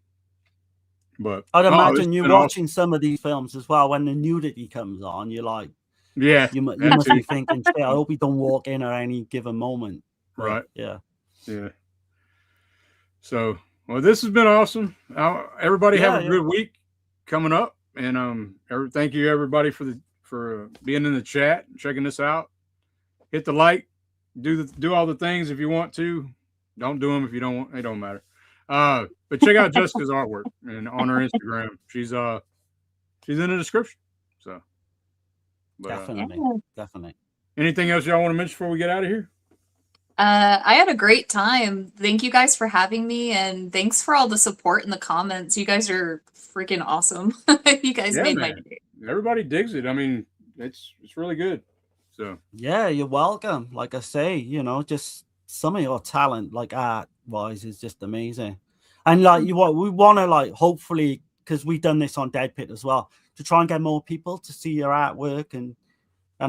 But I'd it's imagine you been watching some of these films as well. When the nudity comes on, you're like, yeah, you that must too. be thinking, "Shit, I hope he don't walk in at any given moment." But, Right. Yeah. Yeah. So, well, this has been awesome. Everybody have a Yeah. good week coming up, and thank you everybody for being in the chat, and checking this out. Hit the like, do all the things if you want to. Don't do them if you don't want. It don't matter. But check out Jessica's artwork and on her Instagram. She's she's in the description. So, but, Definitely. Anything else y'all want to mention before we get out of here? I had a great time. Thank you guys for having me, and thanks for all the support in the comments. You guys are freaking awesome. You guys made my day. Everybody digs it. I mean, it's really good. So yeah, you're welcome. Like I say, you know, just some of your talent, like art wise, is just amazing. And like we want to like hopefully, because we've done this on Dead Pit as well, to try and get more people to see your artwork and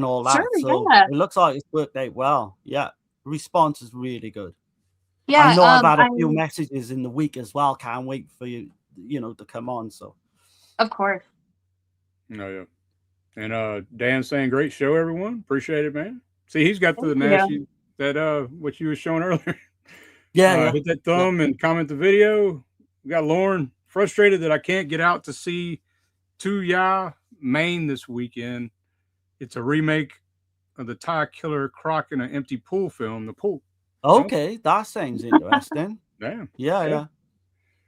all that. Sure, so yeah. it looks like it's worked out well. Yeah, response is really good. Yeah, I know I've had a few messages in the week as well. Can't wait for you, to come on. So of course. No, yeah. And Dan saying great show, everyone. Appreciate it, man. See, he's got the nasty that what you were showing earlier. Yeah, hit that thumb and comment the video. We got Lauren frustrated that I can't get out to see Tu Ya Maine this weekend. It's a remake of the Thai killer croc in an empty pool film. The pool. Okay, that sounds interesting. Damn. Yeah.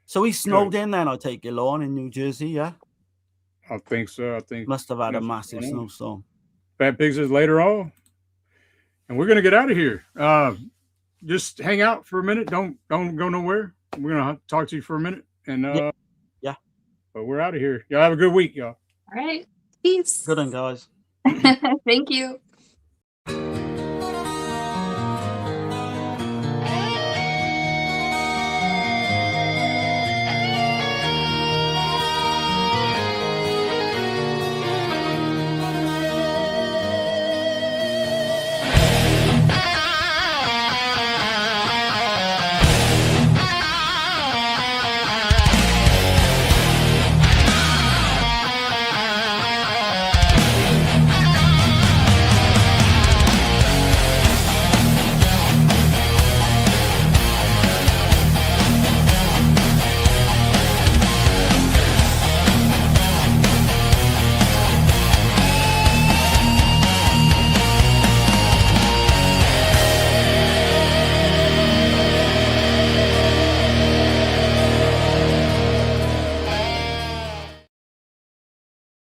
So he snowed in then, I take it, Lauren, in New Jersey, yeah? I think so. I think must have had a massive snowstorm. Fat Pigs is later on. And we're gonna get out of here. Just hang out for a minute. Don't go nowhere. We're gonna talk to you for a minute. And yeah. But we're out of here. Y'all have a good week, y'all. All right. Peace. Good one, guys. Thank you.